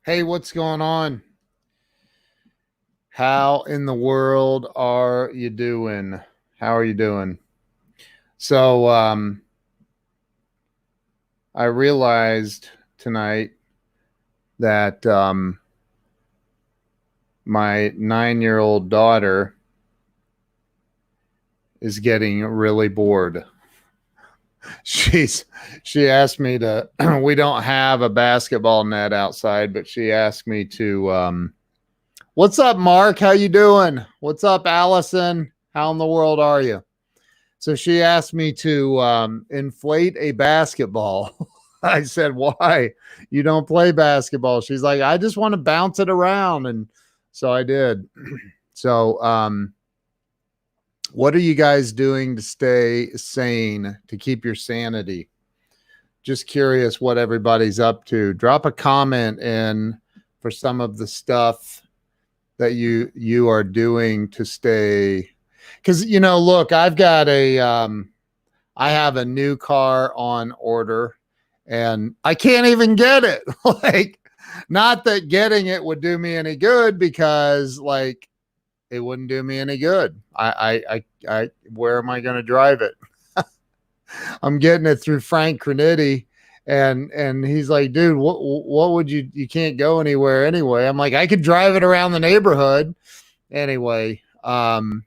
Hey, what's going on? How in the world are you doing? How are you doing? So, I realized tonight that my 9-year-old daughter is getting really bored. She's she asked me to we don't have a basketball net outside, but she asked me to what's up, Mark? How you doing? What's up, Allison? How in the world are you? So she asked me to inflate a basketball. I said, why? You don't play basketball. She's like, I just want to bounce it around. And so I did. So, what are you guys doing to stay sane, to keep your sanity? Just curious what everybody's up to. Drop a comment in for some of the stuff that you are doing to stay, because look, I've got I have a new car on order and I can't even get it. Like, not that getting it would do me any good, because like it wouldn't do me any good. I where am I going to drive it? I'm getting it through Frank Cranitti, and he's like, dude, what would you can't go anywhere anyway. I'm like, I could drive it around the neighborhood anyway. Kind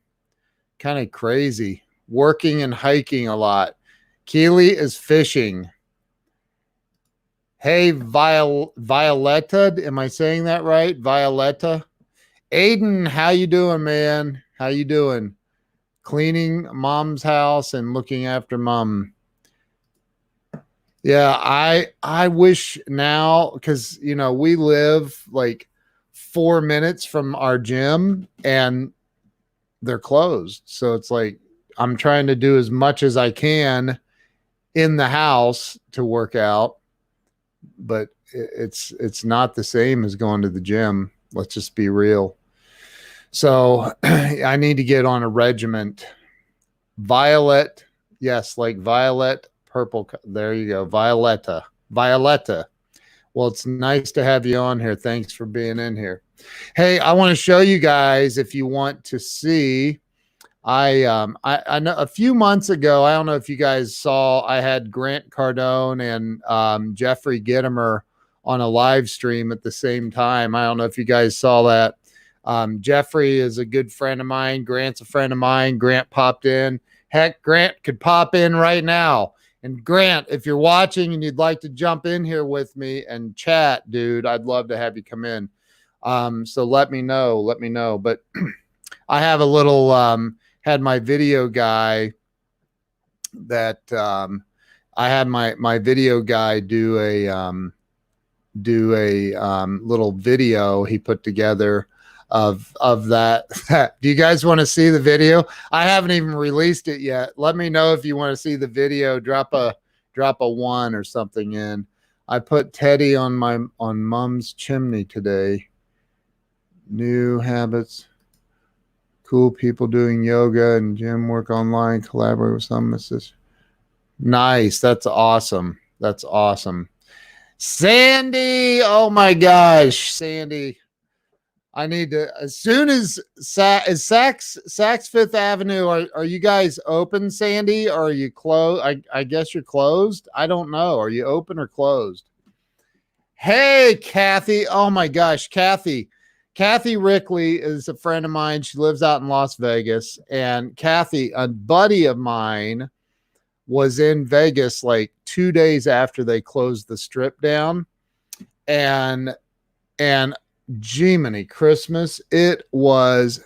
of crazy. Working and hiking a lot. Keely is fishing. Hey, Violetta, am I saying that right? Violetta. Aiden, how you doing, man? How you doing? Cleaning mom's house and looking after mom. Yeah, I wish now, because we live like 4 minutes from our gym and they're closed. So it's like I'm trying to do as much as I can in the house to work out, but it's not the same as going to the gym. Let's just be real. So I need to get on a regiment. Violet, yes, like violet, purple. There you go, Violetta. Well, it's nice to have you on here. Thanks for being in here. Hey, I want to show you guys, if you want to see. I know a few months ago, I don't know if you guys saw, I had Grant Cardone and Jeffrey Gittimer on a live stream at the same time. I don't know if you guys saw that. Jeffrey is a good friend of mine. Grant's a friend of mine. Grant popped in. Heck, Grant could pop in right now. And Grant, if you're watching and you'd like to jump in here with me and chat, dude, I'd love to have you come in. So let me know. But I have a little, had my video guy that, I had my video guy do a little video he put together of that. Do you guys want to see the video? I haven't even released it yet. Let me know if you want to see the video. Drop a 1 or something in. I put Teddy on mom's chimney today. New habits. Cool people doing yoga and gym work online, collaborate with some assist. Nice. That's awesome. Sandy. Oh my gosh, Sandy. I need to, as soon as Saks Fifth Avenue, are you guys open, Sandy? Or are you closed? I guess you're closed. I don't know. Are you open or closed? Hey, Kathy. Oh my gosh, Kathy Rickley is a friend of mine. She lives out in Las Vegas. And Kathy, a buddy of mine, was in Vegas like 2 days after they closed the strip down. And Jiminy Christmas, it was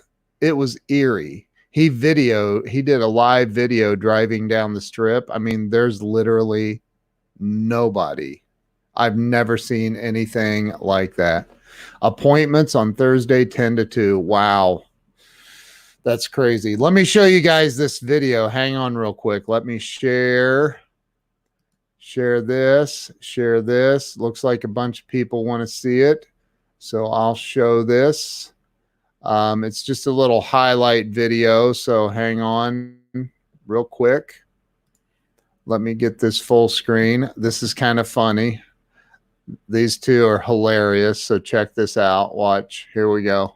eerie. He did a live video driving down the strip. I mean, there's literally nobody. I've never seen anything like that. Appointments on Thursday 10 to 2. Wow. That's crazy. Let me show you guys this video. Hang on real quick. Let me share this. Looks like a bunch of people want to see it. So I'll show this. It's just a little highlight video. So hang on real quick. Let me get this full screen. This is kind of funny. These two are hilarious. So check this out. Watch. Here we go.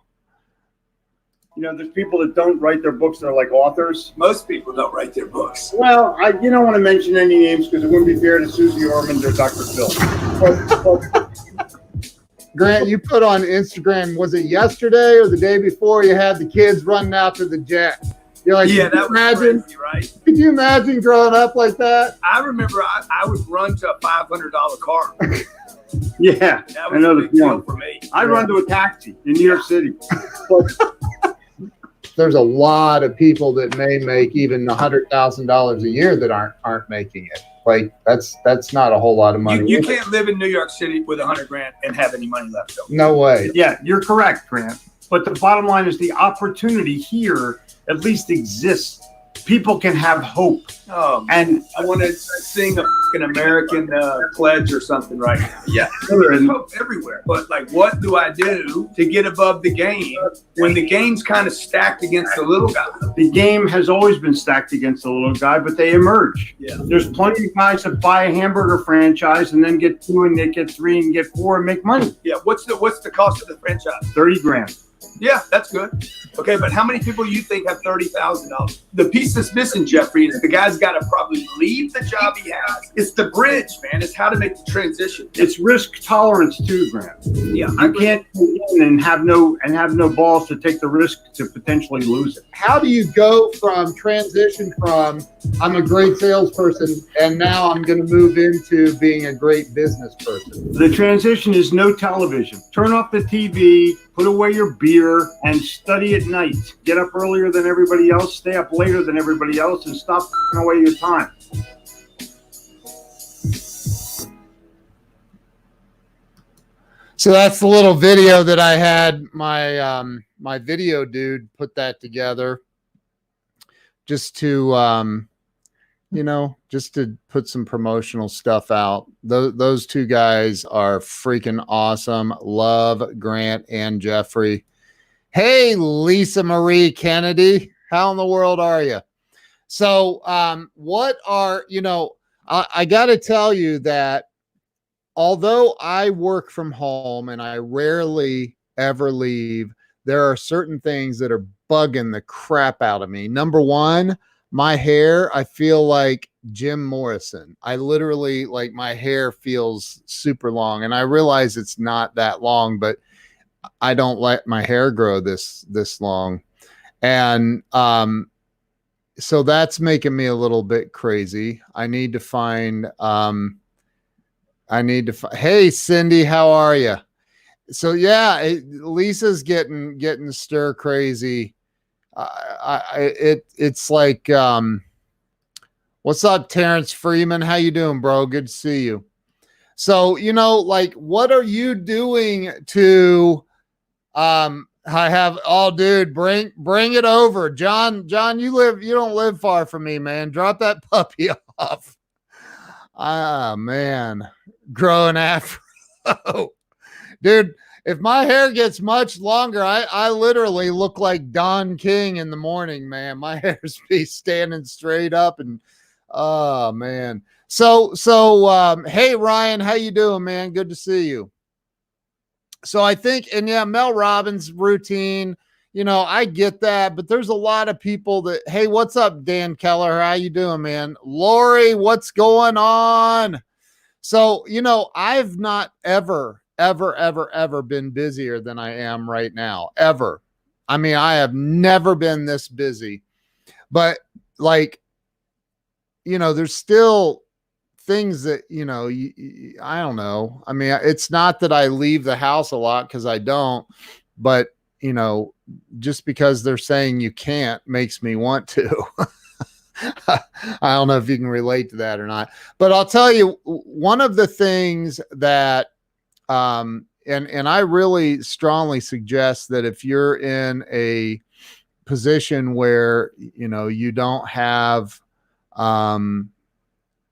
You know, there's people that don't write their books. They're like authors. Most people don't write their books. Well, you don't want to mention any names because it wouldn't be fair to Susie Ormond or Dr. Phil. Grant, you put on Instagram, was it yesterday or the day before, you had the kids running out to the jet? You're like, yeah, that was crazy, right? Could you imagine growing up like that? I remember I would run to a $500 car. Yeah, that was a big deal for me. I run to a taxi in New York City. There's a lot of people that may make even $100,000 a year that aren't making it. Like that's not a whole lot of money. You can't live in New York City with $100,000 and have any money left over. No way. Yeah, you're correct, Grant. But the bottom line is the opportunity here at least exists. People can have hope. Oh, and I want to sing a fucking American pledge or something right now. Yeah, there's hope everywhere. But like, what do I do to get above the game when the game's kind of stacked against the little guy? The game has always been stacked against the little guy, but they emerge. Yeah, there's plenty of guys that buy a hamburger franchise and then get 2 and they get 3 and get 4 and make money. Yeah, what's the cost of the franchise? $30,000. Yeah, that's good. Okay, but how many people you think have $30,000? The piece that's missing, Jeffrey, is the guy's got to probably leave the job he has. It's the bridge, man. It's how to make the transition. It's risk tolerance too, Grant. Yeah, I can't go in and have no balls to take the risk to potentially lose it. How do you go from transition from I'm a great salesperson and now I'm going to move into being a great business person? The transition is no television. Turn off the TV, put away your beer, and study at night. Get up earlier than everybody else, stay up later than everybody else, and stop f***ing away your time. So that's the little video that I had my my video dude put that together just to just to put some promotional stuff out. Those two guys are freaking awesome. Love Grant and Jeffrey. Hey, Lisa Marie Kennedy, how in the world are you? So what are, I got to tell you that although I work from home and I rarely ever leave, there are certain things that are bugging the crap out of me. Number one, my hair, I feel like Jim Morrison. I literally, like, my hair feels super long, and I realize it's not that long, but I don't let my hair grow this long. And so that's making me a little bit crazy. I need to find hey, Cindy, how are you? So yeah, Lisa's getting stir crazy. It's like, what's up, Terrence Freeman? How you doing, bro? Good to see you. So, like, what are you doing to, dude, bring it over. John, you don't live far from me, man. Drop that puppy off. Ah, man. Growing afro. Dude, if my hair gets much longer, I literally look like Don King in the morning, man. My hair's be standing straight up, and oh man. So hey Ryan, how you doing, man? Good to see you. So I think, and yeah, Mel Robbins routine, I get that, but there's a lot of people that, hey, what's up, Dan Keller? How you doing, man? Lori, what's going on? So, I've not ever been busier than I am right now, ever. I mean, I have never been this busy, but like, there's still things that, I don't know. I mean, it's not that I leave the house a lot, because I don't, but just because they're saying you can't makes me want to. I don't know if you can relate to that or not, but I'll tell you one of the things that, and I really strongly suggest that if you're in a position where, you don't have,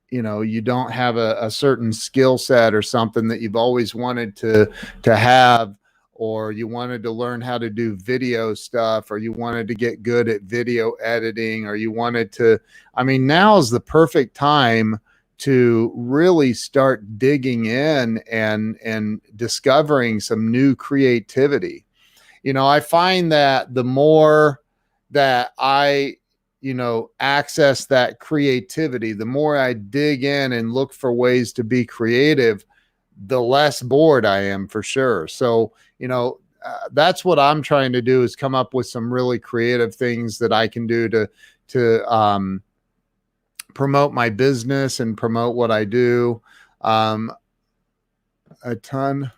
you don't have a certain skill set or something that you've always wanted to have, or you wanted to learn how to do video stuff, or you wanted to get good at video editing, or you wanted to, now is the perfect time to really start digging in and discovering some new creativity. I find that the more that I, access that creativity, the more I dig in and look for ways to be creative, the less bored I am, for sure. So, that's what I'm trying to do, is come up with some really creative things that I can do to promote my business and promote what I do. A ton.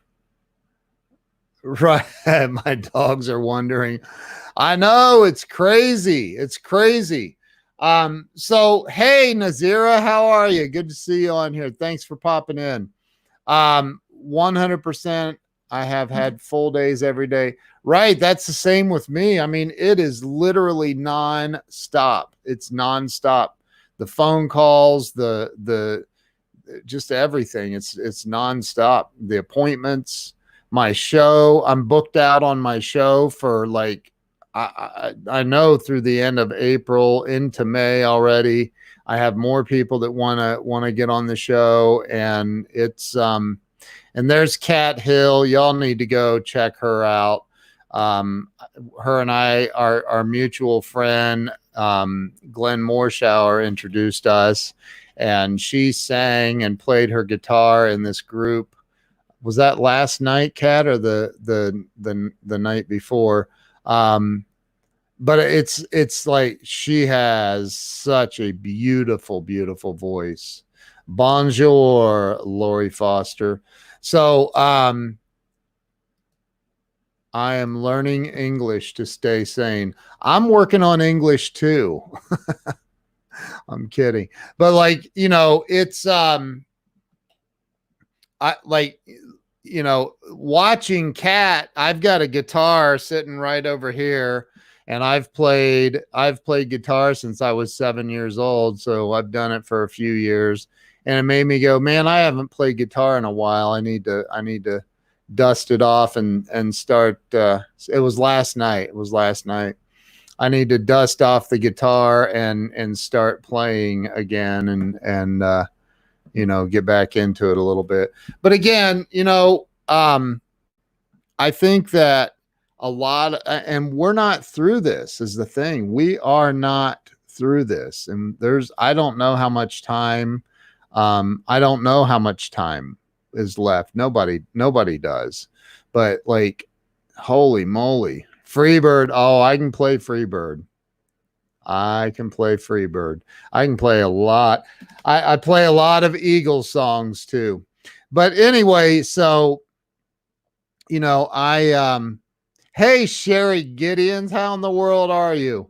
Right. My dogs are wondering. I know, it's crazy. It's crazy. So hey, Nazira, how are you? Good to see you on here. Thanks for popping in. 100%. I have had full days every day. Right. That's the same with me. I mean, it is literally non-stop. It's non-stop. The phone calls, the just everything. It's non-stop. The appointments, my show. I'm booked out on my show for like, I know through the end of April into May already. I have more people that want to get on the show, and it's and there's Kat Hill. Y'all need to go check her out. Her and I, our mutual friend, Glenn Morshower, introduced us, and she sang and played her guitar in this group. Was that last night, Kat, or the night before? But it's like, she has such a beautiful, beautiful voice. Bonjour, Lori Foster. So, I am learning English to stay sane. I'm working on English too. I'm kidding. But like, it's, I like, watching Kat, I've got a guitar sitting right over here, and I've played guitar since I was 7 years old. So I've done it for a few years, and it made me go, man, I haven't played guitar in a while. I need to dust it off and start. It was last night. I need to dust off the guitar and start playing again, and get back into it a little bit. But again, I think that and we're not through this, is the thing. We are not through this. And I don't know how much time, is left. Nobody does. But like, holy moly, Freebird. Oh, I can play Freebird. I can play a lot. I play a lot of Eagles songs too. But anyway, so, hey, Sherry Gideons, how in the world are you?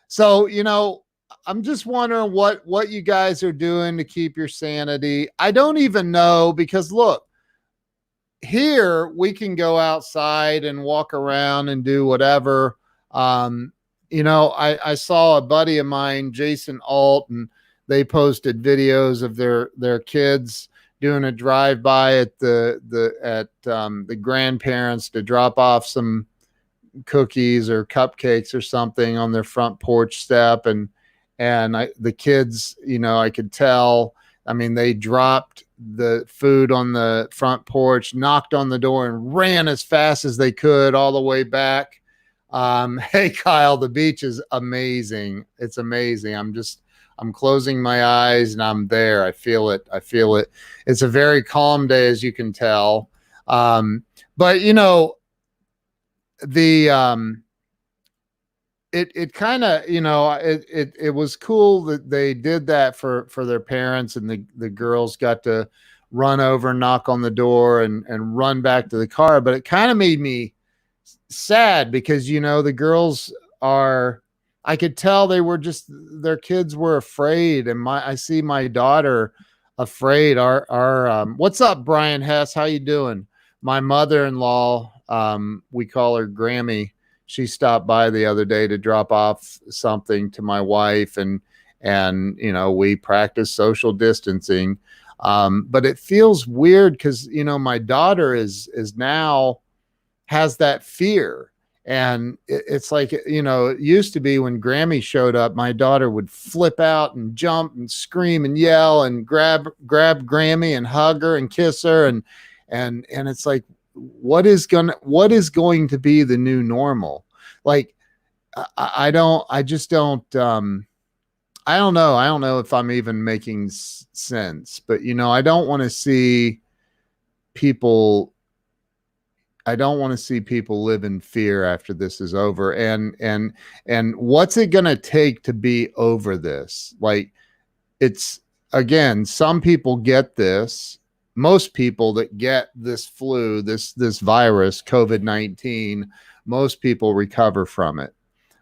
So, I'm just wondering what you guys are doing to keep your sanity. I don't even know, because look, here we can go outside and walk around and do whatever. I saw a buddy of mine, Jason Alt, and they posted videos of their kids doing a drive-by at the grandparents to drop off some cookies or cupcakes or something on their front porch step, and the kids, I could tell. I mean, they dropped the food on the front porch, knocked on the door, and ran as fast as they could all the way back. Hey, Kyle, the beach is amazing. It's amazing. I'm closing my eyes and I'm there. I feel it. It's a very calm day, as you can tell. But it kind of, it was cool that they did that for their parents, and the girls got to run over, knock on the door, and run back to the car. But it kind of made me sad, because the girls I could tell their kids were afraid, and I see my daughter afraid. Our what's up, Brian Hess? How you doing? My mother-in-law, we call her Grammy. She stopped by the other day to drop off something to my wife, and we practice social distancing. But it feels weird, because my daughter is now has that fear, And it's like, you know, it used to be when Grammy showed up, my daughter would flip out and jump and scream and yell and grab Grammy and hug her and kiss her. And it's like, what is going to be the new normal? Like, I don't know. I don't know if I'm even making sense, but you know, I don't want to see people live in fear after this is over. And what's it going to take to be over this? Like, it's, again, some people get this. Most people that get this flu, this virus, COVID-19, most people recover from it.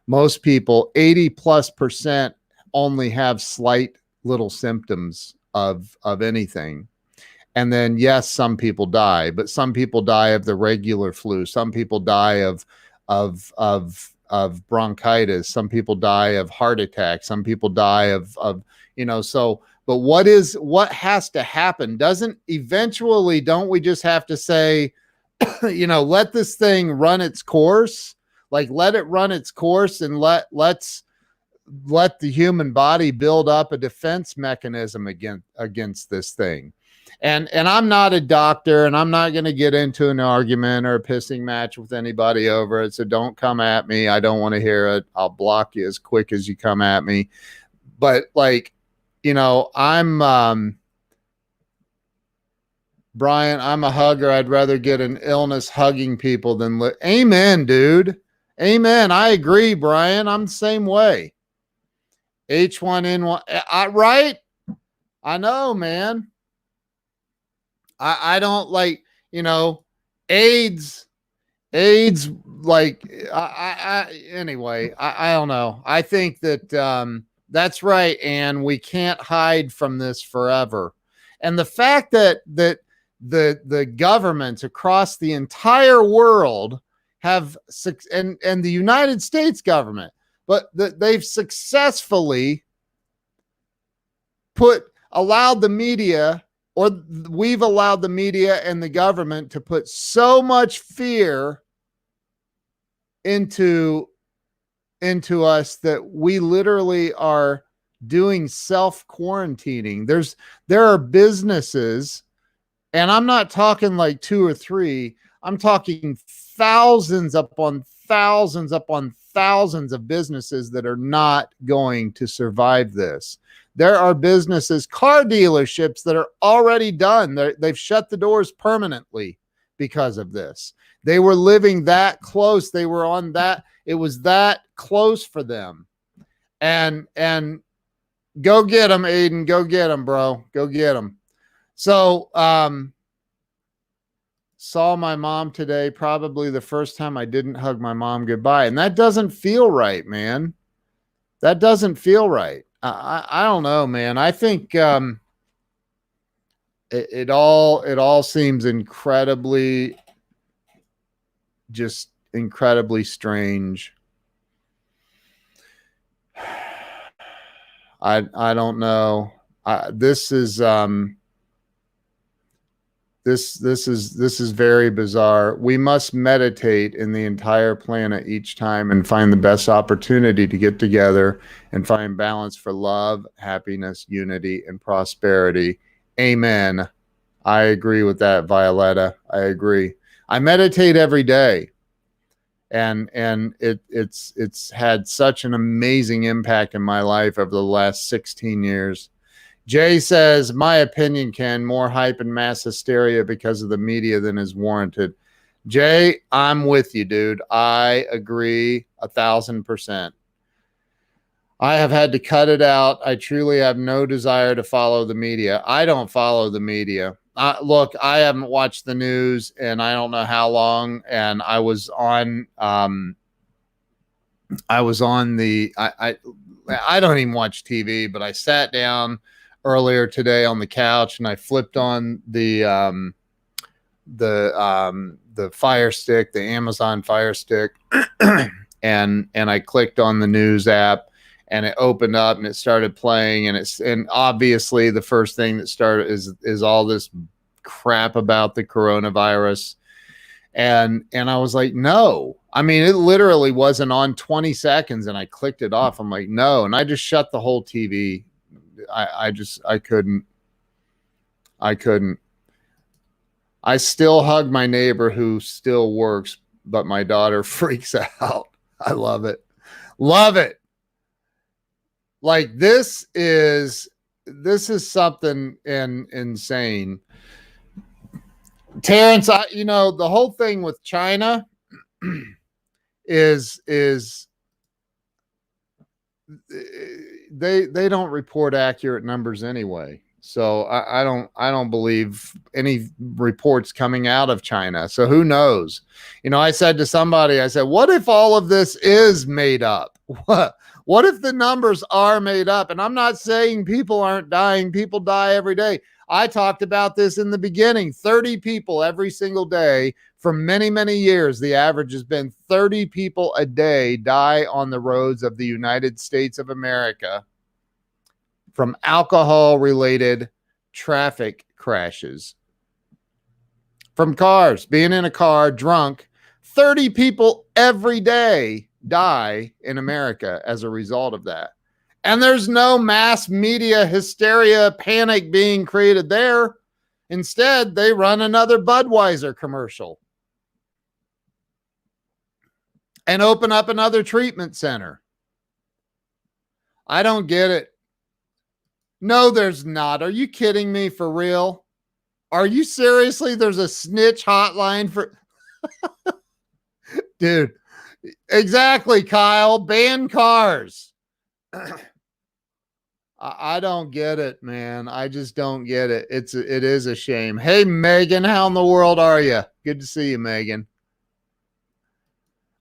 Most people, 80+% only have slight little symptoms of anything. And then, yes, some people die, but some people die of the regular flu. Some people die of bronchitis. Some people die of heart attack. Some people die of you know. So, but what has to happen? Don't we just have to say, you know, let this thing run its course? Like, let it run its course, and let the human body build up a defense mechanism against this thing. And I'm not a doctor, and I'm not going to get into an argument or a pissing match with anybody over it. So don't come at me. I don't want to hear it. I'll block you as quick as you come at me. But, like, you know, Brian, I'm a hugger. I'd rather get an illness hugging people than amen, dude. Amen. I agree, Brian. I'm the same way. H1N1, right? I know, man. I don't, like, you know, AIDS, like, anyway, I don't know. I think that, that's right. And we can't hide from this forever. And the fact that the governments across the entire world have, and the United States government, but they've successfully allowed the media, or we've allowed the media and the government to put so much fear into us that we literally are doing self-quarantining. There are businesses, and I'm not talking like 2 or 3, I'm talking thousands upon thousands upon thousands of businesses that are not going to survive this. There are businesses, car dealerships, that are already done. They've shut the doors permanently because of this. They were living that close. They were on that. It was that close for them. And go get them, Aiden. Go get them, bro. Go get them. So, saw my mom today, probably the first time I didn't hug my mom goodbye. And that doesn't feel right, man. That doesn't feel right. I don't know, man. I think it all seems incredibly strange. I don't know. This is very bizarre. We must meditate in the entire planet each time and find the best opportunity to get together and find balance for love, happiness, unity, and prosperity. Amen. I agree with that, Violetta. I agree. I meditate every day, and it's had such an amazing impact in my life over the last 16 years. Jay says, my opinion, Ken, more hype and mass hysteria because of the media than is warranted. Jay, I'm with you, dude. I agree 1,000%. I have had to cut it out. I truly have no desire to follow the media. I don't follow the media. Look, I haven't watched the news and I don't know how long. And I was on I don't even watch TV, but I sat down earlier today on the couch and I flipped on the Fire Stick, the Amazon Fire Stick, and I clicked on the news app and it opened up and it started playing, and obviously the first thing that started is all this crap about the coronavirus. And I was like, no, I mean, it literally wasn't on 20 seconds and I clicked it off. I'm like, no. And I just shut the whole TV. I couldn't. I couldn't. I still hug my neighbor who still works, but my daughter freaks out. I love it. Love it. Like this is something insane. Terrence, the whole thing with China is they don't report accurate numbers anyway. So I don't believe any reports coming out of China. So who knows? I said to somebody, I said, what if all of this is made up? What if the numbers are made up? And I'm not saying people aren't dying. People die every day. I talked about this in the beginning, 30 people every single day for many, many years. The average has been 30 people a day die on the roads of the United States of America from alcohol-related traffic crashes. From cars, being in a car drunk, 30 people every day die in America as a result of that. And there's no mass media hysteria, panic being created there. Instead, they run another Budweiser commercial and open up another treatment center. I don't get it. No, there's not. Are you kidding me for real? Are you seriously? There's a snitch hotline for... Dude, exactly, Kyle. Ban cars. I don't get it, man. I just don't get it. It is a shame. Hey, Megan, how in the world are you? Good to see you, Megan.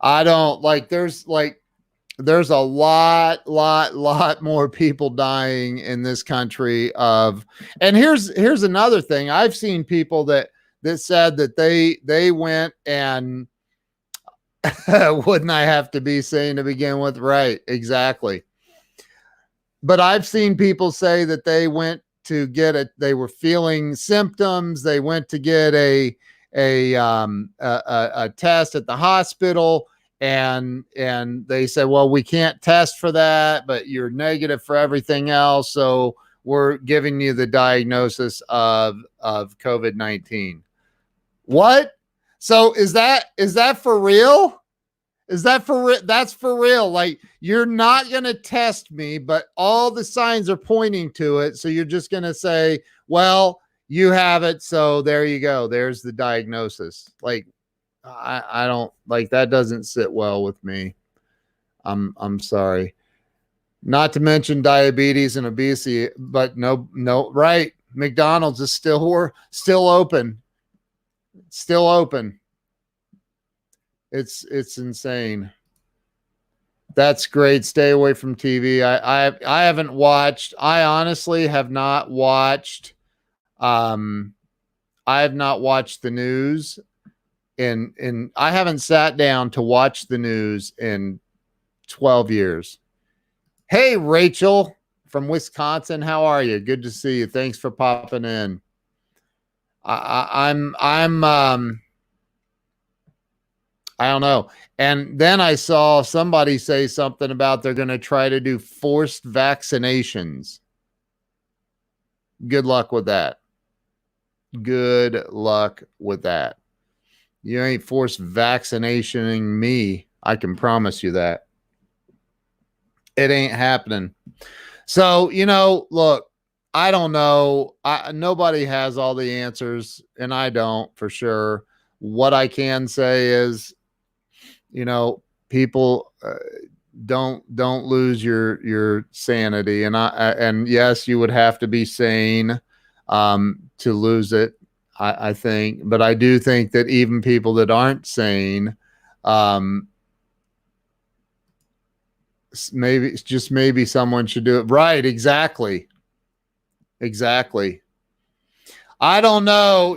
I don't there's a lot more people dying in this country and here's another thing. I've seen people that said that they went and wouldn't I have to be sane to begin with? Right. Exactly. But I've seen people say that they went to get they were feeling symptoms. They went to get a test at the hospital. And they said, well, we can't test for that, but you're negative for everything else. So we're giving you the diagnosis of COVID-19. What? So is that for real? Is that for real? That's for real. Like, you're not going to test me, but all the signs are pointing to it. So you're just going to say, well, you have it. So there you go. There's the diagnosis. Like, I don't like that. Doesn't sit well with me. I'm sorry. Not to mention diabetes and obesity, but no, right. McDonald's is still open. Still open. It's insane. That's great. Stay away from TV. I haven't watched. I honestly have not watched. I have not watched the news. And I haven't sat down to watch the news in 12 years. Hey, Rachel from Wisconsin. How are you? Good to see you. Thanks for popping in. I don't know. And then I saw somebody say something about they're going to try to do forced vaccinations. Good luck with that. Good luck with that. You ain't forced vaccinating me. I can promise you that. It ain't happening. So, look, I don't know. Nobody has all the answers, and I don't for sure. What I can say is, people don't lose your sanity. And yes, you would have to be sane to lose it. I think, but I do think that even people that aren't sane, maybe someone should do it. Right. Exactly. I don't know.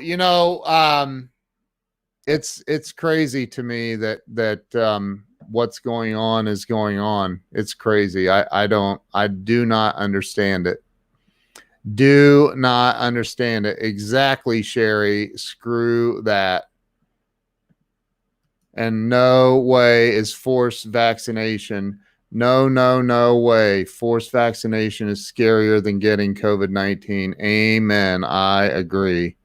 It's crazy to me that what's going on is going on. It's crazy. I do not understand it. Do not understand it. Exactly, Sherry. Screw that. And no way is forced vaccination. No, no, no way. Forced vaccination is scarier than getting COVID-19. Amen. I agree.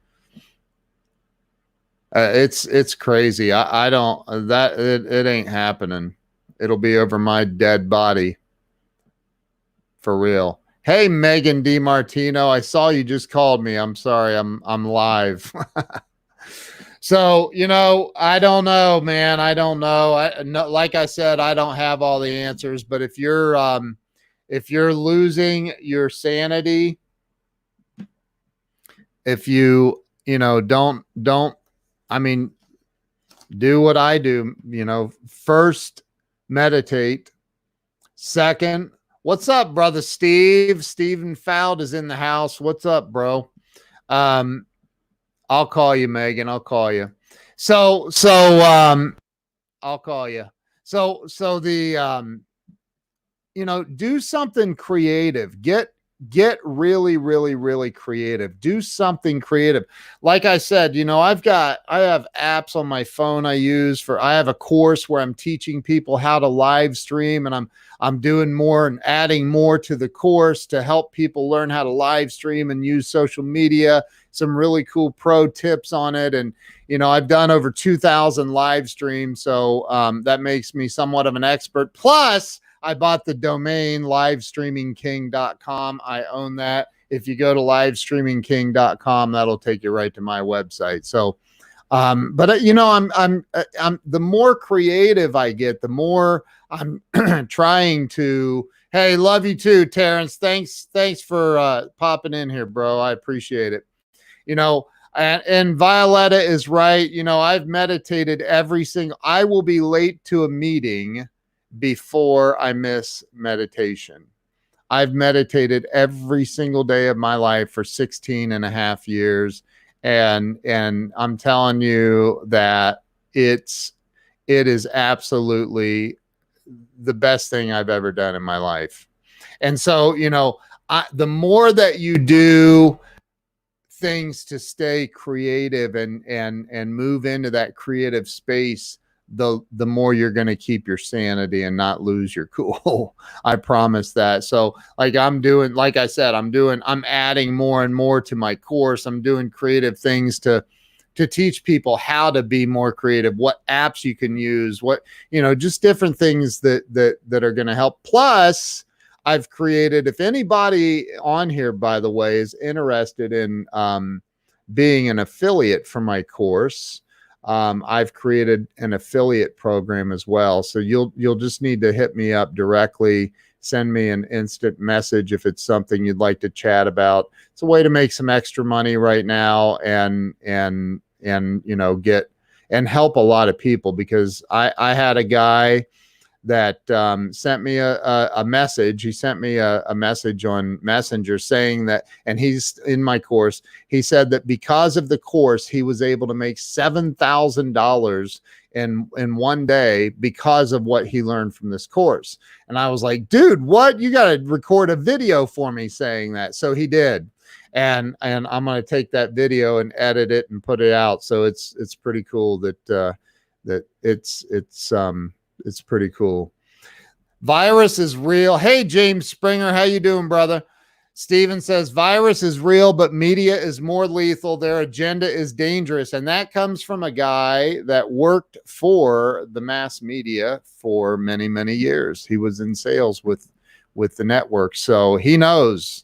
It's crazy. I don't that it ain't happening. It'll be over my dead body. For real. Hey, Megan DiMartino, I saw you just called me. I'm sorry. I'm live. So, I don't know, man. I don't know. No, like I said, I don't have all the answers, but if you're losing your sanity, if don't I mean, do what I do, first meditate. Second, what's up, brother Steve? Stephen Foud is in the house. What's up, bro? I'll call you, Megan. I'll call you. So I'll call you. So the do something creative. Get really, really, really creative. Do something creative. Like I said, I have apps on my phone I have a course where I'm teaching people how to live stream, and I'm doing more and adding more to the course to help people learn how to live stream and use social media, some really cool pro tips on it. And, I've done over 2,000 live streams. So that makes me somewhat of an expert. Plus, I bought the domain livestreamingking.com. I own that. If you go to livestreamingking.com, that'll take you right to my website. So, but I'm the more creative I get, the more I'm trying to. Hey, love you too, Terrence. Thanks for popping in here, bro. I appreciate it. And Violetta is right. I've meditated I will be late to a meeting before I miss meditation. I've meditated every single day of my life for 16 and a half years. And I'm telling you that it is absolutely the best thing I've ever done in my life. And so, the more that you do things to stay creative and move into that creative space, the more you're going to keep your sanity and not lose your cool. I promise that. So like I'm adding more and more to my course. I'm doing creative things to teach people how to be more creative, what apps you can use, what, just different things that are going to help. Plus, I've created, if anybody on here, by the way, is interested in being an affiliate for my course, I've created an affiliate program as well. So you'll just need to hit me up directly, send me an instant message if it's something you'd like to chat about. It's a way to make some extra money right now and get and help a lot of people, because I had a guy that sent me a message. He sent me a message on Messenger saying that, and he's in my course. He said that because of the course, he was able to make $7,000 in one day because of what he learned from this course. And I was like, dude, what? You got to record a video for me saying that. So he did. And I'm going to take that video and edit it and put it out. So it's pretty cool that it's pretty cool. Virus is real. Hey, James Springer, how you doing, brother? Steven says virus is real, but media is more lethal. Their agenda is dangerous. And that comes from a guy that worked for the mass media for many, many years. He was in sales with the network. So he knows.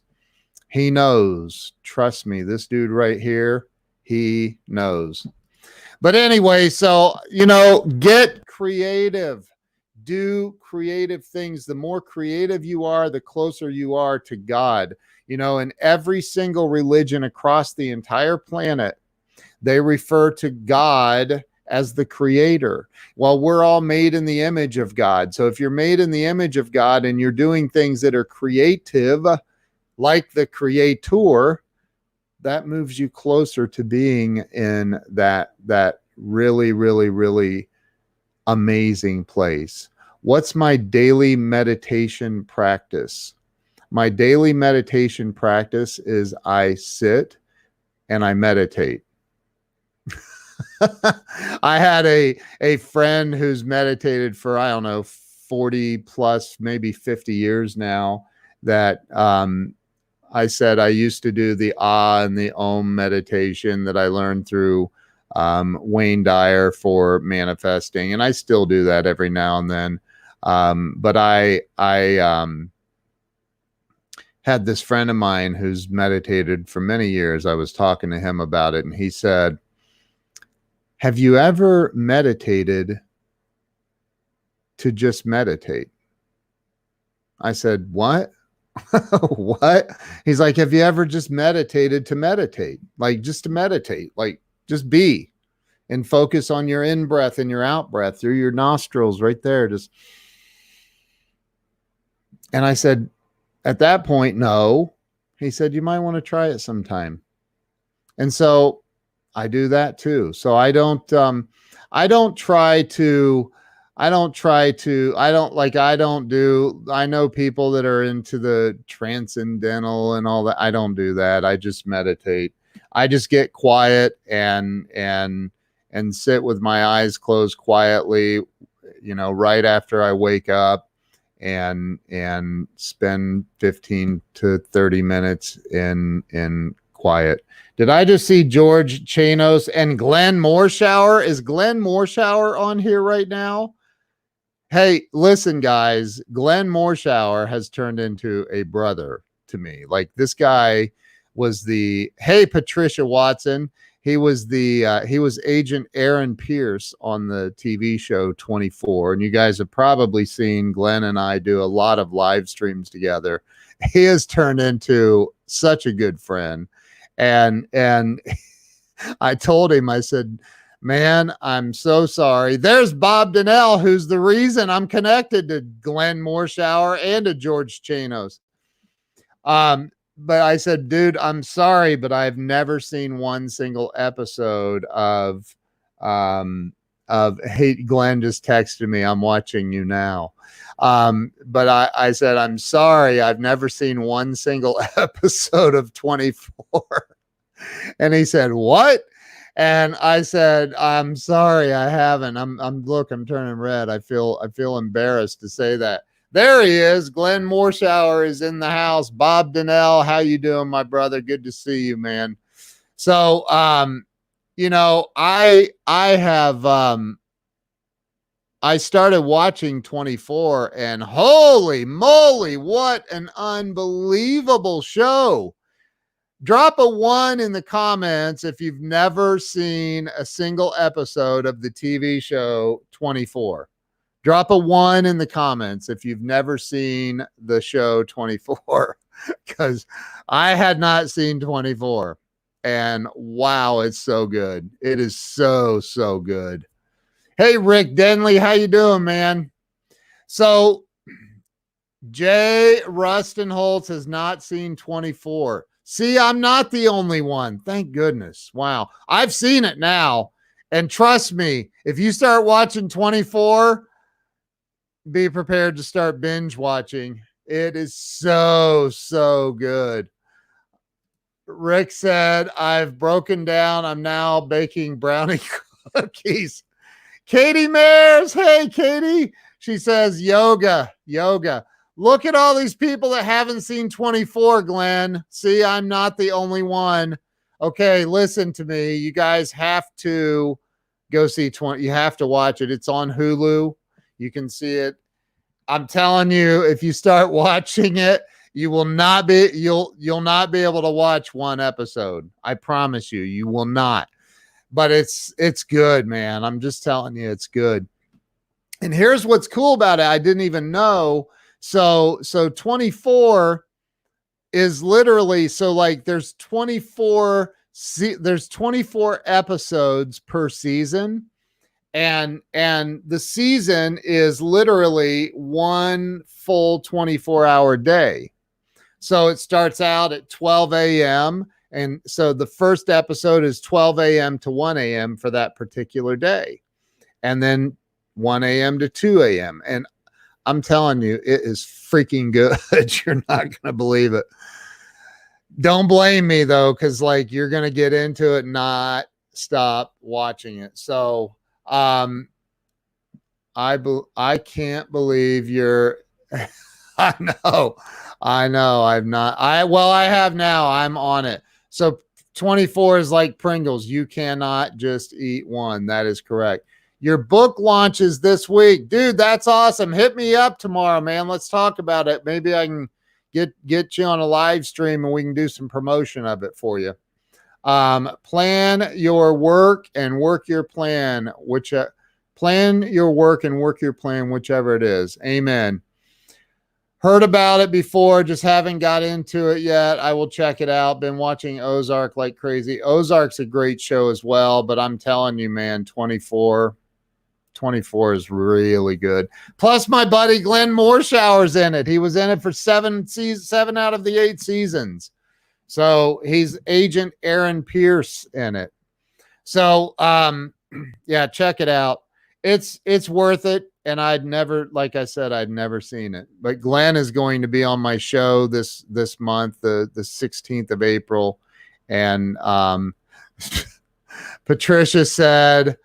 Trust me, this dude right here, he knows. But anyway, so, get creative. Do creative things. The more creative you are, the closer you are to God. In every single religion across the entire planet, they refer to God as the creator. Well, we're all made in the image of God. So if you're made in the image of God and you're doing things that are creative, like the creator, that moves you closer to being in that really, really, really amazing place. What's my daily meditation practice? My daily meditation practice is I sit and I meditate. I had a friend who's meditated for, I don't know, 40 plus, maybe 50 years now, that I said I used to do the ah and the om meditation that I learned through Wayne Dyer for manifesting, and I still do that every now and then. But I had this friend of mine who's meditated for many years. I was talking to him about it, and he said, have you ever meditated to just meditate? I said, what? What? He's like, have you ever just meditated to meditate? Like, just to meditate, like just be and focus on your in breath and your out breath through your nostrils right there. Just, and I said, at that point, no. He said, you might want to try it sometime. And so I do that too. So I don't do, I know people that are into the transcendental and all that. I don't do that. I just meditate. I just get quiet and sit with my eyes closed quietly, right after I wake up, and spend 15 to 30 minutes in quiet. Did I just see George Chanos and Glenn Morshower? Is Glenn Morshower on here right now? Hey, listen, guys, Glenn Morshower has turned into a brother to me. Like, this guy was hey, Patricia Watson. He was he was Agent Aaron Pierce on the TV show 24. And you guys have probably seen Glenn and I do a lot of live streams together. He has turned into such a good friend. And I told him, I said, man, I'm so sorry. There's Bob Donnell, who's the reason I'm connected to Glenn Morshower and to George Chanos. But I said, dude, I'm sorry, but I've never seen one single episode of hey, Glenn just texted me, I'm watching you now. But I said, I'm sorry, I've never seen one single episode of 24. And he said, what? And I said, I'm sorry, I haven't. I'm turning red. I feel embarrassed to say that. There he is. Glenn Morshower is in the house. Bob Donnell, how you doing, my brother? Good to see you, man. So, I started watching 24, and holy moly, what an unbelievable show. Drop a 1 in the comments if you've never seen a single episode of the TV show 24. Drop a 1 in the comments if you've never seen the show 24, because I had not seen 24. And wow, it's so good. It is so, so good. Hey, Rick Denley, how you doing, man? So Jay Rustenholtz has not seen 24. See, I'm not the only one. Thank goodness. Wow. I've seen it now. And trust me, if you start watching 24, be prepared to start binge watching. It is so, so good. Rick said, I've broken down. I'm now baking brownie cookies. Katie Mares. Hey, Katie. She says, yoga. Look at all these people that haven't seen 24, Glenn. See, I'm not the only one. Okay, listen to me. You guys have to go see 20. You have to watch it. It's on Hulu. You can see it. I'm telling you, if you start watching it, you'll not be able to watch one episode. I promise you, you will not. But it's good, man. I'm just telling you, it's good. And here's what's cool about it. I didn't even know. So 24 is literally, so like there's 24 episodes per season. And the season is literally one full 24-hour day. So it starts out at 12 a.m. And so the first episode is 12 a.m. to 1 a.m. for that particular day. And then 1 a.m. to 2 a.m. And I'm telling you, it is freaking good. You're not going to believe it. Don't blame me, though, because like you're going to get into it not stop watching it. So I can't believe you're I know. I've not. I have now. I'm on it. So 24 is like Pringles. You cannot just eat one. That is correct. Your book launches this week. Dude, that's awesome. Hit me up tomorrow, man. Let's talk about it. Maybe I can get you on a live stream and we can do some promotion of it for you. Plan your work and work your plan, plan your work and work your plan, whichever it is. Amen. Heard about it before, just haven't got into it yet. I will check it out. Been watching Ozark like crazy. Ozark's a great show as well, but I'm telling you, man, 24 is really good. Plus, my buddy Glenn Mooreshower's in it. He was in it for 7 out of the 8 seasons. So he's Agent Aaron Pierce in it. So yeah, check it out. It's worth it. And I'd never seen it. But Glenn is going to be on my show this month, the 16th of April. And Patricia said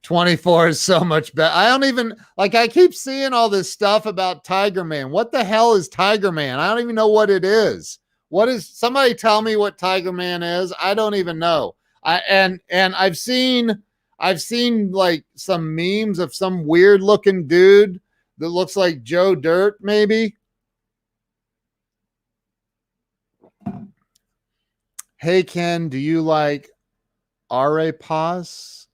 24 is so much better. I don't even I keep seeing all this stuff about Tiger Man. What the hell is Tiger Man? I don't even know what it is. Somebody tell me what Tiger Man is? I don't even know. And I've seen like some memes of some weird looking dude that looks like Joe Dirt, maybe. Hey, Ken, do you like arepas?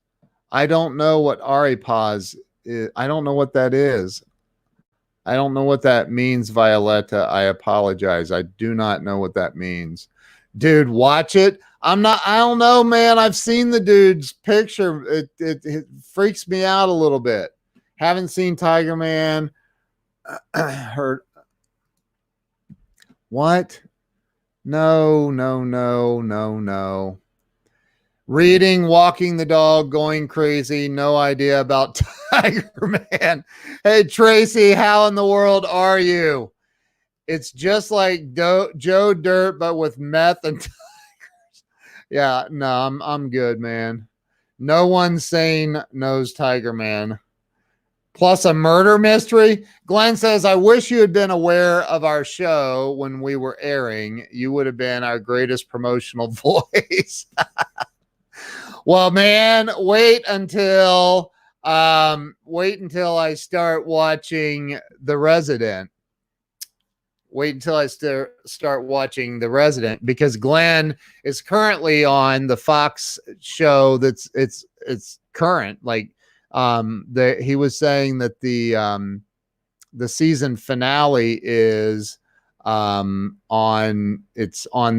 I don't know what arepas is. I don't know what that is. I don't know what that means, Violetta. I apologize. I do not know what that means. Dude, watch it. I don't know, man. I've seen the dude's picture. It freaks me out a little bit. Haven't seen Tiger Man. Heard. What? No. Reading, walking the dog, going crazy. No idea about Tiger Man. Hey, Tracy, how in the world are you? It's just like Joe Dirt, but with meth and tigers. Yeah, no, I'm good, man. No one sane knows Tiger Man. Plus a murder mystery. Glenn says, I wish you had been aware of our show when we were airing. You would have been our greatest promotional voice. Well, man, wait until I start watching The Resident. Wait until I start watching The Resident, because Glenn is currently on the Fox show that's it's current. Like he was saying that the season finale is on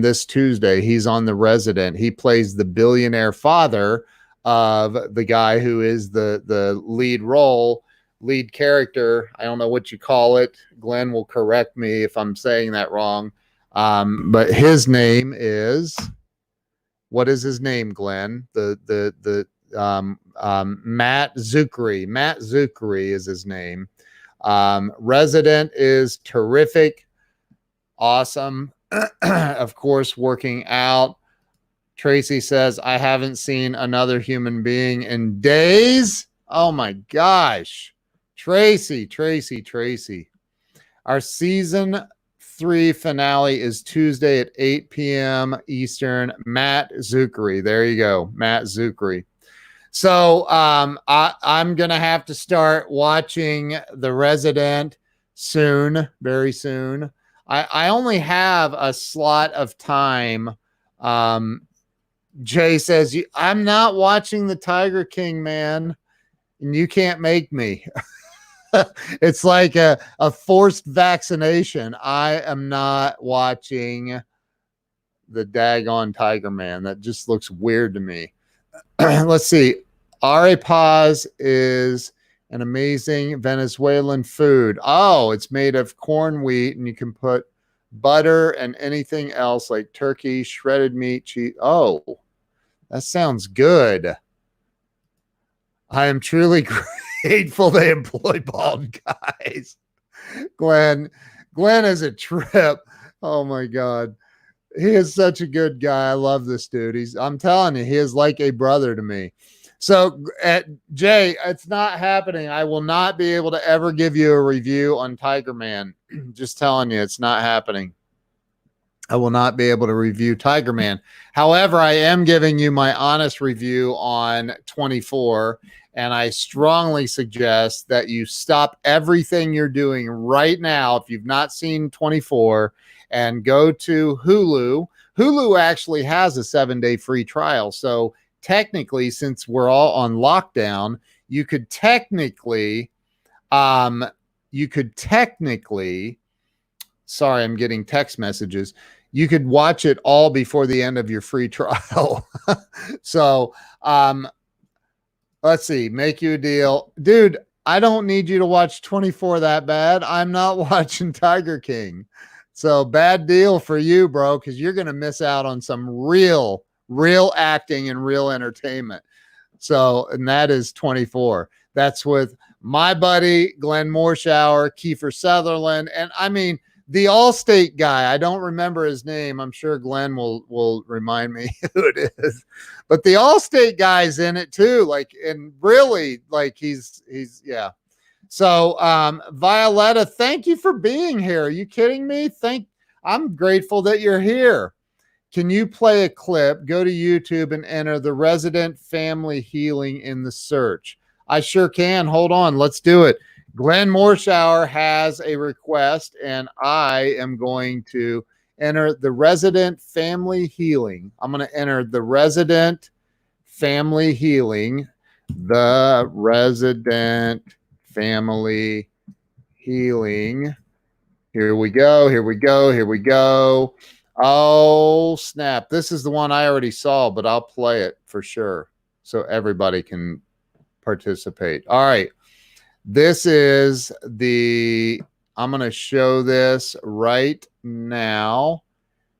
this Tuesday. He's on The Resident. He plays the billionaire father of the guy who is the lead character. I don't know what you call it. Glenn will correct me if I'm saying that wrong. But his name is, what is his name, Glenn? The Matt Zuckery. Matt Zuckery is his name. Resident is terrific. Awesome. Of course, working out. Tracy says, I haven't seen another human being in days. Oh my gosh. Tracy. Our season 3 finale is Tuesday at 8 p.m. Eastern. Matt Zuckery. There you go. Matt Zuckery. So I'm going to have to start watching The Resident soon, very soon. I only have a slot of time. Jay says, I'm not watching the Tiger King, man, and you can't make me. It's like a forced vaccination. I am not watching the daggone Tiger Man. That just looks weird to me. Let's see. Arepas is an amazing Venezuelan food. Oh, it's made of corn wheat, and you can put butter and anything else like turkey, shredded meat, cheese. Oh, that sounds good. I am truly grateful they employ bald guys. Glenn is a trip. Oh my God. He is such a good guy. I love this dude. I'm telling you, he is like a brother to me. So, Jay, it's not happening. I will not be able to ever give you a review on Tiger Man. Just telling you, it's not happening. I will not be able to review Tiger Man. However, I am giving you my honest review on 24, and I strongly suggest that you stop everything you're doing right now if you've not seen 24 and go to Hulu. Hulu actually has a 7-day free trial. So technically, since we're all on lockdown, you could technically, sorry, I'm getting text messages. You could watch it all before the end of your free trial. So, let's see, make you a deal. Dude, I don't need you to watch 24 that bad. I'm not watching Tiger King. So bad deal for you, bro, because you're going to miss out on some real acting and real entertainment. So, and that is 24. That's with my buddy, Glenn Morshower, Kiefer Sutherland. And I mean, the Allstate guy, I don't remember his name. I'm sure Glenn will remind me who it is. But the Allstate guy's in it too. Like, and really, like he's yeah. So Violetta, thank you for being here. Are you kidding me? I'm grateful that you're here. Can you play a clip? Go to YouTube and enter the Resident Family Healing in the search. I sure can. Hold on. Let's do it. Glenn Morshower has a request, and I am going to enter the Resident Family Healing. I'm going to enter the Resident Family Healing. The Resident Family Healing. Here we go. Here we go. Here we go. Oh, snap. This is the one I already saw, but I'll play it for sure so everybody can participate. All right. This is I'm going to show this right now.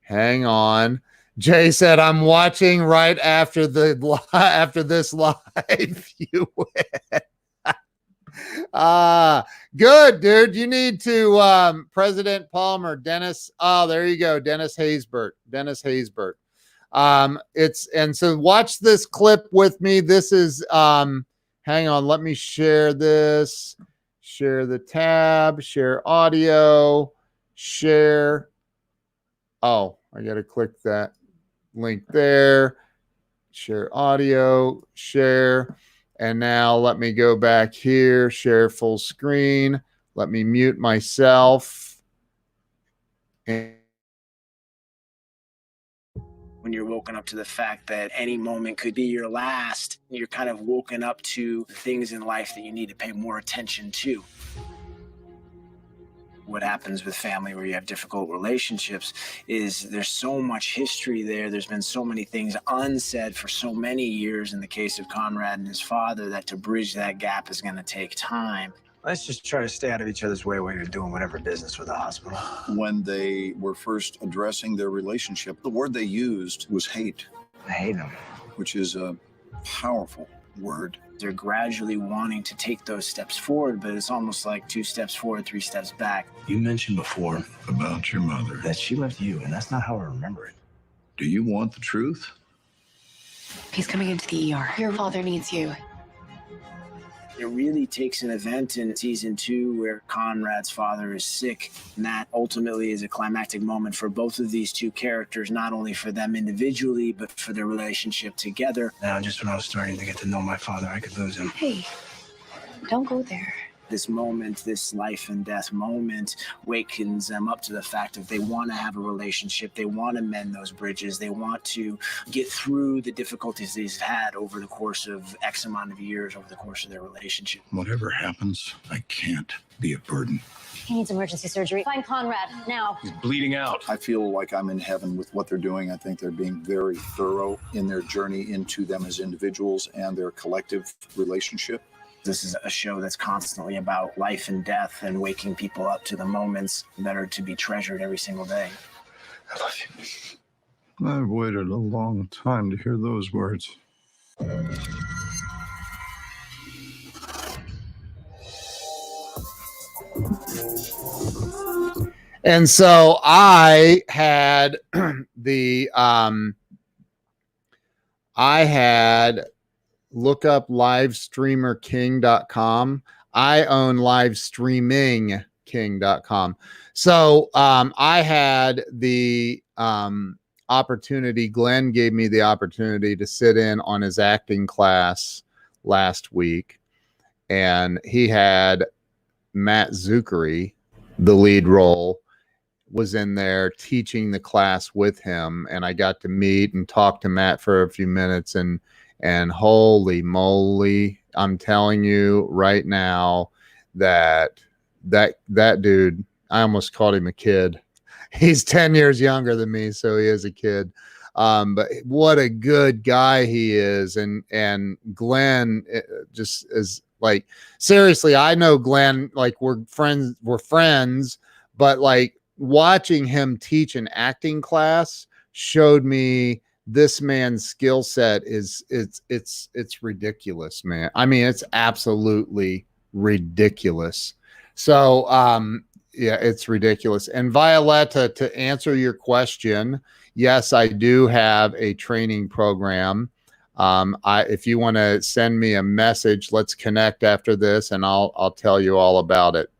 Hang on. Jay said, I'm watching right after this live. You win. Good, dude. You need to, President Palmer, Dennis. Oh, there you go. Dennis Haysbert. And so watch this clip with me. This is, hang on, let me share this. Share the tab, share audio, share. Oh, I got to click that link there. Share audio, share. And now let me go back here, share full screen. Let me mute myself. When you're woken up to the fact that any moment could be your last, you're kind of woken up to things in life that you need to pay more attention to. What happens with family where you have difficult relationships is there's so much history there. There's been so many things unsaid for so many years in the case of Conrad and his father that to bridge that gap is going to take time. Let's just try to stay out of each other's way while you're doing whatever business with the hospital. When they were first addressing their relationship, the word they used was hate. I hate him. Which is a powerful word. They're gradually wanting to take those steps forward, but it's almost like 2 steps forward, 3 steps back. You mentioned before about your mother That she left you, and that's not how I remember it. Do you want the truth? He's coming into the ER. Your father needs you. It really takes an event in season 2 where Conrad's father is sick, and that ultimately is a climactic moment for both of these two characters, not only for them individually, but for their relationship together. Now, just when I was starting to get to know my father, I could lose him. Hey, don't go there. This moment, this life and death moment, wakens them up to the fact that they want to have a relationship. They want to mend those bridges. They want to get through the difficulties they've had over the course of X amount of years, over the course of their relationship. Whatever happens, I can't be a burden. He needs emergency surgery. Find Conrad, now. He's bleeding out. I feel like I'm in heaven with what they're doing. I think they're being very thorough in their journey into them as individuals and their collective relationship. This is a show that's constantly about life and death and waking people up to the moments that are to be treasured every single day. I love you. I've waited a long time to hear those words. And so I had I had look up livestreamerking.com. I own livestreamingking.com. So I had the opportunity, Glenn gave me the opportunity to sit in on his acting class last week. And he had Matt Zuckery, the lead role, was in there teaching the class with him, and I got to meet and talk to Matt for a few minutes, and holy moly, I'm telling you right now that dude, I almost called him a kid. He's 10 years younger than me, so he is a kid. But what a good guy he is. And Glenn just is like, seriously, I know Glenn, like we're friends, but like watching him teach an acting class showed me this man's skill set is it's ridiculous, man. I mean, it's absolutely ridiculous. So yeah, it's ridiculous. And Violetta, to answer your question, yes, I do have a training program. If you want to send me a message, let's connect after this, and I'll tell you all about it.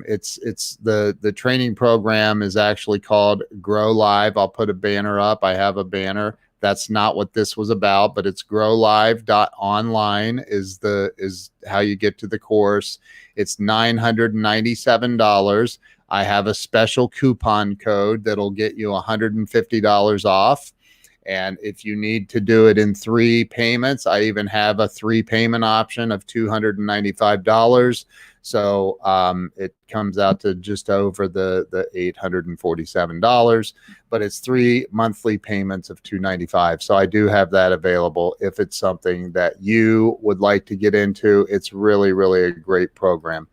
It's the training program is actually called Grow Live. I'll put a banner up. I have a banner. That's not what this was about, but it's growlive.online is how you get to the course. It's $997. I have a special coupon code that'll get you $150 off. And if you need to do it in 3 payments, I even have a 3 payment option of $295. So it comes out to just over the $847, but it's 3 monthly payments of $295. So I do have that available if it's something that you would like to get into. It's really, really a great program.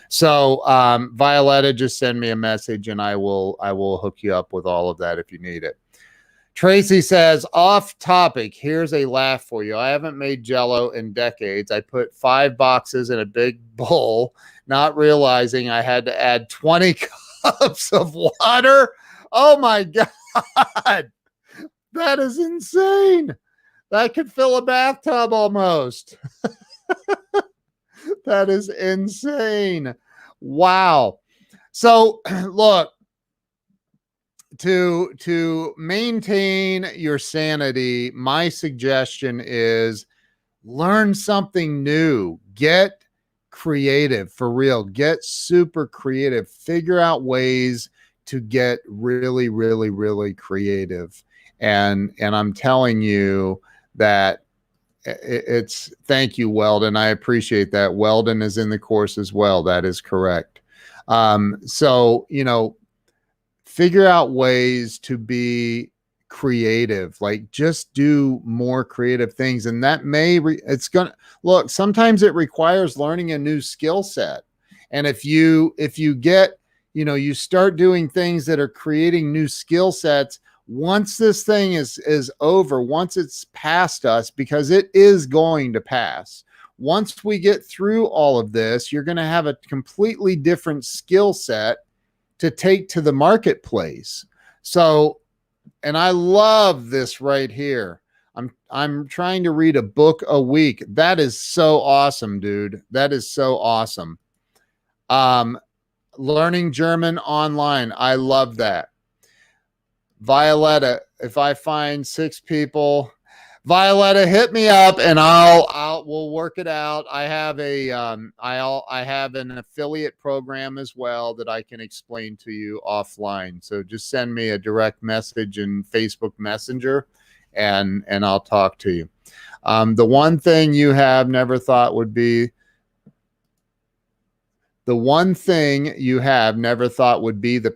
So Violetta, just send me a message and I will hook you up with all of that if you need it. Tracy says, off topic, here's a laugh for you. I haven't made Jell-O in decades. I put 5 boxes in a big bowl, not realizing I had to add 20 cups of water. Oh my God. That is insane. That could fill a bathtub almost. That is insane. Wow. So look, to maintain your sanity, my suggestion is learn something new. Get creative, for real. Get super creative. Figure out ways to get really, really, really creative. And I'm telling you that it's thank you, Weldon. I appreciate that. Weldon is in the course as well. That is correct. So, figure out ways to be creative, like just do more creative things. And that it's gonna look, sometimes it requires learning a new skill set. And if you get, you start doing things that are creating new skill sets, once this thing is over, once it's past us, because it is going to pass. Once we get through all of this, you're going to have a completely different skill set to take to the marketplace. So, and I love this right here. I'm trying to read a book a week. That is so awesome, dude. That is so awesome. Learning German online. I love that. Violetta, if I find 6 people, Violetta, hit me up and we'll work it out. I have I have an affiliate program as well that I can explain to you offline. So just send me a direct message in Facebook Messenger and I'll talk to you. The one thing you have never thought would be the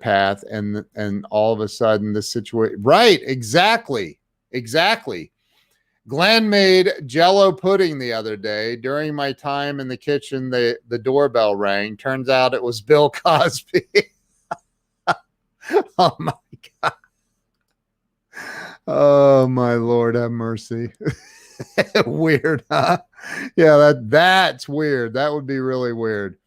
path, and all of a sudden the situation, right? Exactly. Glenn made Jell-O pudding the other day. During my time in the kitchen, the doorbell rang. Turns out it was Bill Cosby. Oh my God. Oh my Lord, have mercy. Weird, huh? Yeah, that's weird. That would be really weird.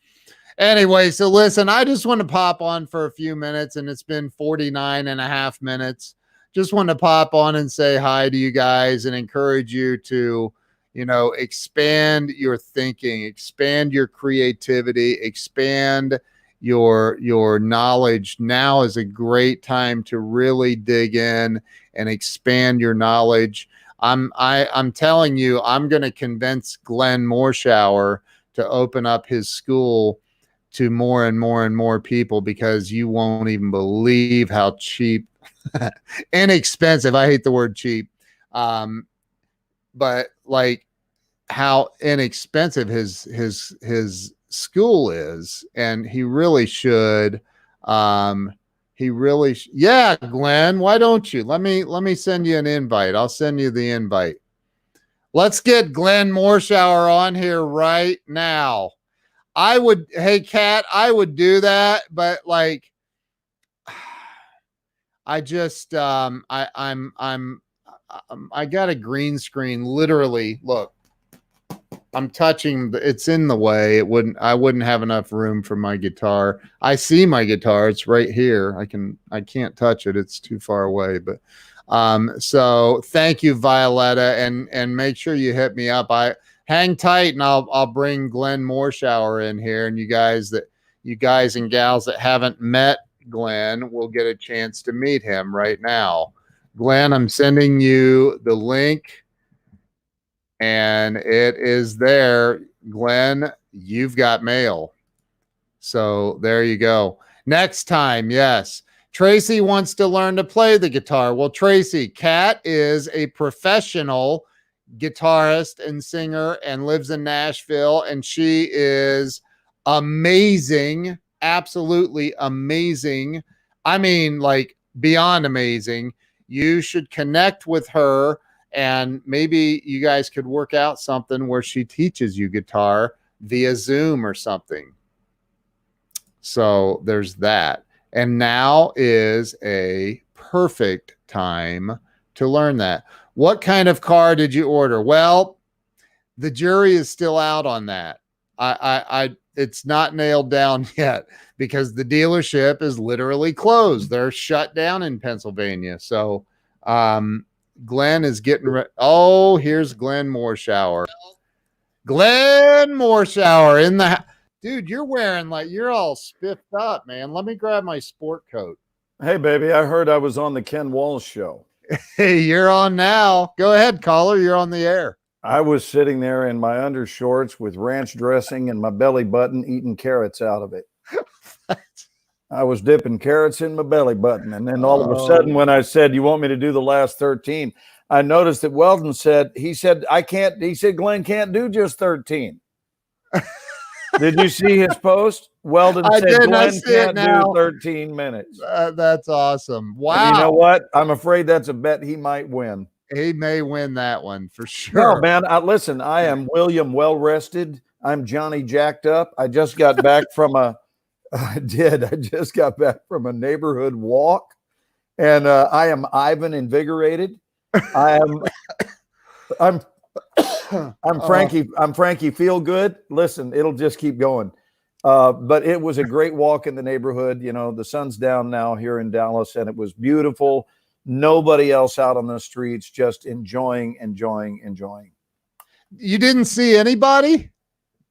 Anyway, so listen, I just want to pop on for a few minutes, and it's been 49 and a half minutes. Just want to pop on and say hi to you guys and encourage you to, expand your thinking, expand your creativity, expand your knowledge. Now is a great time to really dig in and expand your knowledge. I'm telling you, I'm going to convince Glenn Morshower to open up his school to more and more and more people, because you won't even believe how cheap inexpensive. I hate the word cheap. But like how inexpensive his school is. And he really should, yeah, Glenn, why don't you let me send you an invite? I'll send you the invite. Let's get Glenn Morshower on here right now. Hey, Kat, I would do that, but like, I just, I got a green screen. Literally, look, I'm touching, it's in the way. I wouldn't have enough room for my guitar. I see my guitar. It's right here. I can't touch it. It's too far away, but, so thank you, Violetta, and make sure you hit me up. Hang tight, and I'll bring Glenn Morshower in here, and you guys and gals that haven't met Glenn will get a chance to meet him right now. Glenn, I'm sending you the link, and it is there. Glenn, you've got mail. So there you go. Next time, yes. Tracy wants to learn to play the guitar. Well, Tracy, Kat is a professional guitarist and singer and lives in Nashville, and she is amazing, absolutely amazing. I mean, like beyond amazing. You should connect with her, and maybe you guys could work out something where she teaches you guitar via Zoom or something. So there's that. And now is a perfect time to learn that. What kind of car did you order? Well, the jury is still out on that. It's not nailed down yet, because the dealership is literally closed. They're shut down in Pennsylvania. So, Glenn is getting oh, here's Glenn Morshower. Glenn Morshower in the dude, you're wearing you're all spiffed up, man. Let me grab my sport coat. Hey, baby, I heard I was on the Ken Walls show. Hey, you're on now. Go ahead, caller. You're on the air. I was sitting there in my undershorts with ranch dressing and my belly button, eating carrots out of it. I was dipping carrots in my belly button. And then all of a sudden, when I said, you want me to do the last 13, I noticed that Weldon said, I can't, he said, Glenn can't do just 13. Did you see his post? Weldon said Glenn can't do 13 minutes. That's awesome. Wow. And you know what? I'm afraid that's a bet he might win. He may win that one for sure. No, man. Listen, I am William well rested. I'm Johnny jacked up. I just got back from I just got back from a neighborhood walk, and I am Ivan invigorated. I'm Frankie. I'm Frankie feel good. Listen, it'll just keep going. But it was a great walk in the neighborhood. You know, the sun's down now here in Dallas, and it was beautiful. Nobody else out on the streets, just enjoying. You didn't see anybody?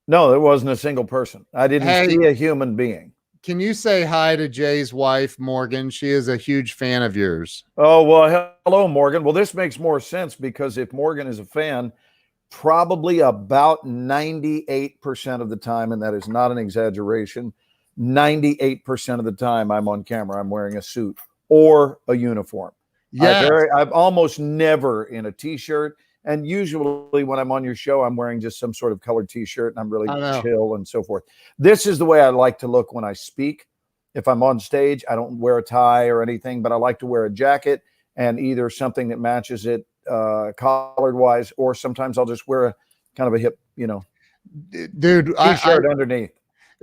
No, there wasn't a single person. I didn't see a human being. Can you say hi to Jay's wife, Morgan? She is a huge fan of yours. Oh, well, hello, Morgan. Well, this makes more sense, because if Morgan is a fan, probably about 98% of the time, and that is not an exaggeration, 98% of the time I'm on camera, I'm wearing a suit or a uniform. Yeah, I'm almost never in a t-shirt. And usually when I'm on your show, I'm wearing just some sort of colored t-shirt, and I'm really chill and so forth. This is the way I like to look when I speak. If I'm on stage, I don't wear a tie or anything, but I like to wear a jacket and either something that matches it collared wise, or sometimes I'll just wear a kind of a hip, dude, t-shirt underneath.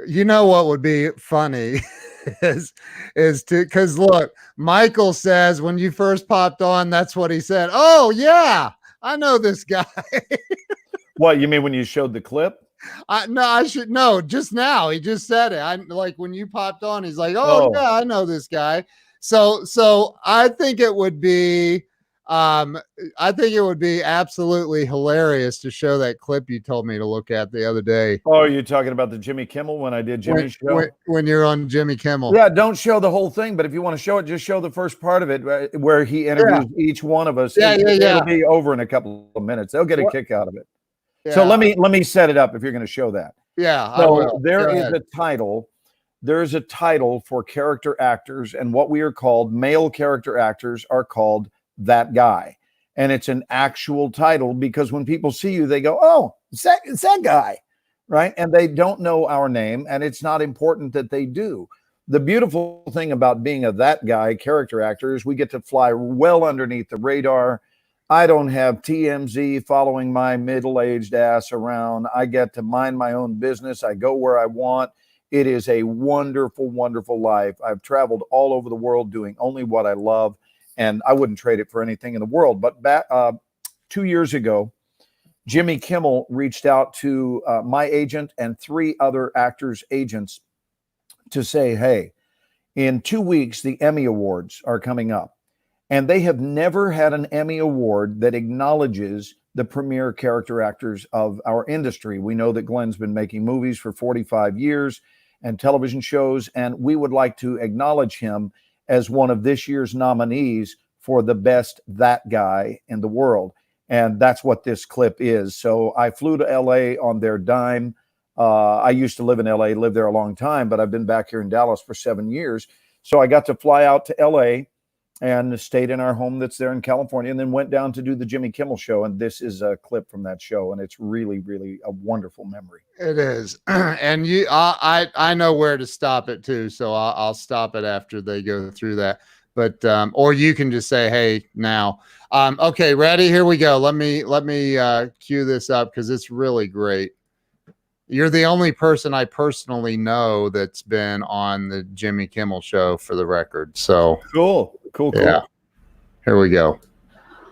You know what would be funny is because look, Michael says when you first popped on, that's what he said. Oh yeah, I know this guy. What, you mean when you showed the clip? I should know just now. He just said it. I like when you popped on, he's like, oh yeah, I know this guy. So I think it would be I think it would be absolutely hilarious to show that clip you told me to look at the other day. Oh, you're talking about the Jimmy Kimmel when I did Jimmy's show? When you're on Jimmy Kimmel. Yeah, don't show the whole thing, but if you want to show it, just show the first part of it where he interviews each one of us. It'll be over in a couple of minutes. They'll get a kick out of it. Yeah. So let me set it up if you're going to show that. Yeah. So there is a title. There is a title for character actors, and what we are called, male character actors, are called That Guy. And it's an actual title because when people see you, they go, oh, it's that guy, right? And they don't know our name, and it's not important that they do. The beautiful thing about being a That Guy character actor is we get to fly well underneath the radar. I don't have TMZ following my middle-aged ass around. I get to mind my own business. I go where I want. It is a wonderful, wonderful life. I've traveled all over the world doing only what I love, and I wouldn't trade it for anything in the world. But back 2 years ago, Jimmy Kimmel reached out to my agent and 3 other actors' agents to say, hey, in 2 weeks, the Emmy Awards are coming up. And they have never had an Emmy Award that acknowledges the premier character actors of our industry. We know that Glenn's been making movies for 45 years and television shows, and we would like to acknowledge him as one of this year's nominees for the best That Guy in the world. And that's what this clip is. So I flew to LA on their dime. I used to live in LA, lived there a long time, but I've been back here in Dallas for 7 years. So I got to fly out to LA and stayed in our home that's there in California, and then went down to do the Jimmy Kimmel show. And this is a clip from that show, and it's really, really a wonderful memory. It is. And I know where to stop it too. So I'll stop it after they go through that. But or you can just say, hey, now. Okay, ready? Here we go. Let me cue this up because it's really great. You're the only person I personally know that's been on the Jimmy Kimmel show, for the record. So cool. Yeah. Here we go.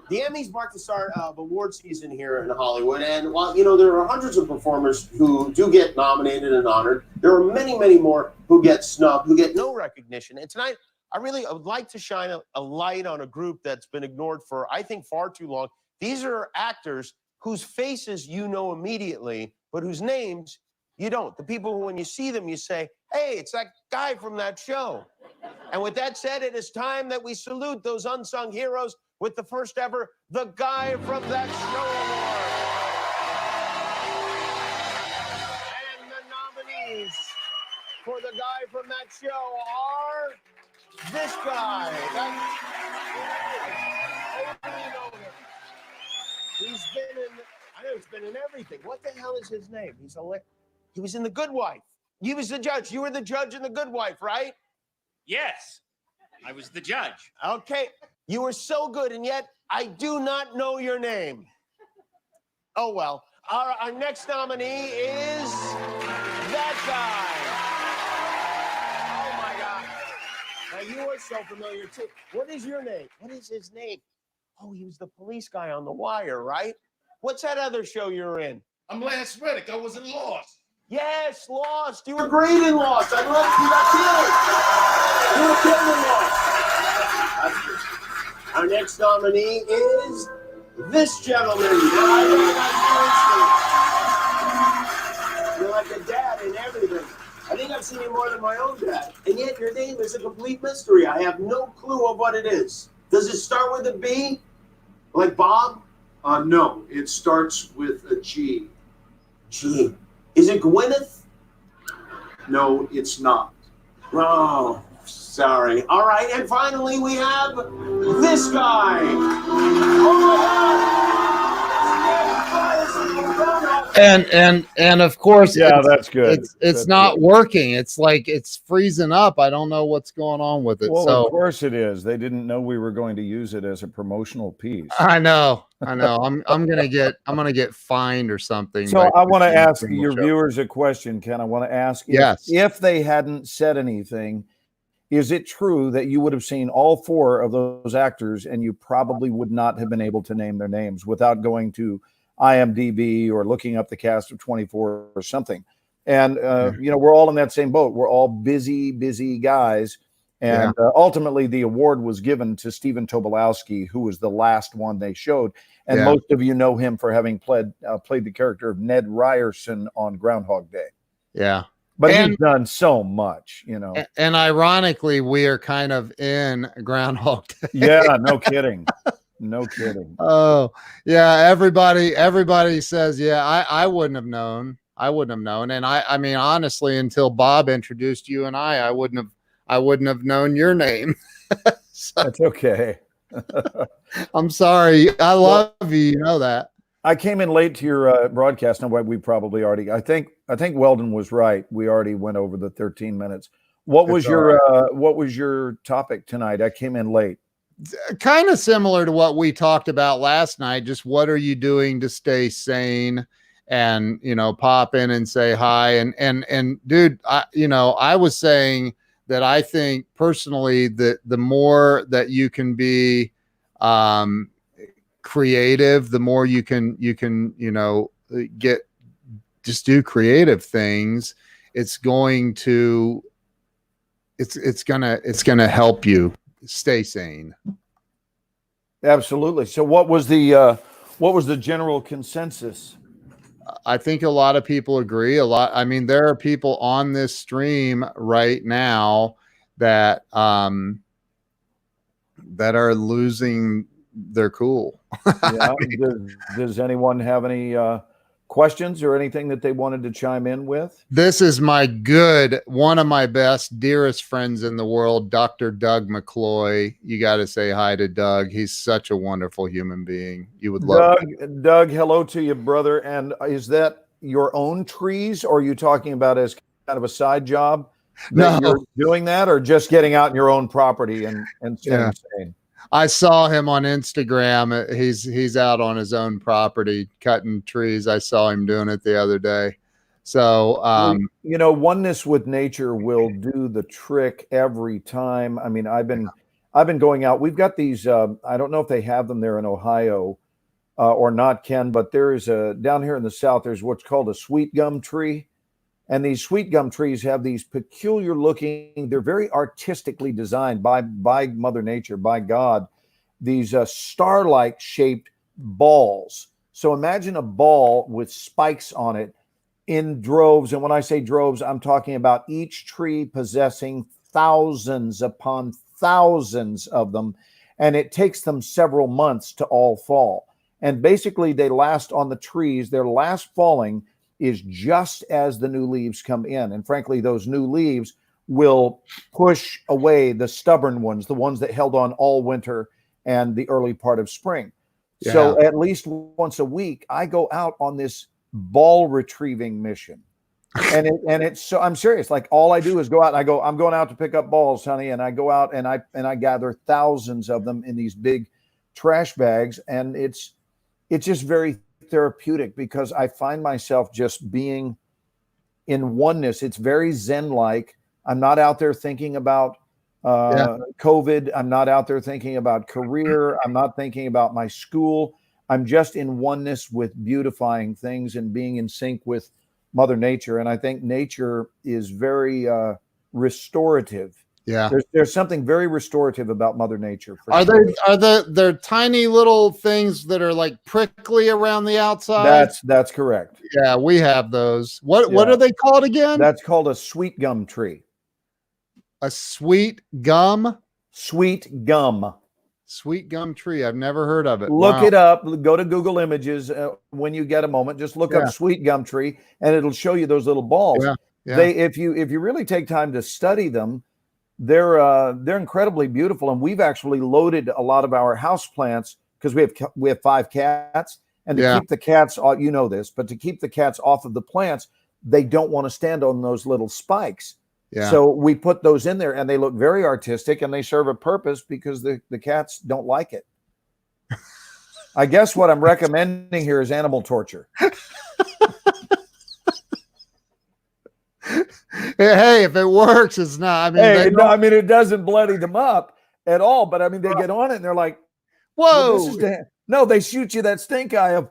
The Emmys mark the start of award season here in Hollywood. And while, you know, there are hundreds of performers who do get nominated and honored, there are many, many more who get snubbed, who get no recognition. And tonight, I would like to shine a light on a group that's been ignored for, I think, far too long. These are actors whose faces you know immediately, but whose names you don't. The people who, when you see them, you say, hey, it's that guy from that show. And with that said, it is time that we salute those unsung heroes with the first ever The Guy from That Show Award. And the nominees for The Guy from That Show are this guy. He's been in, I know he's been in everything. What the hell is his name? He was in The Good Wife. He was the judge. You were the judge in The Good Wife, right? Yes, I was the judge. Okay. You were so good, and yet I do not know your name. Oh, well. Our next nominee is that guy. Oh, my God. Now, you are so familiar, too. What is your name? What is his name? Oh, he was the police guy on The Wire, right? What's that other show you're in? I'm Lance Reddick. I was in Lost. Yes, Lost. You were great in Lost. I love you. You were killed in Lost. Our next nominee is this gentleman. You're like a dad in everything. I think I've seen you more than my own dad. And yet your name is a complete mystery. I have no clue of what it is. Does it start with a B? Like Bob? No, it starts with a G. G. Is it Gwyneth? No, it's not. Oh, sorry. All right, and finally we have this guy. Oh my God! And of course, yeah, that's good. It's that's not good. working. It's like it's freezing up. I don't know what's going on with it. Well, so of course it is. They didn't know we were going to use it as a promotional piece. I know. I'm gonna get fined or something. So I want to ask your viewers a question, Ken. I want to ask if they hadn't said anything, is it true that you would have seen all 4 of those actors and you probably would not have been able to name their names without going to IMDb or looking up the cast of 24 or something. And, you know, we're all in that same boat. We're all busy guys. And ultimately, the award was given to Stephen Tobolowsky, who was the last one they showed. And most of you know him for having played the character of Ned Ryerson on Groundhog Day. Yeah. But he's done so much, you know. And ironically, we are kind of in Groundhog Day. Yeah, no kidding. No kidding. Oh, yeah. Everybody says, yeah, I wouldn't have known. I wouldn't have known. And I mean, honestly, until Bob introduced you and I wouldn't have known your name. So, that's okay. I'm sorry. I love you. You know that. I came in late to your broadcast. Now, we probably already. I think Weldon was right. We already went over the 13 minutes. What was your topic tonight? I came in late. Kind of similar to what we talked about last night. Just what are you doing to stay sane? And, you know, pop in and say hi. And dude, I was saying that I think personally that the more that you can be creative, the more you can, you know, just do creative things. It's going to help you stay sane. Absolutely. So what was the general consensus? I think a lot of people agree. I mean, there are people on this stream right now that that are losing their cool. Yeah. Does anyone have any questions or anything that they wanted to chime in with? This is one of my best, dearest friends in the world, Dr. Doug McCloy. You got to say hi to Doug. He's such a wonderful human being. You would love Doug, hello to you, brother. And is that your own trees, or are you talking about as kind of a side job that you're doing that, or just getting out in your own property and staying sane? I saw him on Instagram. He's out on his own property cutting trees. I saw him doing it the other day. So, you know, oneness with nature will do the trick every time. I mean, I've been going out. We've got these. I don't know if they have them there in Ohio or not, Ken. But there is down here in the South. There's what's called a sweet gum tree. And these sweet gum trees have these peculiar looking, they're very artistically designed by Mother Nature, by God, these star-like shaped balls. So imagine a ball with spikes on it in droves. And when I say droves, I'm talking about each tree possessing thousands upon thousands of them. And it takes them several months to all fall. And basically they last on the trees. Their last falling is just as the new leaves come in. And frankly, those new leaves will push away the stubborn ones, the ones that held on all winter and the early part of spring. Yeah. So at least once a week, I go out on this ball retrieving mission. And it's so, I'm serious. Like all I do is go out and I go, I'm going out to pick up balls, honey. And I go out and I gather thousands of them in these big trash bags. And it's just very therapeutic because I find myself just being in oneness. It's very Zen-like. I'm not out there thinking about COVID. I'm not out there thinking about career. I'm not thinking about my school. I'm just in oneness with beautifying things and being in sync with Mother Nature. And I think nature is very restorative. Yeah, there's something very restorative about Mother Nature. Are there tiny little things that are like prickly around the outside? That's correct. Yeah, we have those. What are they called again? That's called a sweet gum tree. A sweet gum? Sweet gum. Sweet gum tree. I've never heard of it. Look it up. Go to Google Images when you get a moment. Just look up sweet gum tree, and it'll show you those little balls. Yeah. If you really take time to study them, they're incredibly beautiful. And we've actually loaded a lot of our house plants because we have 5 cats, and to keep the cats, you know this, but to keep the cats off of the plants, they don't want to stand on those little spikes. Yeah. So we put those in there, and they look very artistic, and they serve a purpose because the cats don't like it. I guess what I'm recommending here is animal torture. Hey, if it works, it's not. I mean, it doesn't bloody them up at all. But I mean, they get on it, and they're like, "Whoa!" No, they shoot you that stink eye of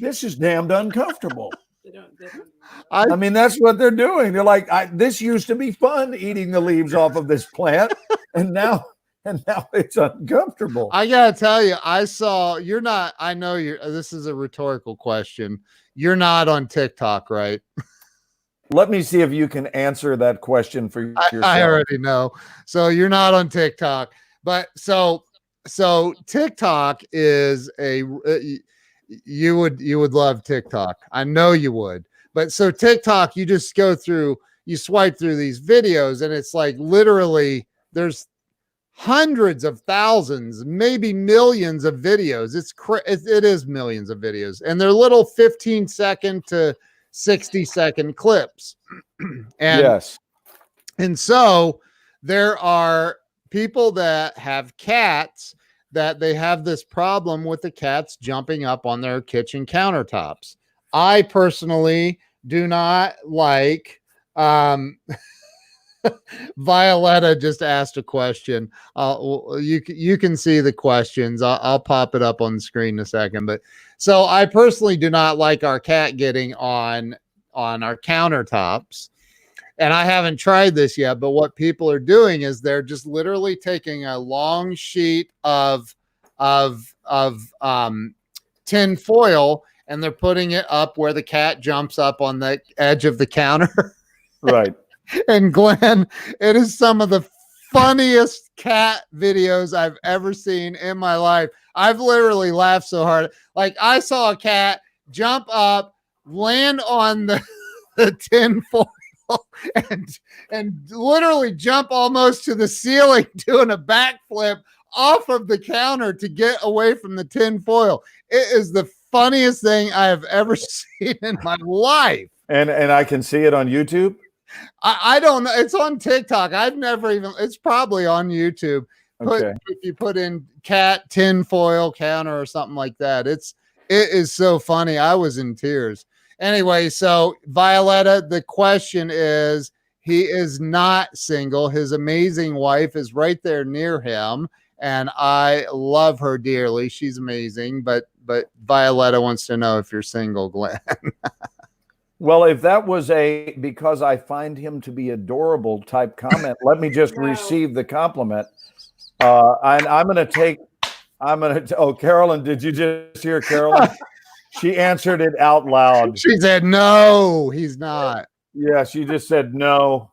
This is damned uncomfortable. I mean, that's what they're doing. They're like, this used to be fun eating the leaves off of this plant, and now it's uncomfortable. I gotta tell you, you're not. I know you're. This is a rhetorical question. You're not on TikTok, right? Let me see if you can answer that question for yourself. I already know. So you're not on TikTok, but so TikTok is you would love TikTok. I know you would. But so TikTok, you just you swipe through these videos, and it's like literally there's hundreds of thousands, maybe millions of videos. It is millions of videos, and they're little 15-second to 60-second clips. And yes. And so there are people that have cats that they have this problem with the cats jumping up on their kitchen countertops. I personally do not like Violetta just asked a question. You can see the questions. I'll pop it up on the screen in a second. But so I personally do not like our cat getting on our countertops. And I haven't tried this yet, but what people are doing is they're just literally taking a long sheet of tin foil, and they're putting it up where the cat jumps up on the edge of the counter. Right. And Glenn, it is some of the funniest cat videos I've ever seen in my life. I've literally laughed so hard. Like, I saw a cat jump up, land on the tin foil, and literally jump almost to the ceiling, doing a backflip off of the counter to get away from the tin foil. It is the funniest thing I have ever seen in my life. And I can see it on YouTube. I don't know. It's on TikTok. It's probably on YouTube. Okay. If you put in cat tin foil counter or something like that, it is so funny. I was in tears. Anyway, so Violetta, the question is, he is not single. His amazing wife is right there near him, and I love her dearly. She's amazing, but Violetta wants to know if you're single, Glenn. Well, if that was a because I find him to be adorable type comment, let me just receive the compliment. And I'm going to oh, Carolyn, did you just hear Carolyn? She answered it out loud. She said, no, he's not. Yeah, she just said, no.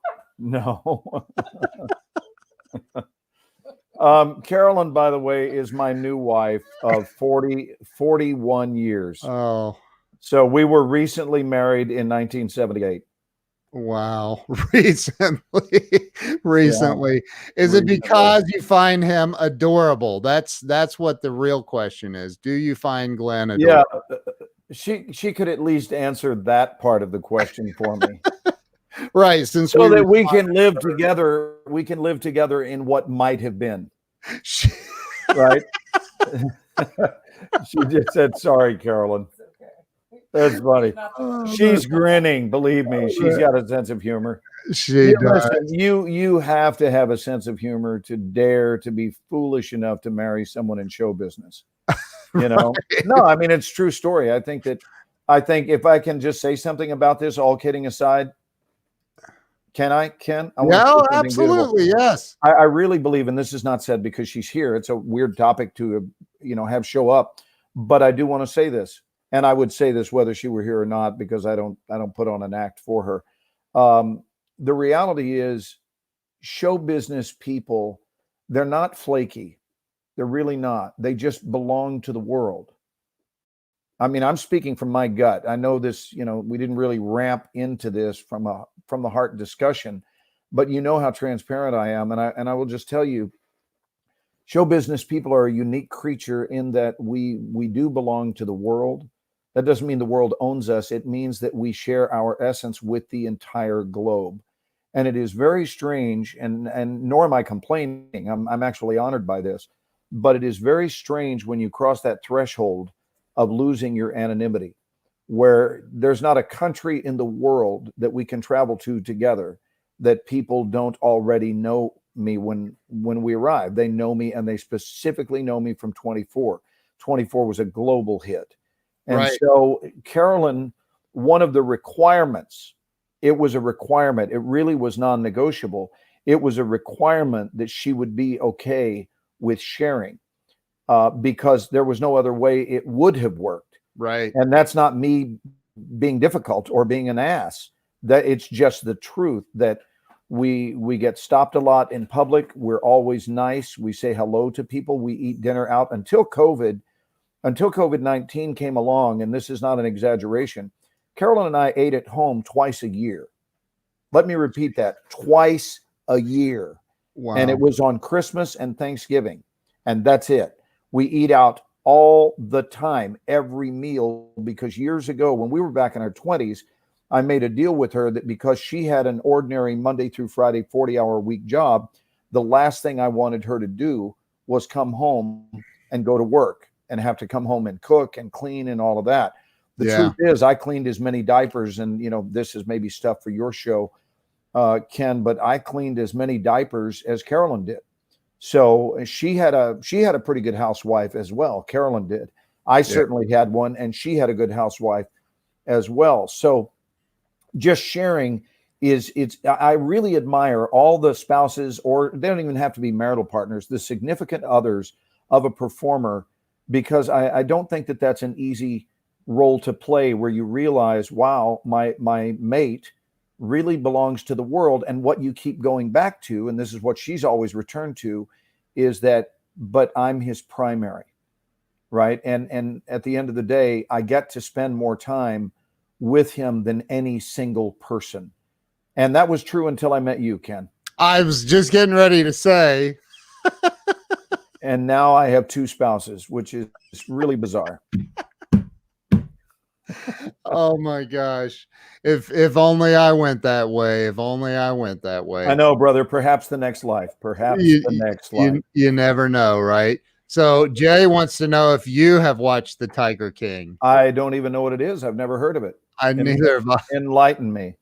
Carolyn, by the way, is my new wife of 41 years. Oh. So we were recently married in 1978. Wow. Recently. Yeah. Is it because you find him adorable? That's what the real question is. Do you find Glenn adorable? Yeah. She could at least answer that part of the question for me. Right. So that we can live together. We can live together in what might have been. Right. She just said, sorry, Carolyn. That's funny. She's grinning. Believe me, she's got a sense of humor. She does. Listen, you have to have a sense of humor to dare to be foolish enough to marry someone in show business. You know, right. No, I mean, it's a true story. I think if I can just say something about this, all kidding aside, can I? Yeah, absolutely. Beautiful. Yes. I really believe, and this is not said because she's here. It's a weird topic to, have show up, but I do want to say this. And I would say this whether she were here or not, because I don't put on an act for her. The reality is, show business people, they're not flaky. They're really not. They just belong to the world. I mean, I'm speaking from my gut. I know this, we didn't really ramp into this from the heart discussion, but you know how transparent I am. And I will just tell you, show business people are a unique creature in that we do belong to the world. That doesn't mean the world owns us. It means that we share our essence with the entire globe. And it is very strange, and nor am I complaining. I'm actually honored by this. But it is very strange when you cross that threshold of losing your anonymity, where there's not a country in the world that we can travel to together that people don't already know me when we arrive. They know me, and they specifically know me from 24. 24 was a global hit. And Right. so Carolyn, one of the requirements, it was a requirement. It really was non-negotiable. It was a requirement that she would be okay with sharing, because there was no other way it would have worked. Right. And that's not me being difficult or being an ass. That it's just the truth that we get stopped a lot in public. We're always nice. We say hello to people. We eat dinner out until COVID-19 came along, and this is not an exaggeration. Carolyn and I ate at home twice a year. Let me repeat that, twice a year. Wow. And it was on Christmas and Thanksgiving, and that's it. We eat out all the time, every meal, because years ago, when we were back in our 20s, I made a deal with her that because she had an ordinary Monday through Friday 40-hour-a-week job, the last thing I wanted her to do was come home and go to work and have to come home and cook and clean and all of that. The truth is, I cleaned as many diapers, and this is maybe stuff for your show, Ken, but I cleaned as many diapers as Carolyn did. So she had a pretty good housewife as well. Carolyn did. I certainly had one, and she had a good housewife as well. So just sharing I really admire all the spouses, or they don't even have to be marital partners, the significant others of a performer, because I don't think that that's an easy role to play, where you realize, wow, my mate really belongs to the world. And what you keep going back to, and this is what she's always returned to, is that, but I'm his primary, right? And at the end of the day, I get to spend more time with him than any single person. And that was true until I met you, Ken. I was just getting ready to say. And now I have two spouses, which is really bizarre. Oh my gosh. If only I went that way. If only I went that way. I know, brother. Perhaps the next life. Perhaps the next life. You never know, right? So Jay wants to know if you have watched The Tiger King. I don't even know what it is. I've never heard of it. Neither have I. Enlighten me.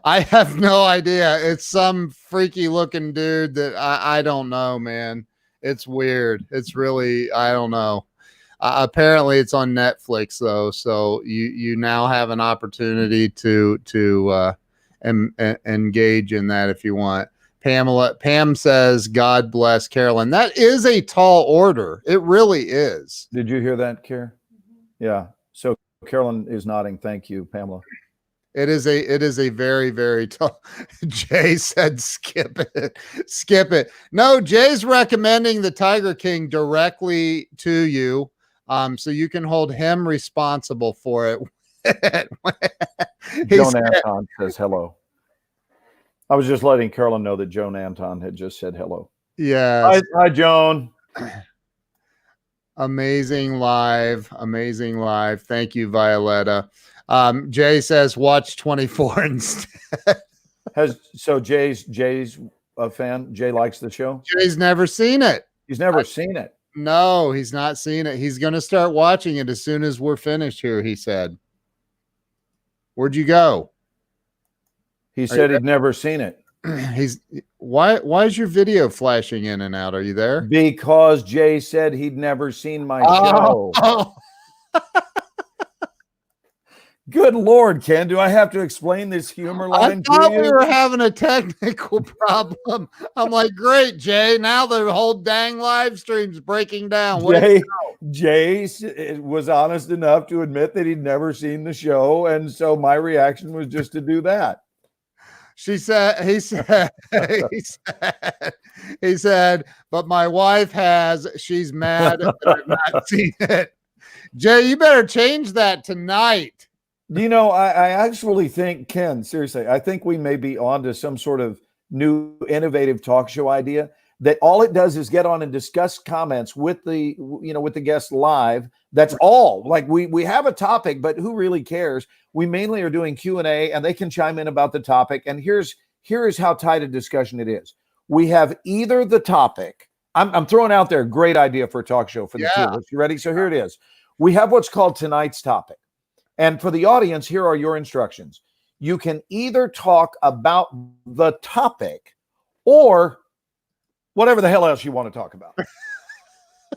I have no idea. It's some freaky looking dude that I don't know, man. It's weird. It's really, I don't know. Apparently it's on Netflix though, so you now have an opportunity to engage in that if you want. Pam says, God bless Carolyn. That is a tall order. It really is. Did you hear that, Care? Yeah. So Carolyn is nodding. Thank you, Pamela. It is a very, very tall. Jay said, skip it. No, Jay's recommending The Tiger King directly to you. So you can hold him responsible for it. Joan Anton says hello. I was just letting Carolyn know that Joan Anton had just said hello. Yeah. Hi, Joan. Amazing live. Thank you, Violetta. Jay says, watch 24 instead. So Jay's a fan. Jay likes the show. Jay's never seen it. He's never seen it. No, he's not seen it. He's going to start watching it as soon as we're finished here, he said. Where'd you go? He said he'd never seen it. Why is your video flashing in and out? Are you there? Because Jay said he'd never seen my show. Oh. Good Lord, Ken, do I have to explain this humor line I thought to you? we were having a technical problem. I'm like, great, Jay. Now the whole dang live stream's breaking down. Jay was honest enough to admit that he'd never seen the show, and so my reaction was just to do that. He said, but my wife has. She's mad that I've not seen it. Jay, you better change that tonight. You know, I actually think, Ken, seriously, I think we may be on to some sort of new innovative talk show idea that all it does is get on and discuss comments with the guests live. That's all. Like we have a topic, but who really cares? We mainly are doing Q&A, and they can chime in about the topic. And here is how tight a discussion it is. We have either the topic. I'm throwing out there a great idea for a talk show for the two of us. You ready? So here it is. We have what's called tonight's topic. And for the audience, here are your instructions. You can either talk about the topic or whatever the hell else you want to talk about.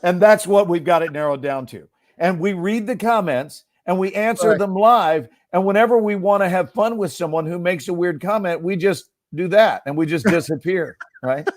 And that's what we've got it narrowed down to. And we read the comments, and we answer them live. And whenever we want to have fun with someone who makes a weird comment, we just do that and we just disappear, right?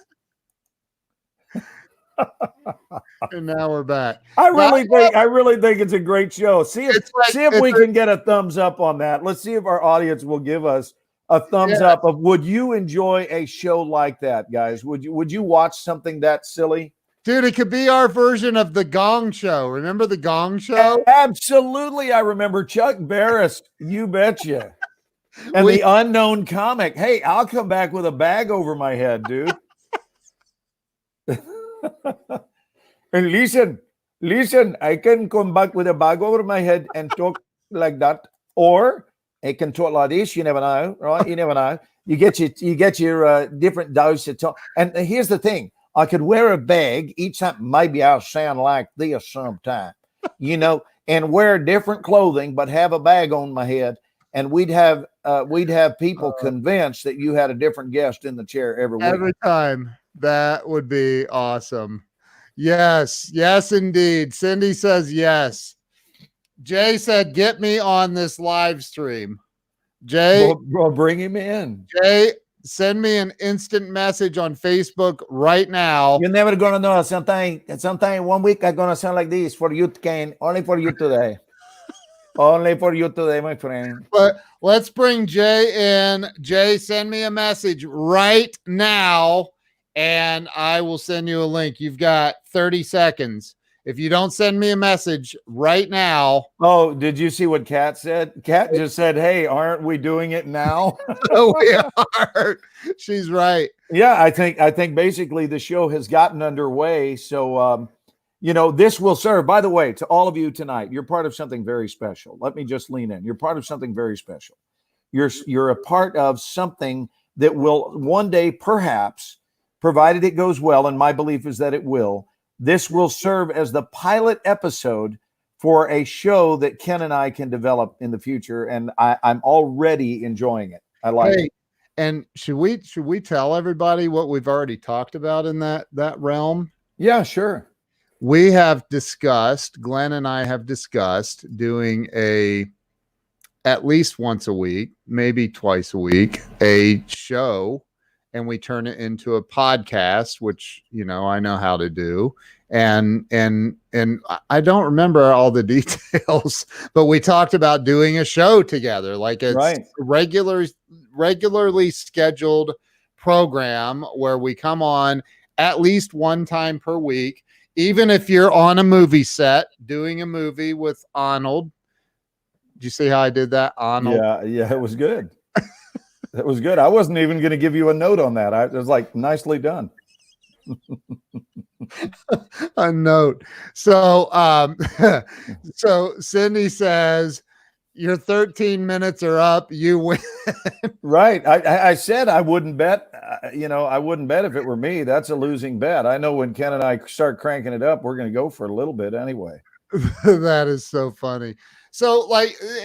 And now we're back. I really think it's a great show. See if we can get a thumbs up on that. Let's see if our audience will give us a thumbs up of would you enjoy a show like that, guys? Would you watch something that silly? Dude, it could be our version of the Gong Show. Remember the Gong Show? Absolutely. I remember Chuck Barris. You betcha. And the unknown comic. Hey, I'll come back with a bag over my head, dude. And listen, I can come back with a bag over my head and talk like that. Or I can talk like this. You never know, right? You never know. You get your different dose of talk. And here's the thing. I could wear a bag each time. Maybe I'll sound like this sometime, and wear different clothing, but have a bag on my head. And we'd have people convinced that you had a different guest in the chair every week. Every time. That would be awesome. Yes, indeed. Cindy says yes. Jay said, get me on this live stream. Jay, we'll bring him in. Jay, send me an instant message on Facebook right now. You're never going to know something 1 week I'm going to sound like this for you, Kane. Only for you today. Only for you today, my friend. But let's bring Jay in. Jay, send me a message right now, and I will send you a link. You've got 30 seconds. If you don't send me a message right now. Oh, did you see what Kat said? Kat just said, hey, aren't we doing it now? We are. She's right. Yeah, I think basically the show has gotten underway. So, this will serve. By the way, to all of you tonight, you're part of something very special. Let me just lean in. You're part of something very special. You're a part of something that will one day, perhaps, provided it goes well, and my belief is that it will, this will serve as the pilot episode for a show that Ken and I can develop in the future, and I'm already enjoying it. I like it. And should we tell everybody what we've already talked about in that realm? Yeah, sure. We have discussed, Glenn and I have discussed doing at least once a week, maybe twice a week, a show, and we turn it into a podcast, which, I know how to do. And I don't remember all the details, but we talked about doing a show together, like a regularly scheduled program where we come on at least one time per week. Even if you're on a movie set doing a movie with Arnold. Did you see how I did that, Arnold? Yeah, it was good. That was good. I wasn't even going to give you a note on that. It was like, nicely done. A note. So, so Cindy says, your 13 minutes are up. You win. Right. I said I wouldn't bet. I wouldn't bet if it were me. That's a losing bet. I know when Ken and I start cranking it up, we're going to go for a little bit anyway. That is so funny. So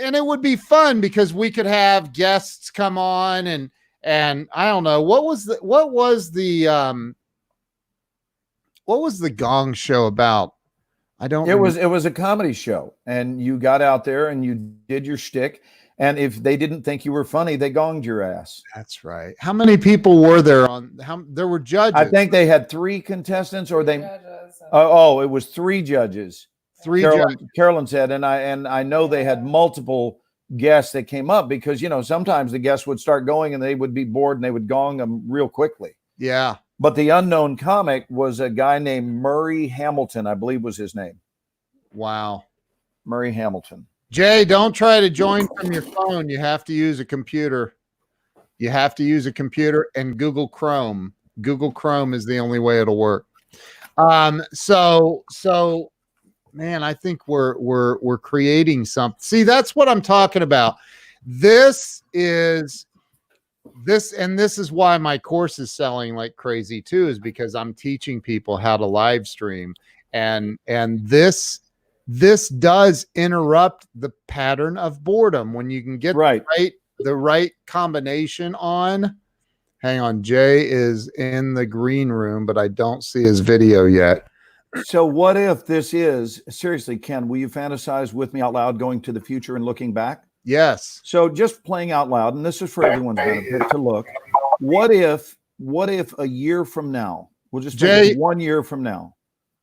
and it would be fun because we could have guests come on and I don't know, what was the Gong Show about? It was a comedy show, and you got out there and you did your shtick. And if they didn't think you were funny, they gonged your ass. That's right. How many people were there there were judges? I think they had 3 contestants, or it was 3 judges. Carolyn said, and I know they had multiple guests that came up because, sometimes the guests would start going and they would be bored and they would gong them real quickly. Yeah. But the unknown comic was a guy named Murray Hamilton, I believe was his name. Wow. Murray Hamilton. Jay, don't try to join from your phone. You have to use a computer. You have to use a computer and Google Chrome. Google Chrome is the only way it'll work. So man, I think we're creating something. See, that's what I'm talking about. This is why my course is selling like crazy too, is because I'm teaching people how to live stream. And this does interrupt the pattern of boredom when you can get the right combination on. Hang on, Jay is in the green room, but I don't see his video yet. So what if this is seriously, Ken, will you fantasize with me out loud going to the future and looking back? Yes. So just playing out loud, and this is for everyone's benefit to look. What if a year from now, we'll just make it 1 year from now.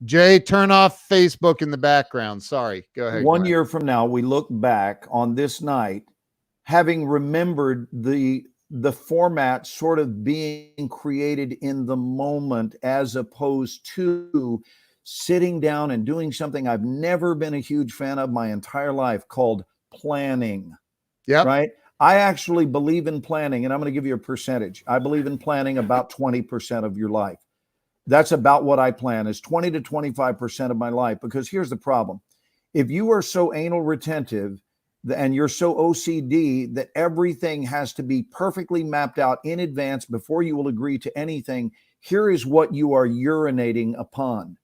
Jay, turn off Facebook in the background. Sorry. Go ahead. 1 year from now, we look back on this night, having remembered the format sort of being created in the moment, as opposed to sitting down and doing something I've never been a huge fan of my entire life, called planning. Yeah. Right. I actually believe in planning, and I'm going to give you a percentage. I believe in planning about 20% of your life. That's about what I plan, is 20 to 25% of my life. Because here's the problem. If you are so anal retentive and you're so OCD that everything has to be perfectly mapped out in advance before you will agree to anything, here is what you are urinating upon.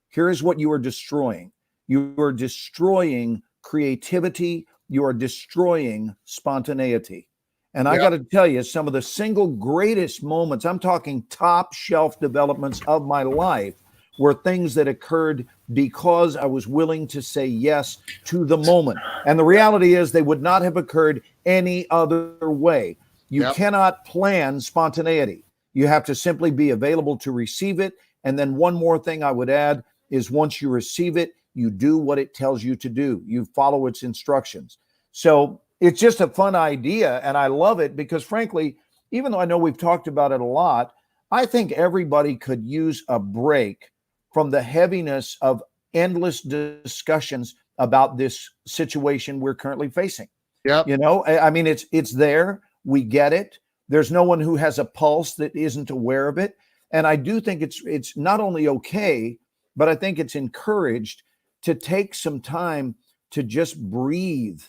Here is what you are destroying. You are destroying creativity. You are destroying spontaneity. And I got to tell you, some of the single greatest moments, I'm talking top shelf developments of my life, were things that occurred because I was willing to say yes to the moment. And the reality is they would not have occurred any other way. You cannot plan spontaneity. You have to simply be available to receive it. And then one more thing I would add is, once you receive it, you do what it tells you to do. You follow its instructions. So it's just a fun idea, and I love it because, frankly, even though I know we've talked about it a lot, I think everybody could use a break from the heaviness of endless discussions about this situation we're currently facing. Yeah. You know, I mean, it's there. We get it. There's no one who has a pulse that isn't aware of it. And I do think it's not only okay, but I think it's encouraged to take some time to just breathe.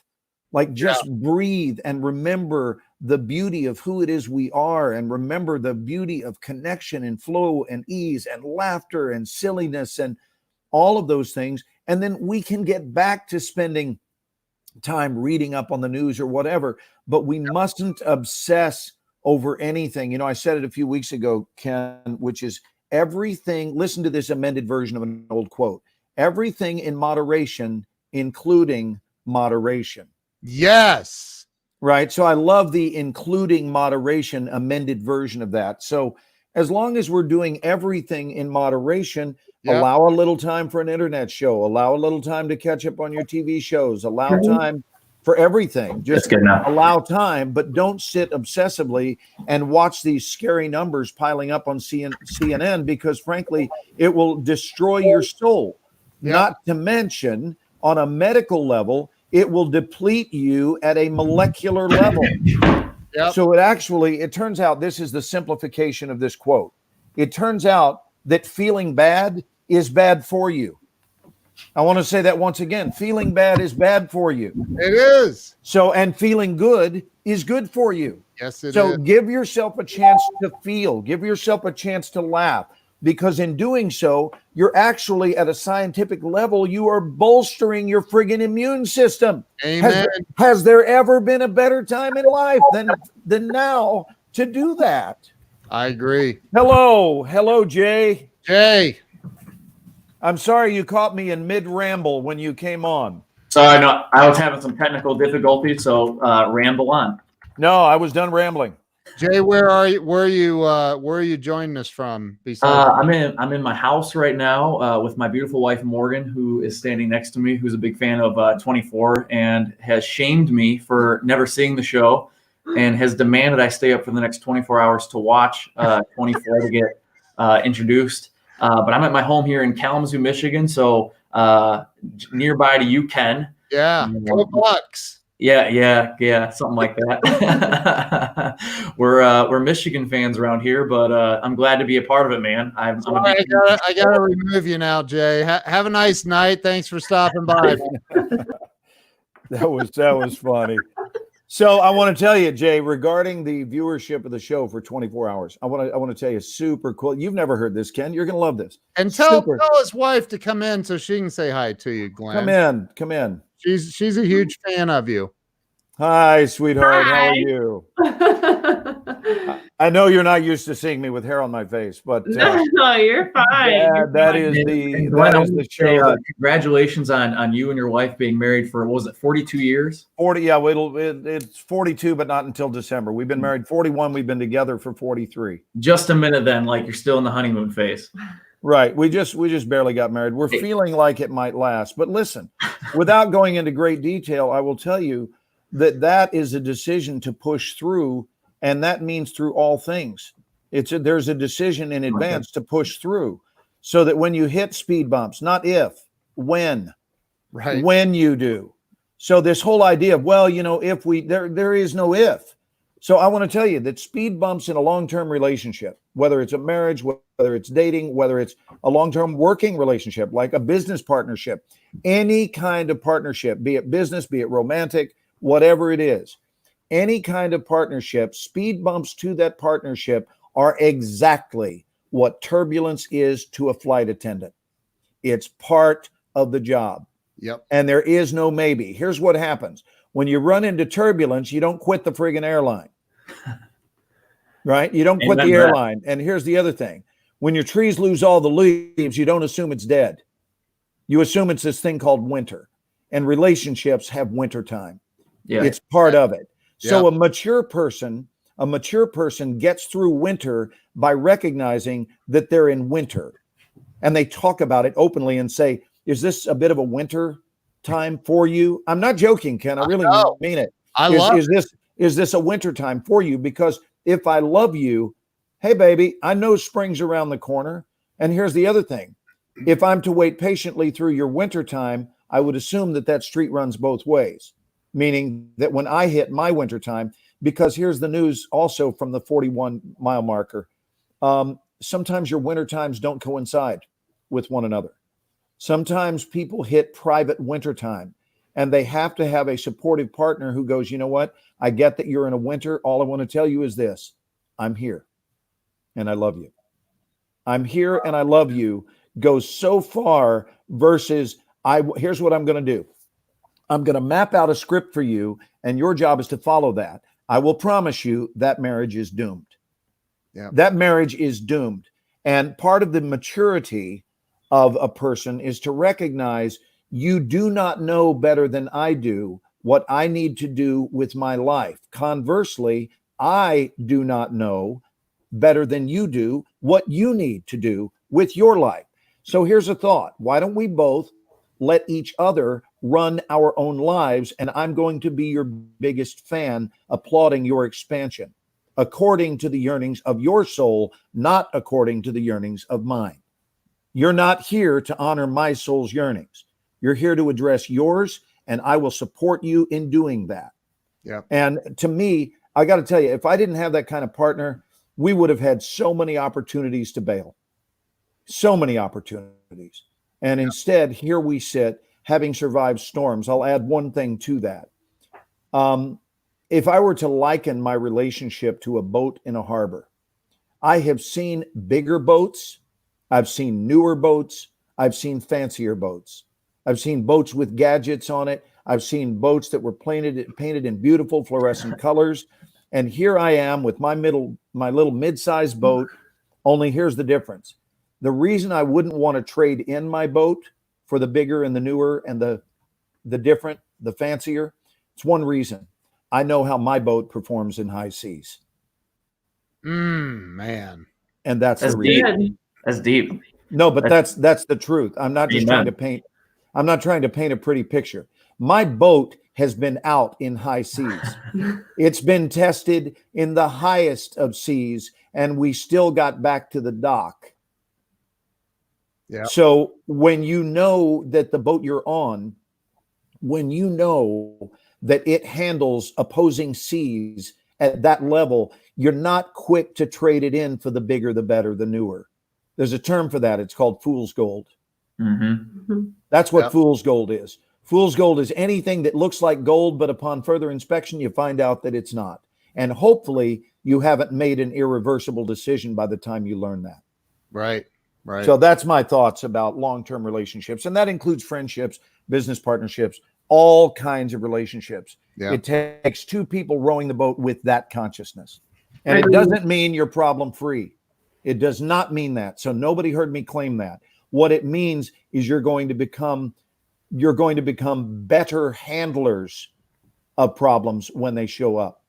Like, just breathe and remember the beauty of who it is we are, and remember the beauty of connection and flow and ease and laughter and silliness and all of those things. And then we can get back to spending time reading up on the news or whatever, but we mustn't obsess over anything. You know, I said it a few weeks ago, Ken, which is everything. Listen to this amended version of an old quote: everything in moderation, including moderation. Yes. Right. So I love the including moderation amended version of that. So as long as we're doing everything in moderation, allow a little time for an internet show, allow a little time to catch up on your TV shows, allow time for everything. Just allow time, but don't sit obsessively and watch these scary numbers piling up on CNN, because frankly, it will destroy your soul. Not to mention, on a medical level, it will deplete you at a molecular level. So it turns out, this is the simplification of this quote. It turns out that feeling bad is bad for you. I want to say that once again. Feeling bad is bad for you. It is. So, and feeling good is good for you. Yes, it is. So give yourself a chance to feel, give yourself a chance to laugh, because in doing so, you're actually, at a scientific level, you are bolstering your friggin' immune system. Amen. Has there ever been a better time in life than now to do that? I agree. Hello, Jay. Jay. I'm sorry you caught me in mid-ramble when you came on. Sorry, no, I was having some technical difficulties, so ramble on. No, I was done rambling. Jay, where are you? Where are you joining us from? I'm in my house right now with my beautiful wife Morgan, who is standing next to me, who's a big fan of 24 and has shamed me for never seeing the show, and has demanded I stay up for the next 24 hours to watch 24 to get introduced. But I'm at my home here in Kalamazoo, Michigan, so nearby to you, Ken. Yeah, $4. Yeah, something like that. We're Michigan fans around here, but I'm glad to be a part of it, man. I gotta remove you now, Jay. Have a nice night. Thanks for stopping by. That was funny. So I want to tell you, Jay, regarding the viewership of the show for 24 hours, I want to tell you, super cool. You've never heard this, Ken. You're going to love this. And tell his wife to come in so she can say hi to you, Glenn. Come in. She's a huge fan of you. Hi, sweetheart. Hi. How are you? I know you're not used to seeing me with hair on my face, but no, you're fine. that is the Glenn, I that is want the to say, show. congratulations on you and your wife being married for, what was it, 42 years? 40, yeah, it's 42, but not until December. We've been married 41. We've been together for 43. Just a minute then, like you're still in the honeymoon phase. Right. We just barely got married. We're feeling like it might last. But listen, without going into great detail, I will tell you that is a decision to push through, and that means through all things. There's a decision in advance to push through, so that when you hit speed bumps, not if, when, right, when you do. So this whole idea of, well, if there is no if. So I want to tell you that speed bumps in a long-term relationship, whether it's a marriage, whether it's dating, whether it's a long-term working relationship, like a business partnership, any kind of partnership, be it business, be it romantic, whatever it is, any kind of partnership, speed bumps to that partnership are exactly what turbulence is to a flight attendant. It's part of the job. Yep. And there is no maybe. Here's what happens. When you run into turbulence, you don't quit the friggin' airline. Right? You don't quit the airline. And here's the other thing. When your trees lose all the leaves, you don't assume it's dead. You assume it's this thing called winter. And relationships have winter time. Yeah. It's part of it. So Yeah. a mature person gets through winter by recognizing that they're in winter. And they talk about it openly and say, is this a bit of a winter time for you? I'm not joking, Ken. I really mean it. Is this a winter time for you? Because if I love you, hey, baby, I know spring's around the corner. And here's the other thing. If I'm to wait patiently through your winter time, I would assume that street runs both ways, meaning that when I hit my winter time, because here's the news also from the 41-mile marker, sometimes your winter times don't coincide with one another. Sometimes people hit private winter time, and they have to have a supportive partner who goes, you know what? I get that you're in a winter. All I want to tell you is this. I'm here, and I love you. I'm here, and I love you goes so far versus here's what I'm going to do. I'm going to map out a script for you, and your job is to follow that. I will promise you that marriage is doomed. Yeah. That marriage is doomed. And part of the maturity of a person is to recognize you do not know better than I do what I need to do with my life. Conversely, I do not know better than you do what you need to do with your life. So here's a thought. Why don't we both let each other run our own lives? And I'm going to be your biggest fan, applauding your expansion according to the yearnings of your soul, not according to the yearnings of mine. You're not here to honor my soul's yearnings. You're here to address yours, and I will support you in doing that. Yeah. And to me, I got to tell you, if I didn't have that kind of partner, we would have had so many opportunities to bail. So many opportunities. And instead, here we sit, having survived storms. I'll add one thing to that. If I were to liken my relationship to a boat in a harbor, I have seen bigger boats. I've seen newer boats. I've seen fancier boats. I've seen boats with gadgets on it. I've seen boats that were painted in beautiful fluorescent colors. And here I am with my little mid-sized boat. Only here's the difference. The reason I wouldn't want to trade in my boat for the bigger and the newer and the different, the fancier, it's one reason. I know how my boat performs in high seas. Man. And that's the deep. reason. That's deep. No, but that's the truth. I'm not just trying to paint a pretty picture. My boat has been out in high seas. It's been tested in the highest of seas, and we still got back to the dock. Yeah. So when you know that the boat you're on, when you know that it handles opposing seas at that level, you're not quick to trade it in for the bigger, the better, the newer. There's a term for that. It's called fool's gold. Mm-hmm. That's what fool's gold is. Fool's gold is anything that looks like gold, but upon further inspection, you find out that it's not. And hopefully you haven't made an irreversible decision by the time you learn that. Right. Right. So that's my thoughts about long-term relationships. And that includes friendships, business partnerships, all kinds of relationships. Yeah. It takes two people rowing the boat with that consciousness. And it doesn't mean you're problem free. It does not mean that. So nobody heard me claim that. What it means is you're going to become better handlers of problems when they show up.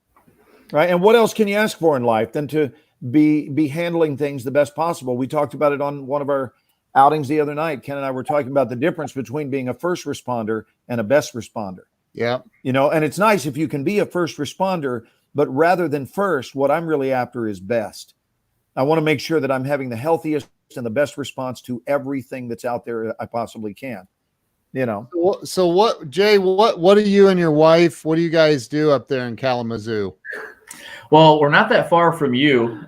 Right? And what else can you ask for in life than to be handling things the best possible? We talked about it on one of our outings the other night. Ken and I were talking about the difference between being a first responder and a best responder. Yeah. And it's nice if you can be a first responder, but rather than first, what I'm really after is best. I want to make sure that I'm having the healthiest and the best response to everything that's out there I possibly can. So what, Jay, what do you and your wife, what do you guys do up there in Kalamazoo? Well, we're not that far from you.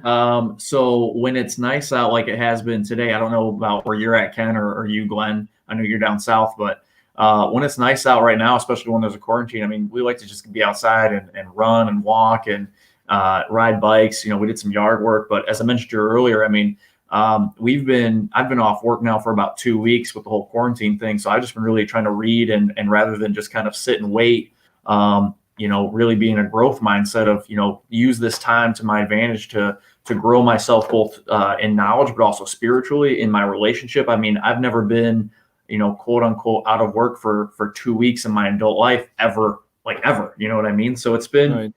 So when it's nice out like it has been today, I don't know about where you're at, Ken, or you, Glenn. I know you're down south, but when it's nice out right now, especially when there's a quarantine, I mean, we like to just be outside and run and walk and ride bikes. We did some yard work, but as I mentioned to you earlier, I mean, I've been off work now for about 2 weeks with the whole quarantine thing. So I've just been really trying to read and rather than just kind of sit and wait, really be in a growth mindset of, use this time to my advantage to grow myself both in knowledge, but also spiritually in my relationship. I mean, I've never been, quote unquote, out of work for 2 weeks in my adult life ever, you know what I mean? So it's been, Right.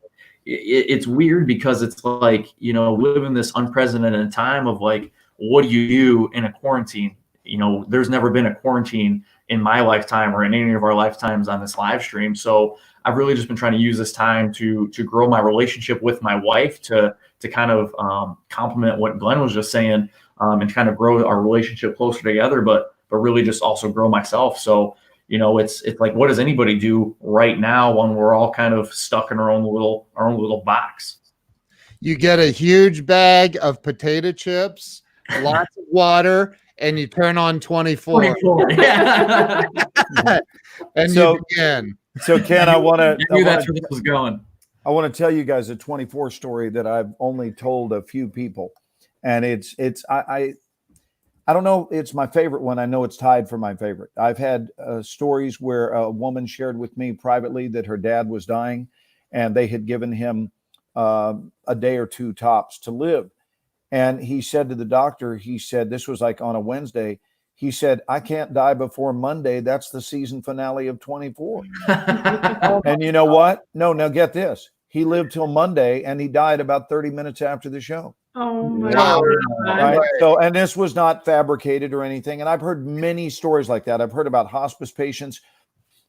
It's weird because it's like, live in this unprecedented time of like, what do you do in a quarantine? There's never been a quarantine in my lifetime or in any of our lifetimes on this live stream. So I've really just been trying to use this time to grow my relationship with my wife to kind of complement what Glenn was just saying and kind of grow our relationship closer together, but really just also grow myself. So, it's like, what does anybody do right now when we're all kind of stuck in our own little box? You get a huge bag of potato chips, lots of water, and you turn on 24. Yeah. And So- you begin. So Ken, I want to. I knew that's where this was going. I want to tell you guys a 24 story that I've only told a few people, and I don't know. It's my favorite one. I know it's tied for my favorite. I've had stories where a woman shared with me privately that her dad was dying, and they had given him a day or two tops to live. And he said to the doctor, he said, this was like on a Wednesday. He said, I can't die before Monday. That's the season finale of 24. And you know what? No, now get this. He lived till Monday and he died about 30 minutes after the show. Oh my Wow. God. Right. So, and this was not fabricated or anything. And I've heard many stories like that. I've heard about hospice patients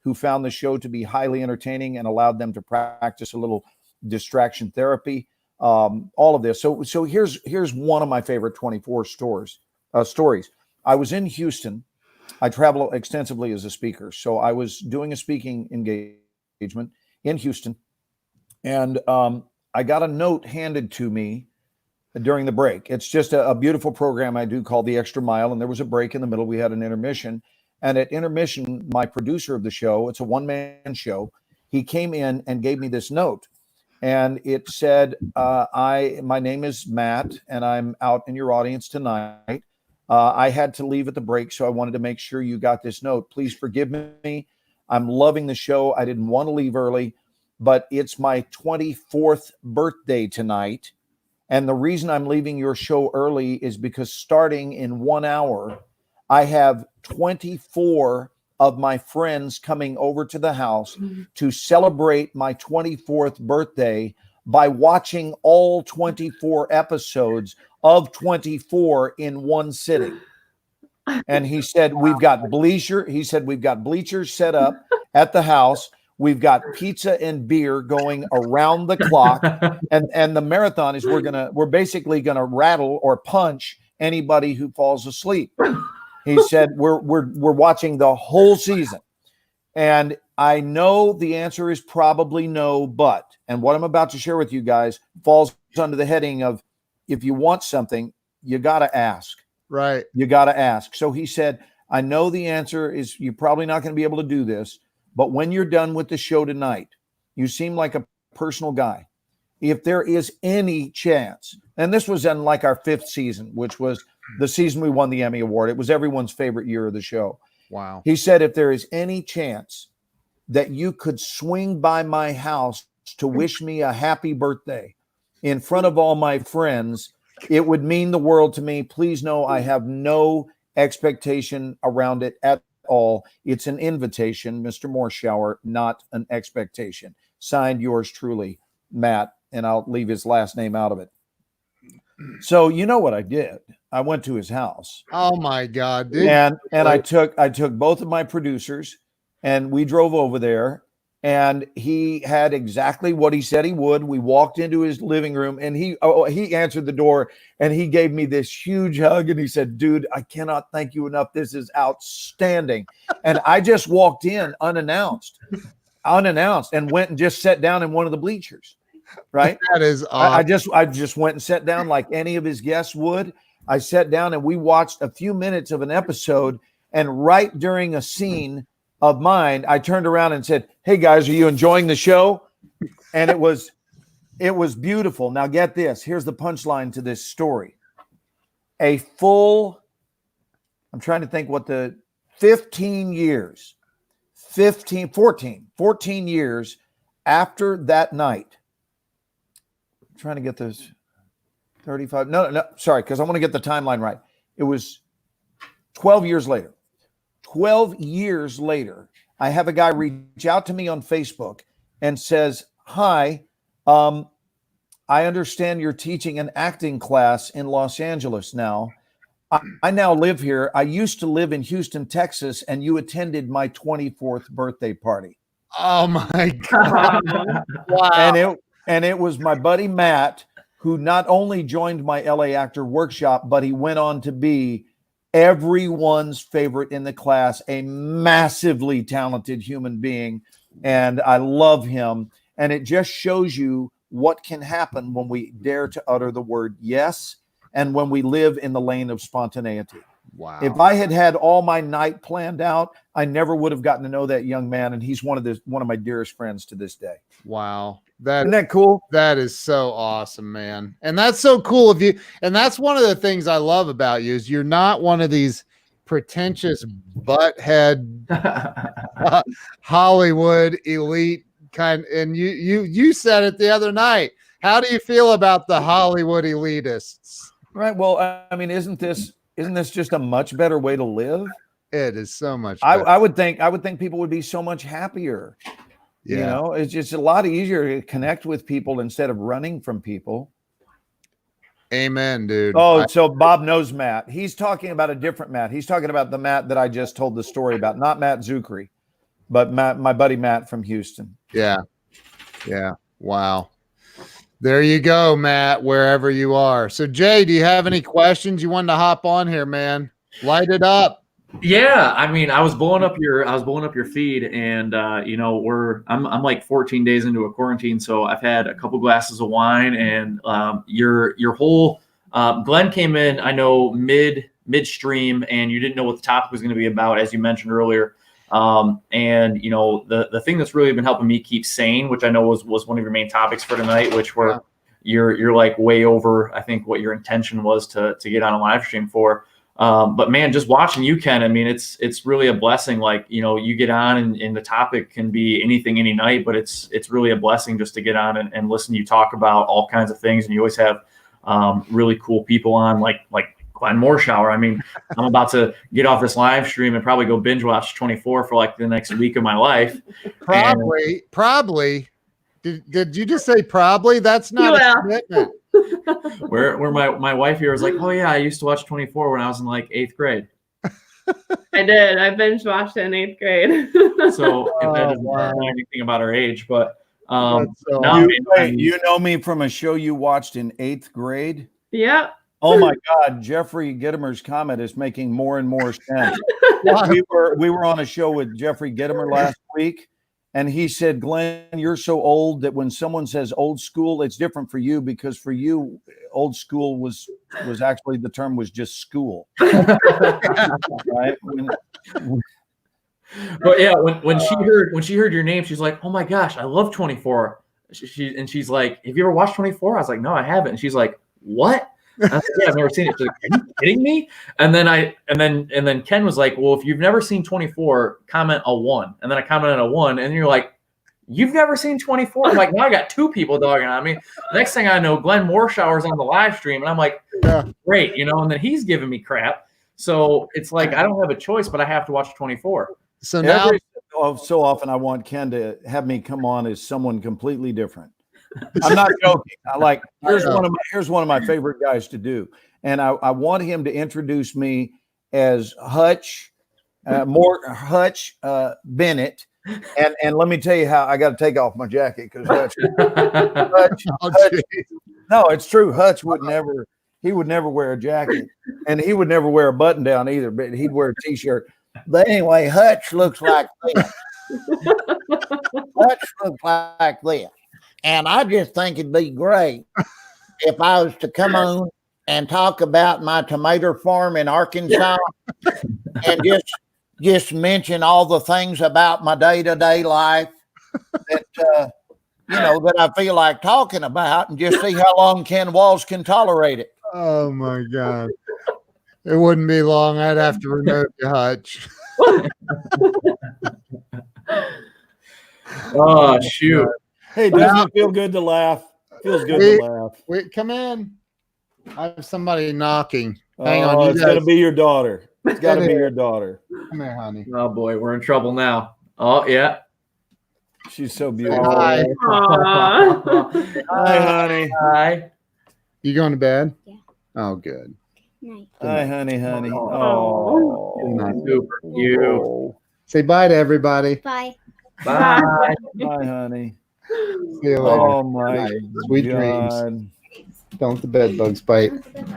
who found the show to be highly entertaining and allowed them to practice a little distraction therapy. All of this. So here's one of my favorite 24 stories. I was in Houston. I travel extensively as a speaker. So I was doing a speaking engagement in Houston. And I got a note handed to me during the break. It's just a beautiful program I do called The Extra Mile. And there was a break in the middle. We had an intermission. And at intermission, my producer of the show, it's a one-man show, he came in and gave me this note. And it said, my name is Matt, and I'm out in your audience tonight. I had to leave at the break, so I wanted to make sure you got this note. Please forgive me. I'm loving the show. I didn't want to leave early, but it's my 24th birthday tonight. And the reason I'm leaving your show early is because starting in 1 hour, I have 24 of my friends coming over to the house to celebrate my 24th birthday by watching all 24 episodes of 24 in one sitting. And he said, we've got bleachers set up at the house. We've got pizza and beer going around the clock. And the marathon is we're basically gonna rattle or punch anybody who falls asleep. He said, we're watching the whole season. And I know the answer is probably no, but, and what I'm about to share with you guys falls under the heading of, if you want something, you got to ask. Right. You got to ask. So he said, I know the answer is you're probably not going to be able to do this, but when you're done with the show tonight, you seem like a personal guy. If there is any chance, and this was in like our 5th season, which was the season we won the Emmy Award. It was everyone's favorite year of the show. Wow. He said, if there is any chance that you could swing by my house to wish me a happy birthday, in front of all my friends, it would mean the world to me. Please know I have no expectation around it at all. It's an invitation, Mr. Morshower, not an expectation. Signed, yours truly, Matt, and I'll leave his last name out of it. So you know what I did? I went to his house. Oh my God, dude. And I took both of my producers and we drove over there, and he had exactly what he said he would. We walked into his living room, and he answered the door, and he gave me this huge hug, and he said, "Dude, I cannot thank you enough. This is outstanding." And I just walked in unannounced, and went and just sat down in one of the bleachers. Right? That is awesome. I just went and sat down like any of his guests would. I sat down and we watched a few minutes of an episode, and right during a scene of mine, I turned around and said, "Hey guys, are you enjoying the show?" And it was beautiful. Now get this. Here's the punchline to this story. I'm trying to think what 14 years after that night. I'm trying to get this 35. No, sorry, because I want to get the timeline right. It was 12 years later. 12 years later, I have a guy reach out to me on Facebook and says, "Hi, I understand you're teaching an acting class in Los Angeles now. I now live here. I used to live in Houston, Texas, and you attended my 24th birthday party." Oh my God. Wow. And it was my buddy Matt, who not only joined my LA Actor Workshop, but he went on to be everyone's favorite in the class, a massively talented human being. And I love him. And it just shows you what can happen when we dare to utter the word yes, and when we live in the lane of spontaneity. Wow. If I had had all my night planned out, I never would have gotten to know that young man. And he's one of my dearest friends to this day. Wow. Isn't that cool? That is so awesome, man. And that's so cool of you. And that's one of the things I love about you is you're not one of these pretentious butthead Hollywood elite kind. And you said it the other night. How do you feel about the Hollywood elitists? Right. Well, I mean, isn't this just a much better way to live? It is so much. I would think people would be so much happier. Yeah. You know, it's just a lot easier to connect with people instead of running from people. Amen, dude. Oh, so Bob knows Matt. He's talking about a different Matt. He's talking about the Matt that I just told the story about, not Matt Zuckery, but my buddy Matt from Houston. Yeah. Yeah. Wow. There you go, Matt, wherever you are. So, Jay, do you have any questions you wanted to hop on here, man? Light it up. Yeah, I mean, I was blowing up your feed, and I'm like 14 days into a quarantine, so I've had a couple glasses of wine, and your whole Glenn came in, I know midstream, and you didn't know what the topic was going to be about, as you mentioned earlier. And you know, the thing that's really been helping me keep sane, which I know was one of your main topics for tonight, which were you're like way over, I think, what your intention was to get on a live stream for. But man, just watching you, Ken, I mean, it's really a blessing. Like, you know, you get on and the topic can be anything, any night, but it's really a blessing just to get on and listen to you talk about all kinds of things. And you always have really cool people on, like Glenn Morshower. I mean, I'm about to get off this live stream and probably go binge watch 24 for like the next week of my life. Probably. Did you just say probably? That's not a commitment. Where my wife here was like, "Oh yeah, I used to watch 24 when I was in like 8th grade." I did. I binge watched it in 8th grade. So if that doesn't know anything about our age, but you know me from a show you watched in 8th grade. Yeah. Oh my God, Jeffrey Gitomer's comment is making more and more sense. we were on a show with Jeffrey Gitomer last week, and he said, "Glenn, you're so old that when someone says old school, it's different for you because for you, old school was actually the term was just school." Right? But yeah, when she heard your name, she's like, "Oh my gosh, I love 24." She's like, "Have you ever watched 24?" I was like, "No, I haven't." And she's like, "What?" I said, "Yeah, I've never seen it." She's like, "Are you kidding me?" And then Ken was like, "Well, if you've never seen 24, comment a 1." And then I commented a 1, and you're like, You've never seen 24? I'm like, now I got two people dogging on me. Next thing I know, Glenn Morshower's on the live stream, and I'm like, great, and then he's giving me crap. So it's like I don't have a choice, but I have to watch 24. So now, so often I want Ken to have me come on as someone completely different. I'm not joking. Here's one of my favorite guys to do, and I want him to introduce me as Hutch Bennett. And let me tell you how I got to take off my jacket because Hutch, no, it's true. Hutch would never wear a jacket, and he would never wear a button down either, but he'd wear a t-shirt. But anyway, Hutch looks like this. Hutch looks like this. And I just think it'd be great if I was to come on and talk about my tomato farm in Arkansas and just mention all the things about my day-to-day life that that I feel like talking about, and just see how long Ken Walls can tolerate it. Oh my God. It wouldn't be long. I'd have to remove you, Hutch. Oh, shoot. Hey, doesn't it feel good to laugh? Feels good to laugh. Wait, come in. I have somebody knocking. Hang on. It's got to be your daughter. It's got to be your daughter. Come here, honey. Oh boy, we're in trouble now. Oh yeah, she's so beautiful. Hi. Hi, honey. Hi. You going to bed? Yeah. Oh, good. Night. Hi, honey. Oh, super cute. Say bye to everybody. Bye. Bye. Bye, honey. See you later. Oh my Sweet God. dreams. Don't the bed bugs bite.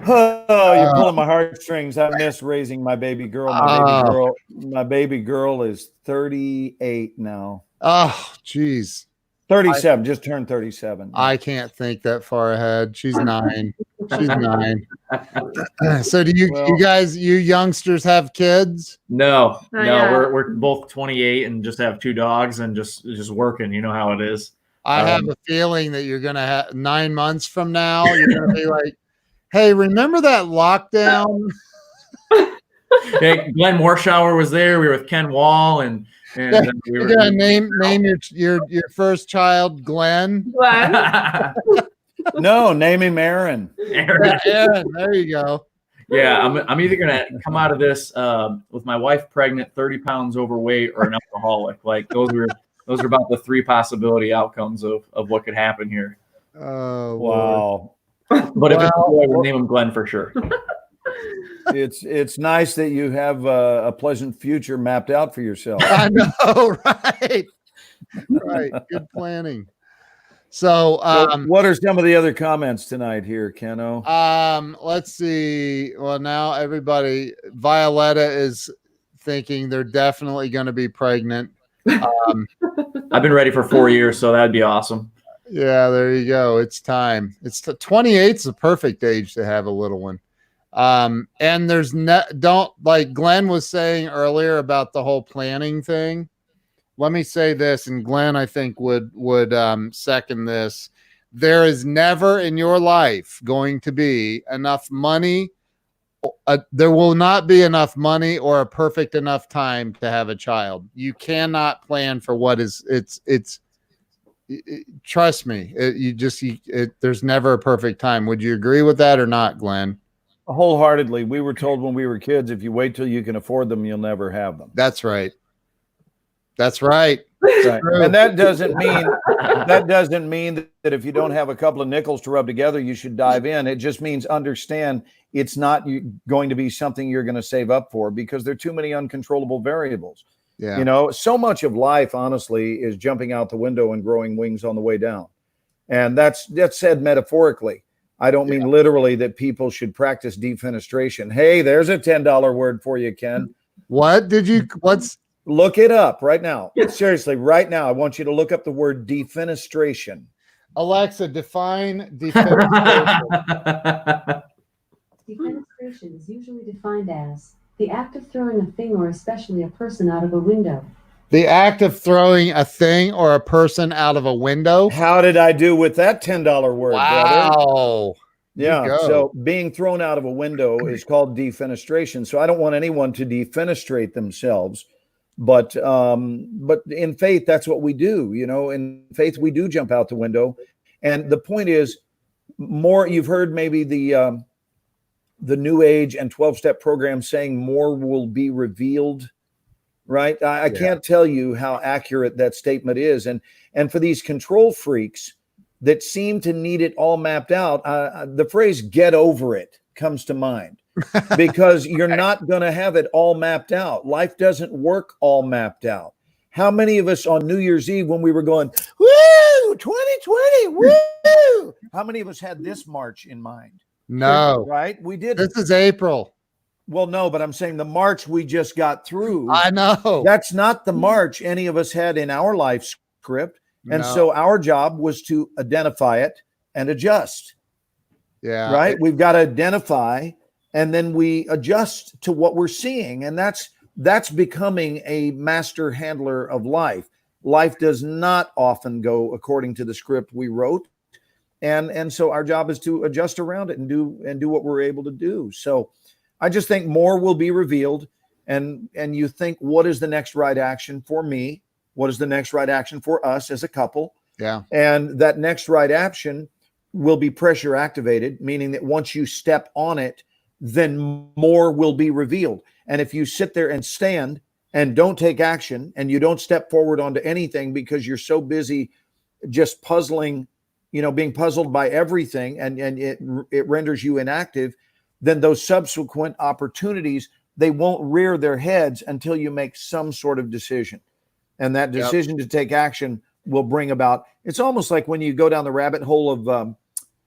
Oh, you're pulling my heartstrings. I miss raising my baby girl. My baby girl is 38 now. Oh, geez. 37, just turned 37. I can't think that far ahead. She's 9. She's 9. So do you youngsters have kids? No, yeah. we're both 28 and just have 2 dogs and just working. You know how it is. I have a feeling that you're gonna have 9 months from now. You're gonna be like, "Hey, remember that lockdown?" Hey, Glenn Morshower was there. We were with Ken Wall and we You're were gonna name your first child Glenn. Glenn. No, name him Aaron. Aaron, there you go. Yeah, I'm either gonna come out of this with my wife pregnant, 30 pounds overweight, or an alcoholic. Like those are about the 3 possibility outcomes of what could happen here. Oh wow! But if it's a boy, we'll name him Glenn for sure. It's nice that you have a pleasant future mapped out for yourself. I know, right? Right. Good planning. So, what are some of the other comments tonight here, Keno? Let's see. Well, now everybody, Violetta is thinking they're definitely going to be pregnant. I've been ready for 4 years, so that'd be awesome. Yeah, there you go. It's time. 28 is the perfect age to have a little one. And there's don't, like Glenn was saying earlier about the whole planning thing. Let me say this, and Glenn, I think would second this. There is never in your life going to be enough money. There will not be enough money or a perfect enough time to have a child. You cannot plan for what is. Trust me. There's never a perfect time. Would you agree with that or not, Glenn? Wholeheartedly. We were told when we were kids, if you wait till you can afford them, you'll never have them. That's right. That's right. Right. And that doesn't mean that if you don't have a couple of nickels to rub together, you should dive in. It just means understand it's not going to be something you're going to save up for because there are too many uncontrollable variables. Yeah. You know, so much of life, honestly, is jumping out the window and growing wings on the way down. And that's said metaphorically. I don't mean literally that people should practice defenestration. Hey, there's a $10 word for you, Ken. Look it up right now. Seriously, right now, I want you to look up the word defenestration. Alexa, define defenestration. Defenestration is usually defined as the act of throwing a thing or especially a person out of a window. The act of throwing a thing or a person out of a window. How did I do with that $10 word, brother? Wow. Yeah. So being thrown out of a window is called defenestration. So I don't want anyone to defenestrate themselves But in faith, that's what we do. In faith, we do jump out the window. And the point is, more, you've heard maybe the New Age and 12-step program saying more will be revealed, right? I can't tell you how accurate that statement is. And for these control freaks that seem to need it all mapped out, the phrase "get over it" comes to mind. Because you're not going to have it all mapped out. Life doesn't work all mapped out. How many of us on New Year's Eve, when we were going, woo, 2020, woo, how many of us had this march in mind? No. Right? We did. This is April. Well, no, but I'm saying the march we just got through. I know. That's not the march any of us had in our life script. And No. so our job was to identify it and adjust. Yeah. Right? We've got to identify, and then we adjust to what we're seeing. And that's becoming a master handler of life. Life does not often go according to the script we wrote. And so our job is to adjust around it and do what we're able to do. So I just think more will be revealed. And you think, what is the next right action for me? What is the next right action for us as a couple? Yeah. And that next right action will be pressure activated, meaning that once you step on it, then more will be revealed. And if you sit there and stand and don't take action, and you don't step forward onto anything because you're so busy just puzzling, being puzzled by everything, and it renders you inactive, then those subsequent opportunities, they won't rear their heads until you make some sort of decision. And that decision to take action will bring about, it's almost like when you go down the rabbit hole of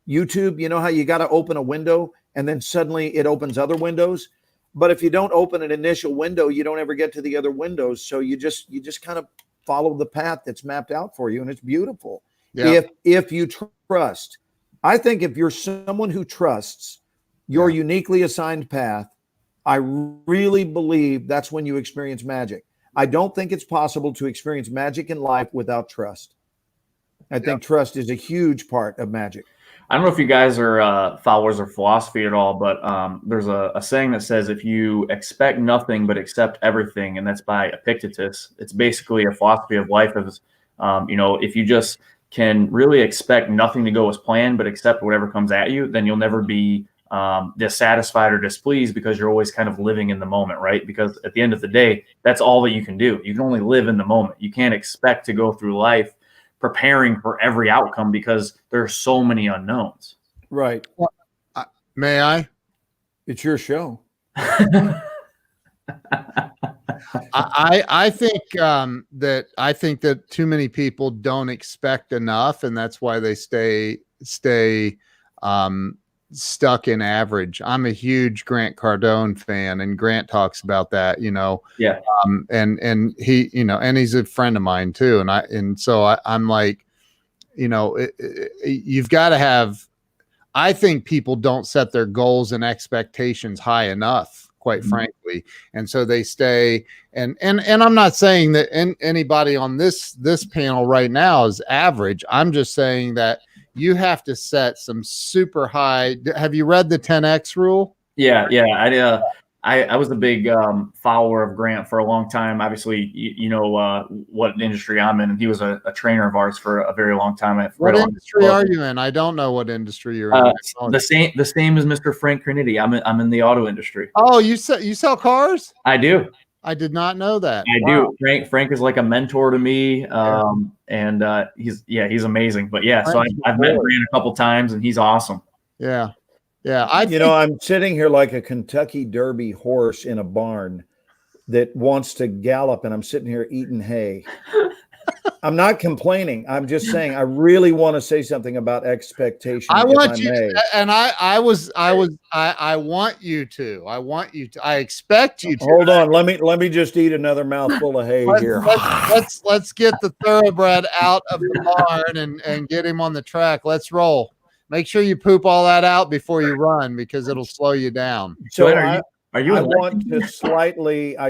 YouTube, you know how you got to open a window and then suddenly it opens other windows. But if you don't open an initial window, you don't ever get to the other windows. So you just kind of follow the path that's mapped out for you. And it's beautiful. Yeah. If you trust, I think if you're someone who trusts your uniquely assigned path, I really believe that's when you experience magic. I don't think it's possible to experience magic in life without trust. I think trust is a huge part of magic. I don't know if you guys are followers of philosophy at all, but there's a saying that says if you expect nothing but accept everything, and that's by Epictetus. It's basically a philosophy of life of, if you just can really expect nothing to go as planned, but accept whatever comes at you, then you'll never be dissatisfied or displeased because you're always kind of living in the moment, right? Because at the end of the day, that's all that you can do. You can only live in the moment. You can't expect to go through life preparing for every outcome because there are so many unknowns. Right. May I? It's your show. I think that too many people don't expect enough, and that's why they stay stuck in average. I'm a huge Grant Cardone fan, and Grant talks about that, Yeah. And he, and he's a friend of mine too. And so I'm like, you've got to have, I think people don't set their goals and expectations high enough, quite frankly. And so they stay, and I'm not saying that anybody on this panel right now is average. I'm just saying that you have to set some super high. Have you read the 10X rule? Yeah. I was a big follower of Grant for a long time. Obviously, you know what industry I'm in, and he was a trainer of ours for a very long time. What industry are you in? I don't know what industry you're in. The same as Mr. Frank Graniti. I'm in the auto industry. Oh, you sell cars? I do. I did not know that. I do. Frank is like a mentor to me, and he's amazing. But yeah, so I've met Grant a couple times, and he's awesome. Yeah. I'm sitting here like a Kentucky Derby horse in a barn that wants to gallop, and I'm sitting here eating hay. I'm not complaining. I'm just saying I really want to say something about expectation. I want you to, and I want you to. I expect you to. Hold on. Let me just eat another mouthful of hay here. Let's get the thoroughbred out of the barn and get him on the track. Let's roll. Make sure you poop all that out before you run, because it'll slow you down. So I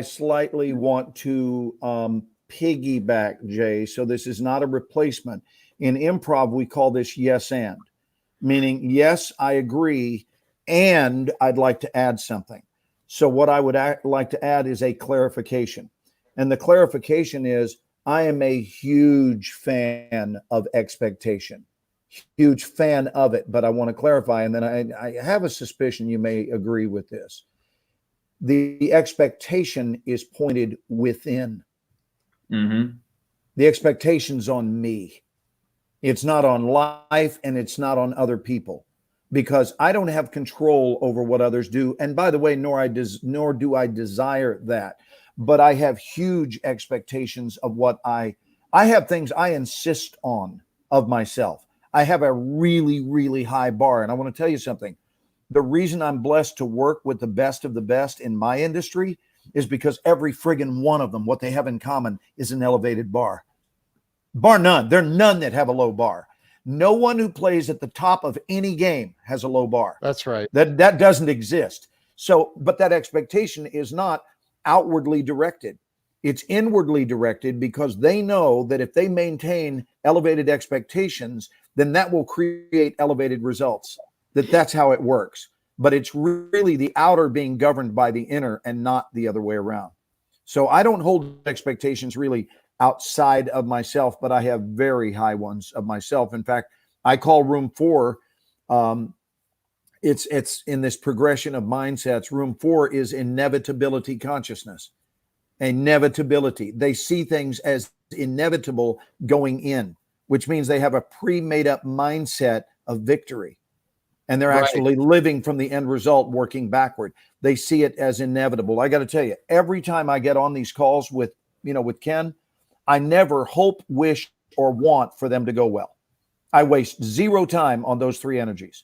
slightly want to piggyback, Jay. So this is not a replacement. In improv, we call this yes and, meaning yes, I agree, and I'd like to add something. So what I would like to add is a clarification. And the clarification is, I am a huge fan of expectation, huge fan of it. But I want to clarify, and then I have a suspicion you may agree with this. The expectation is pointed within. Mm-hmm. The expectation's on me. It's not on life, and it's not on other people, because I don't have control over what others do. And by the way, nor do I desire that. But I have huge expectations of what I have things I insist on of myself. I have a really, really high bar. And I want to tell you something. The reason I'm blessed to work with the best of the best in my industry is because every friggin' one of them, what they have in common is an elevated bar. Bar none. There are none that have a low bar. No one who plays at the top of any game has a low bar. That's right. That doesn't exist. So, but that expectation is not outwardly directed. It's inwardly directed, because they know that if they maintain elevated expectations, then that will create elevated results. That's how it works. But it's really the outer being governed by the inner and not the other way around. So I don't hold expectations really outside of myself, but I have very high ones of myself. In fact, I call room 4, it's in this progression of mindsets. Room 4 is inevitability consciousness. Inevitability. They see things as inevitable going in, which means they have a pre-made up mindset of victory. And they're actually living from the end result, working backward. They see it as inevitable. I got to tell you, every time I get on these calls with Ken, I never hope, wish, or want for them to go well. I waste zero time on those 3 energies.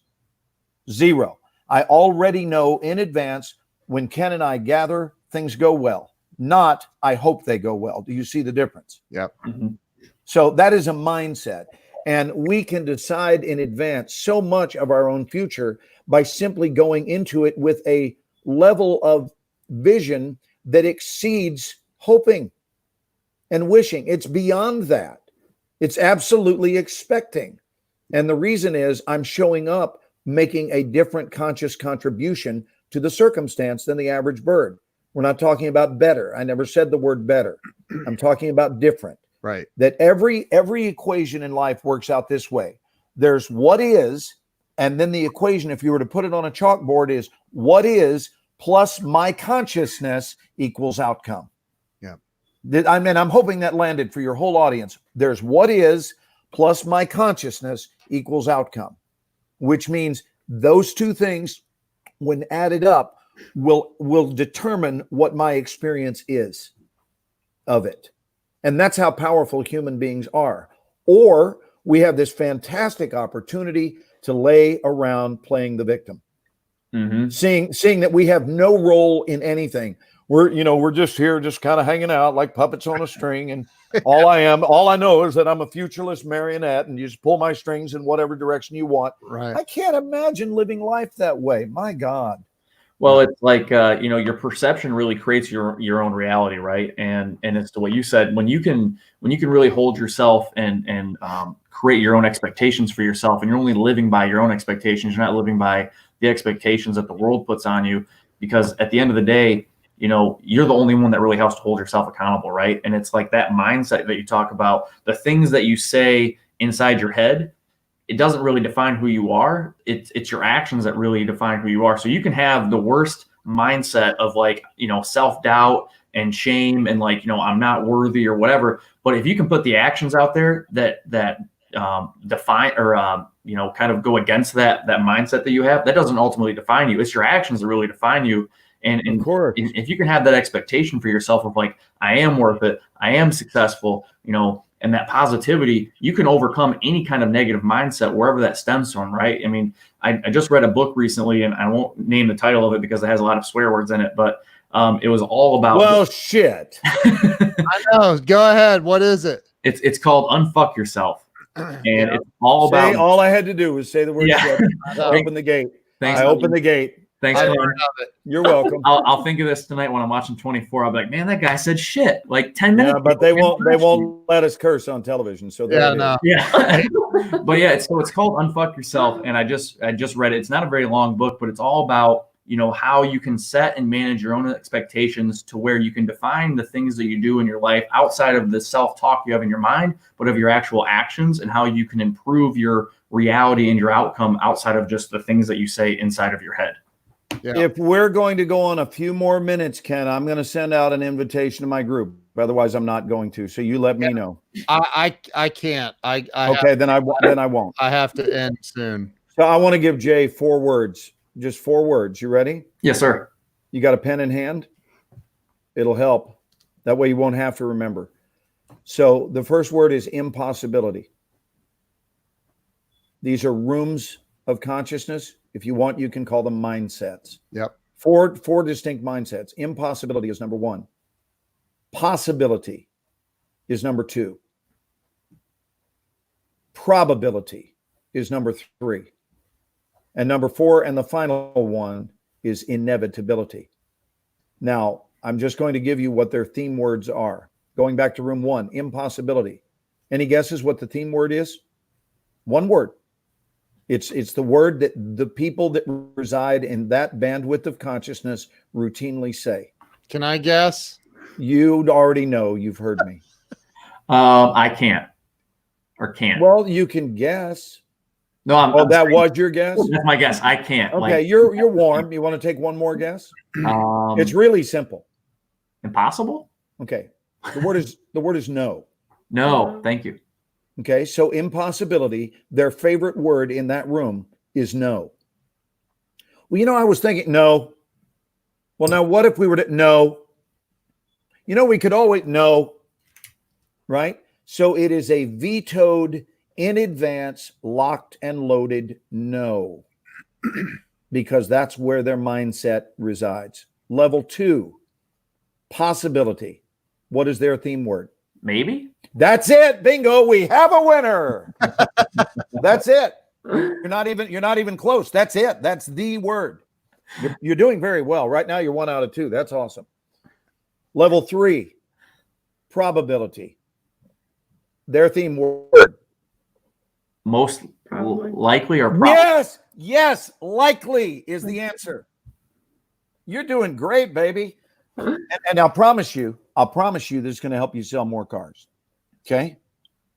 Zero. I already know in advance when Ken and I gather, things go well. Not, I hope they go well. Do you see the difference? Yep. Mm-hmm. So that is a mindset. And we can decide in advance so much of our own future by simply going into it with a level of vision that exceeds hoping and wishing. It's beyond that. It's absolutely expecting. And the reason is I'm showing up making a different conscious contribution to the circumstance than the average bird. We're not talking about better. I never said the word better. I'm talking about different. Right. That every equation in life works out this way. There's what is, and then the equation, if you were to put it on a chalkboard, is what is plus my consciousness equals outcome. Yeah. I mean, I'm hoping that landed for your whole audience. There's what is plus my consciousness equals outcome, which means those two things, when added up, will determine what my experience is of it. And that's how powerful human beings are. Or we have this fantastic opportunity to lay around playing the victim, seeing that we have no role in anything. We're just here, just kind of hanging out like puppets on a string. And all I know is that I'm a futureless marionette, and you just pull my strings in whatever direction you want. Right. I can't imagine living life that way. My God. Well, it's like your perception really creates your own reality, right? And it's to what you said, when you can really hold yourself and create your own expectations for yourself, and you're only living by your own expectations. You're not living by the expectations that the world puts on you, because at the end of the day, you're the only one that really has to hold yourself accountable, right? And it's like that mindset that you talk about, the things that you say inside your head, it doesn't really define who you are. It's your actions that really define who you are. So you can have the worst mindset of self-doubt and shame and I'm not worthy or whatever. But if you can put the actions out there that define or kind of go against that mindset that you have, that doesn't ultimately define you. It's your actions that really define you. And of course, if you can have that expectation for yourself of I am worth it, I am successful, and that positivity, you can overcome any kind of negative mindset wherever that stems from, right? I mean, I just read a book recently, and I won't name the title of it because it has a lot of swear words in it, but it was all about. Well, shit. I know. Go ahead. What is it? It's called Unfuck Yourself, and it's all about. All I had to do was say the word. Yeah. Shit. I opened the gate. Thanks. I opened the gate. Thanks. You're welcome. I'll think of this tonight when I'm watching 24. I'll be like, man, that guy said shit 10 minutes. Yeah, but they won't let us curse on television. So yeah. But yeah, it's called Unfuck Yourself, and I just read it. It's not a very long book, but it's all about you know, how you can set and manage your own expectations to where you can define the things that you do in your life outside of the self-talk you have in your mind, but of your actual actions, and how you can improve your reality and your outcome outside of just the things that you say inside of your head. Yeah. If we're going to go on a few more minutes, Ken, I'm going to send out an invitation to my group. Otherwise, I'm not going to. So you let me know. I can't. I okay, then I won't. I have to end soon. So I want to give Jay 4 words, just 4 words. You ready? Yes, sir. You got a pen in hand? It'll help. That way you won't have to remember. So the first word is impossibility. These are rooms of consciousness. If you want, you can call them mindsets. Yep. 4 distinct mindsets. Impossibility is number 1. Possibility is number 2. Probability is number 3. And number 4, and the final one, is inevitability. Now, I'm just going to give you what their theme words are. Going back to room 1, impossibility. Any guesses what the theme word is? One word. It's the word that the people that reside in that bandwidth of consciousness routinely say. Can I guess? You already know. You've heard me. I can't. Or can't. Well, you can guess. No, I'm that saying, was your guess? That's my guess. I can't. Okay, you're warm. You want to take one more guess? It's really simple. Impossible? Okay. The word is no. No, thank you. Okay, so impossibility, their favorite word in that room is no. Well, you know, I was thinking no. Well, now what if we were to no? You know, we could always no, right? So it is a vetoed, in advance, locked and loaded no, because that's where their mindset resides. Level 2, possibility. What is their theme word? Maybe. That's it. Bingo. We have a winner. That's it. You're not even close. That's it. That's the word. You're doing very well. Right now, you're 1 out of 2. That's awesome. Level 3, probability. Their theme word. Most likely or probably. Yes, likely is the answer. You're doing great, baby. And I'll promise you this is going to help you sell more cars. Okay?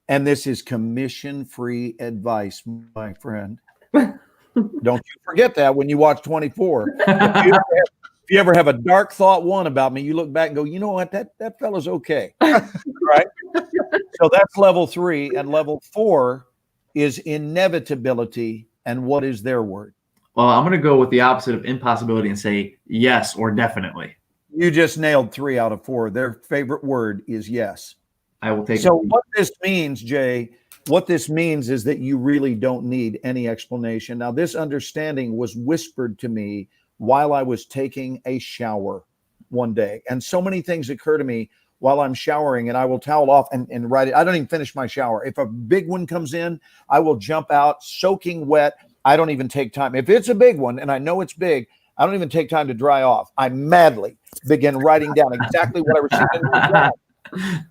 And this is commission-free advice, my friend. Don't you forget that when you watch 24. If you ever have a dark thought one about me, you look back and go, you know what? That fellow's okay. Right? So that's level 3. And level 4 is inevitability. And what is their word? Well, I'm going to go with the opposite of impossibility and say yes or definitely. You just nailed 3 out of 4. Their favorite word is yes. I will take it. So what this means, Jay, what this means is that you really don't need any explanation. Now, this understanding was whispered to me while I was taking a shower one day. And so many things occur to me while I'm showering, and I will towel off and write it. I don't even finish my shower. If a big one comes in, I will jump out soaking wet. I don't even take time. If it's a big one and I know it's big, I don't even take time to dry off. I madly begin writing down exactly what I received in my job.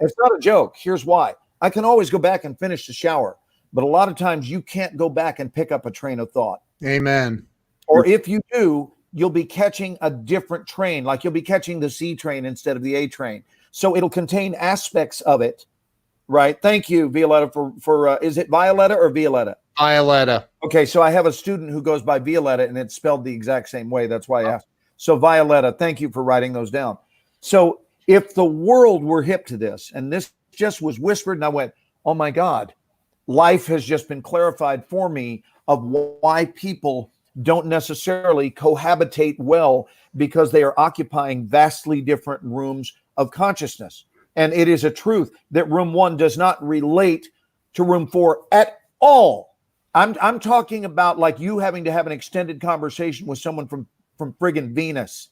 It's not a joke. Here's why. I can always go back and finish the shower, but a lot of times you can't go back and pick up a train of thought. Amen. Or if you do, you'll be catching a different train, like you'll be catching the C train instead of the A train. So it'll contain aspects of it, right? Thank you, Violetta, for is it Violetta or Violetta? Violetta. Okay, so I have a student who goes by Violetta, and it's spelled the exact same way. That's why I asked. So Violetta, thank you for writing those down. So if the world were hip to this, and this just was whispered, and I went, oh my God, life has just been clarified for me of why people don't necessarily cohabitate well, because they are occupying vastly different rooms of consciousness. And it is a truth that room 1 does not relate to room 4 at all. I'm talking about like you having to have an extended conversation with someone from friggin' Venus.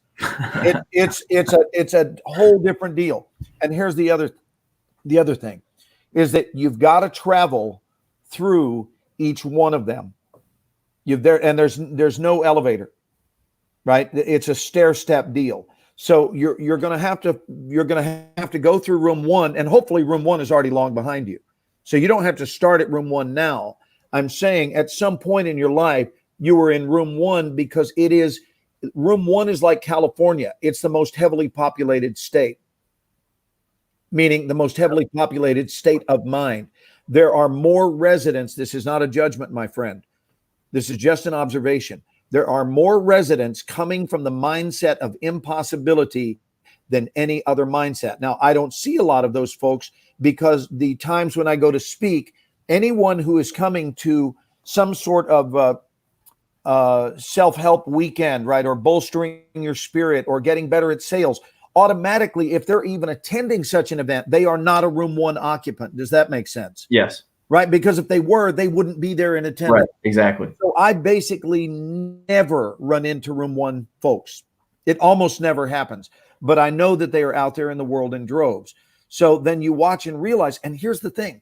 It's a whole different deal. And here's the other thing is that you've got to travel through each one of them. There's no elevator, right? It's a stair step deal. So you're going to have to go through room 1, and hopefully room 1 is already long behind you. So you don't have to start at room 1 now. I'm saying at some point in your life, you were in room 1 because it is room 1 is like California. It's the most heavily populated state, meaning the most heavily populated state of mind. There are more residents. This is not a judgment, my friend. This is just an observation. There are more residents coming from the mindset of impossibility than any other mindset. Now, I don't see a lot of those folks because the times when I go to speak, anyone who is coming to some sort of self-help weekend, right, or bolstering your spirit or getting better at sales, automatically, if they're even attending such an event, they are not a room 1 occupant. Does that make sense? Yes. Right? Because if they were, they wouldn't be there in attendance. Right. Exactly. So I basically never run into room 1 folks. It almost never happens. But I know that they are out there in the world in droves. So then you watch and realize, and here's the thing.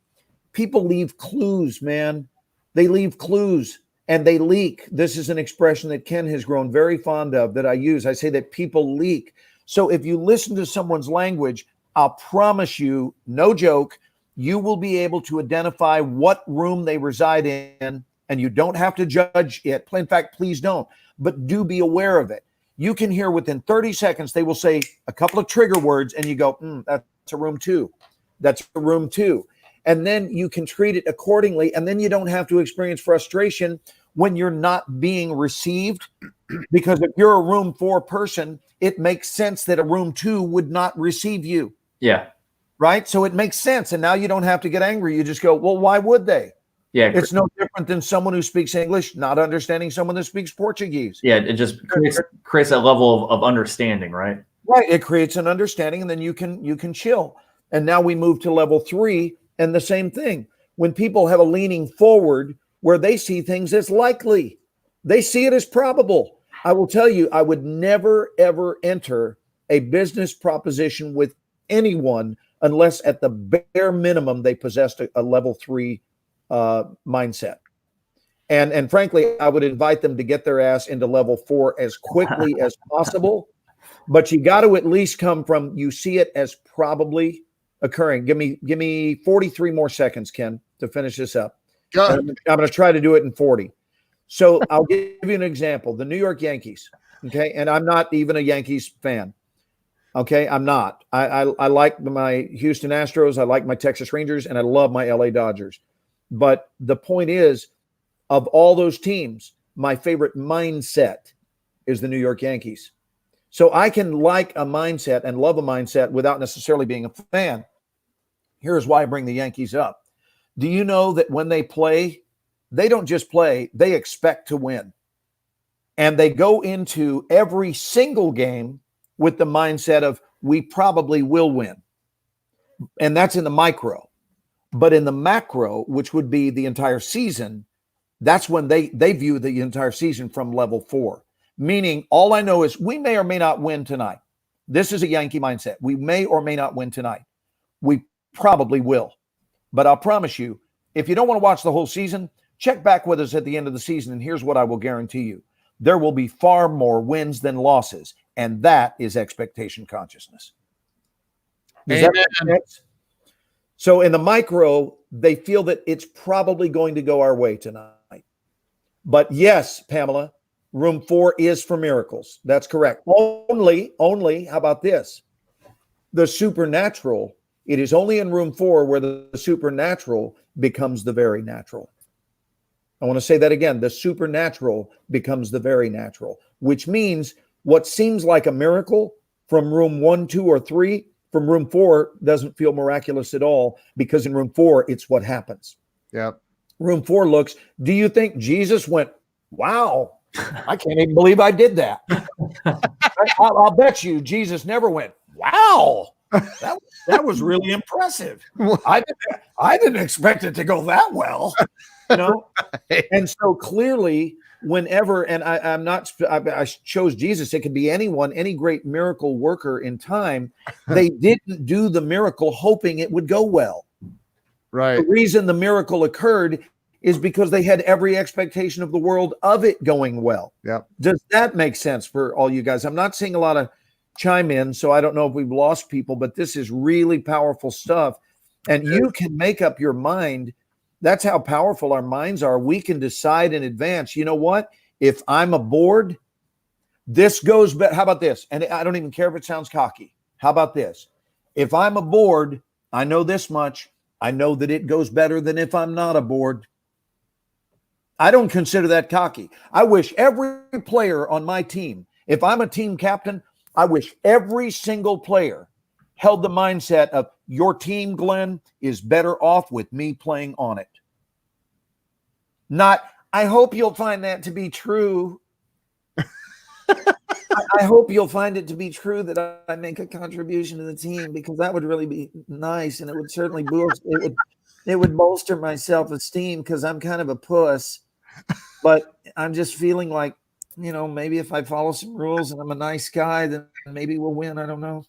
People leave clues, man. They leave clues and they leak. This is an expression that Ken has grown very fond of that I use. I say that people leak. So if you listen to someone's language, I'll promise you, no joke, you will be able to identify what room they reside in, and you don't have to judge it. In fact, please don't, but do be aware of it. You can hear within 30 seconds, they will say a couple of trigger words, and you go, that's a room 2. That's a room 2. And then you can treat it accordingly, and then you don't have to experience frustration when you're not being received. Because if you're a room 4 person, it makes sense that a room 2 would not receive you. Yeah. Right? So it makes sense. And now you don't have to get angry. You just go, well, why would they? Yeah. It's no different than someone who speaks English not understanding someone that speaks Portuguese. Yeah. It just creates that level of understanding, right? Right. It creates an understanding, and then you can chill. And now we move to level 3, and the same thing. When people have a leaning forward where they see things as likely, they see it as probable. I will tell you, I would never, ever enter a business proposition with anyone unless at the bare minimum they possessed a level 3 mindset. And frankly, I would invite them to get their ass into level 4 as quickly as possible. But you got to at least come from, you see it as probably occurring. Give me 43 more seconds, Ken, to finish this up. I'm going to try to do it in 40. So I'll give you an example. The New York Yankees, okay? And I'm not even a Yankees fan. Okay, I'm not. I like my Houston Astros, I like my Texas Rangers, and I love my LA Dodgers. But the point is, of all those teams, my favorite mindset is the New York Yankees. So I can like a mindset and love a mindset without necessarily being a fan. Here's why I bring the Yankees up. Do you know that when they play, they don't just play, they expect to win. And they go into every single game with the mindset of, we probably will win. And that's in the micro. But in the macro, which would be the entire season, that's when they view the entire season from level 4. Meaning, all I know is we may or may not win tonight. This is a Yankee mindset. We may or may not win tonight. We probably will. But I'll promise you, if you don't want to watch the whole season, check back with us at the end of the season, and here's what I will guarantee you. There will be far more wins than losses, and that is expectation consciousness. Does that make sense? So in the micro, they feel that it's probably going to go our way tonight. But yes, Pamela, room 4 is for miracles. That's correct. Only, how about this? The supernatural, it is only in room 4 where the supernatural becomes the very natural. I want to say that again. The supernatural becomes the very natural, which means what seems like a miracle from room 1, 2, or 3, from room 4 doesn't feel miraculous at all, because in room 4, it's what happens. Yeah. Room 4 looks, do you think Jesus went, wow, I can't even believe I did that. I'll bet you Jesus never went, wow, that was really impressive. I didn't expect it to go that well. You know? And so clearly, whenever, and I chose Jesus, it could be anyone, any great miracle worker in time, they didn't do the miracle hoping it would go well. Right. The reason the miracle occurred is because they had every expectation of the world of it going well. Yeah. Does that make sense for all you guys? I'm not seeing a lot of chime in, so I don't know if we've lost people, but this is really powerful stuff. And you can make up your mind. That's how powerful our minds are. We can decide in advance, you know what? If I'm aboard, This goes back. How about this? And I don't even care if it sounds cocky. How about this? If I'm aboard, I know this much. I know that it goes better than if I'm not aboard. I don't consider that cocky. I wish every player on my team, if I'm a team captain, I wish every single player held the mindset of your team, Glenn, is better off with me playing on it. Not, I hope you'll find that to be true. I hope you'll find it to be true that I make a contribution to the team, because that would really be nice, and it would certainly boost. It would bolster my self-esteem, because I'm kind of a puss. But I'm just feeling like, maybe if I follow some rules and I'm a nice guy, then maybe we'll win. I don't know.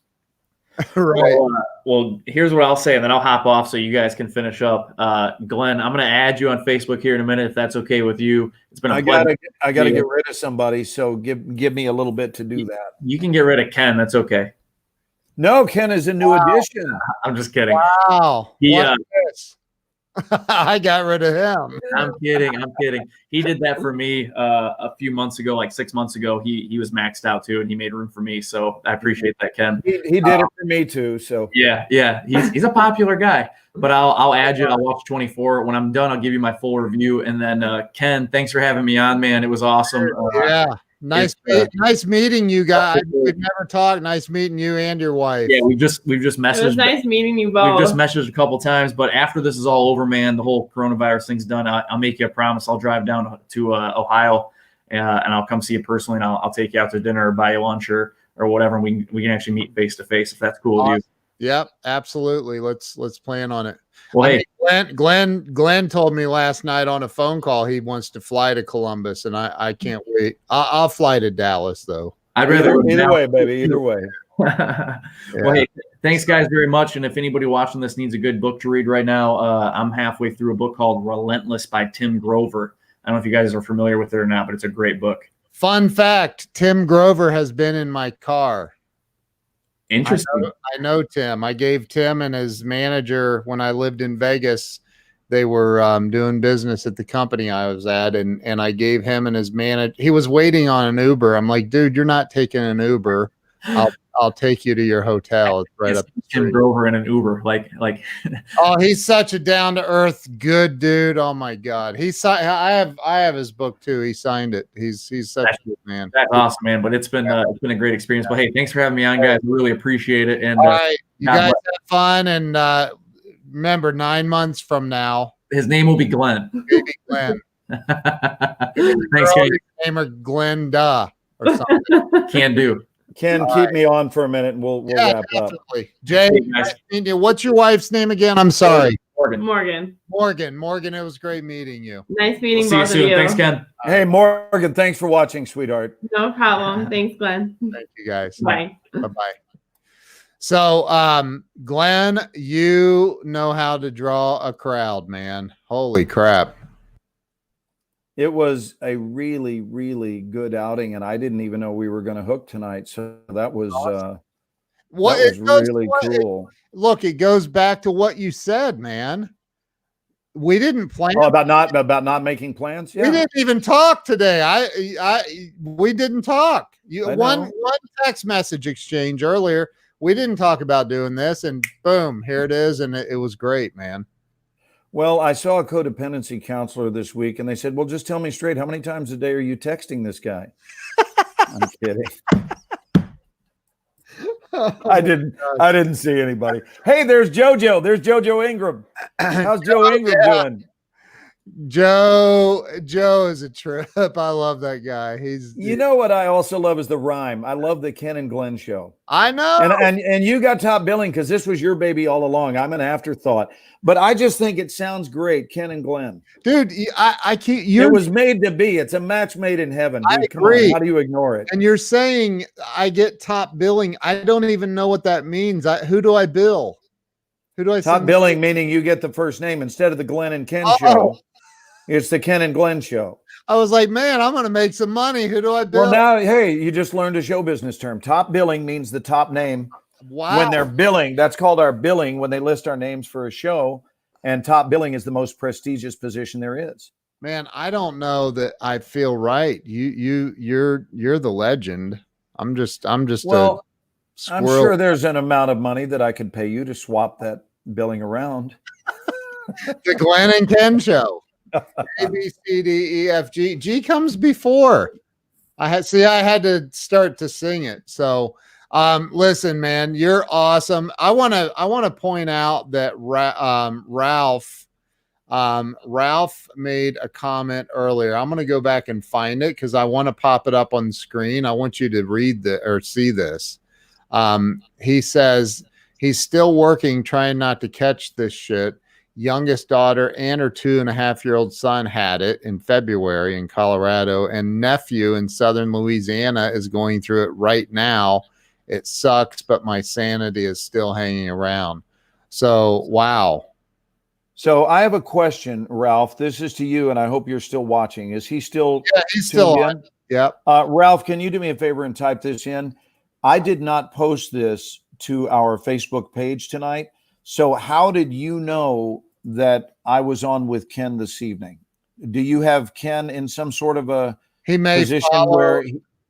Right. Well, here's what I'll say, and then I'll hop off so you guys can finish up. Glenn, I'm going to add you on Facebook here in a minute, if that's okay with you. It's been a pleasure. I got to get rid of somebody, so give me a little bit to do that. You can get rid of Ken. That's okay. No, Ken is a new addition. I'm just kidding. Wow. I got rid of him. I'm kidding. He did that for me a few months ago, like 6 months ago. He was maxed out too, and he made room for me. So I appreciate that, Ken. He did it for me too. So yeah. He's a popular guy. But I'll add you. I'll watch 24. When I'm done, I'll give you my full review. And then Ken, thanks for having me on, man. It was awesome. Yeah. Nice meeting you guys. We've never talked. Nice meeting you and your wife. Yeah, we've just messaged. It was nice meeting you both. We've just messaged a couple times, but after this is all over, man, the whole coronavirus thing's done. I'll make you a promise. I'll drive down to Ohio, and I'll come see you personally, and I'll take you out to dinner or buy you lunch or whatever, and we can actually meet face to face if that's cool with you. Yep, absolutely. Let's plan on it. Well, hey, Glenn told me last night on a phone call he wants to fly to Columbus, and I can't wait. I'll fly to Dallas though. I'd rather either way, baby. Either way. Well, hey, thanks guys very much. And if anybody watching this needs a good book to read right now, I'm halfway through a book called Relentless by Tim Grover. I don't know if you guys are familiar with it or not, but it's a great book. Fun fact: Tim Grover has been in my car. Interesting. I know Tim. I gave Tim and his manager, when I lived in Vegas, they were doing business at the company I was at, and I gave him and his manager. He was waiting on an Uber. I'm like, dude, you're not taking an Uber. I'll take you to your hotel. It's right up the street. Tim Grover in an Uber, like. Oh, he's such a down to earth, good dude. Oh my God, I have his book too. He signed it. He's such a good man. That's awesome, man. But it's been a great experience. But hey, thanks for having me on, guys. Really appreciate it. And all right, you guys have fun. And remember, 9 months from now, his name will be Glenn. Baby Glenn. Thanks, guys. Name her Glenda or something. Can do. Ken, keep me on for a minute, and we'll wrap definitely. up. Jay, what's your wife's name again? I'm sorry. Morgan. It was great meeting you. Nice meeting we'll both see you of soon. you. Thanks, Ken. Hey, Morgan, thanks for watching, sweetheart. No problem. Thanks, Glenn. Thank you, guys. Bye. Bye-bye. So, Glenn, you know how to draw a crowd, man. Holy crap. It was a really, really good outing, and I didn't even know we were going to hook tonight. So that was really cool. Look, it goes back to what you said, man. We didn't plan about not making plans. Yeah. We didn't even talk today. We didn't talk. One text message exchange earlier. We didn't talk about doing this, and boom, here it is, and it was great, man. Well, I saw a codependency counselor this week, and they said, well, just tell me straight, how many times a day are you texting this guy? I'm kidding. I didn't see anybody. Hey, there's JoJo. There's JoJo Ingram. How's Joe Ingram doing? Joe is a trip. I love that guy. You know what I also love is the rhyme. I love the Ken and Glenn show. I know. And you got top billing because this was your baby all along. I'm an afterthought. But I just think it sounds great, Ken and Glenn. Dude, it was made to be. It's a match made in heaven. Dude, I agree. How do you ignore it? And you're saying I get top billing. I don't even know what that means. Who do I bill? Who do I top billing? Meaning you get the first name instead of the Glenn and Ken show. It's the Ken and Glenn show. I was like, man, I'm going to make some money. Who do I bill? Well, now, hey, you just learned a show business term. Top billing means the top name. Wow. When they're billing, that's called our billing when they list our names for a show. And top billing is the most prestigious position there is. Man, I don't know that I feel right. You're the legend. I'm just a Well, I'm squirrel. sure there's an amount of money that I could pay you to swap that billing around. The Glenn and Ken show. A B C D E F G. G comes before. I had to start to sing it. So listen, man, you're awesome. I wanna point out that Ralph made a comment earlier. I'm going to go back and find it because I want to pop it up on the screen. I want you to read or see this. He says he's still working, trying not to catch this shit. Youngest daughter and her 2.5-year-old son had it in February in Colorado, and nephew in southern Louisiana is going through it right now. It sucks, but my sanity is still hanging around. So, wow. So I have a question, Ralph. This is to you, and I hope you're still watching. Is he still? Yeah, he's still tuned on. in? Yep. Ralph, can you do me a favor and type this in? I did not post this to our Facebook page tonight. So how did you know that I was on with Ken this evening? Do you have Ken in some sort of a position where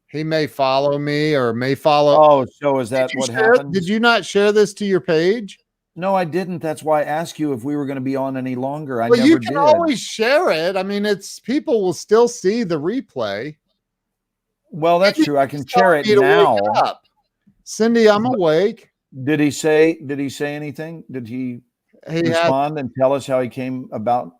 he may follow me or may follow? Oh, so is that what happened? Did you not share this to your page? No, I didn't. That's why I asked you if we were going to be on any longer. I Well, never you can did. always share it. I mean, people will still see the replay. Well, that's true. I can share it now. Cindy, I'm awake. Did he say anything? Did he respond and tell us how he came about?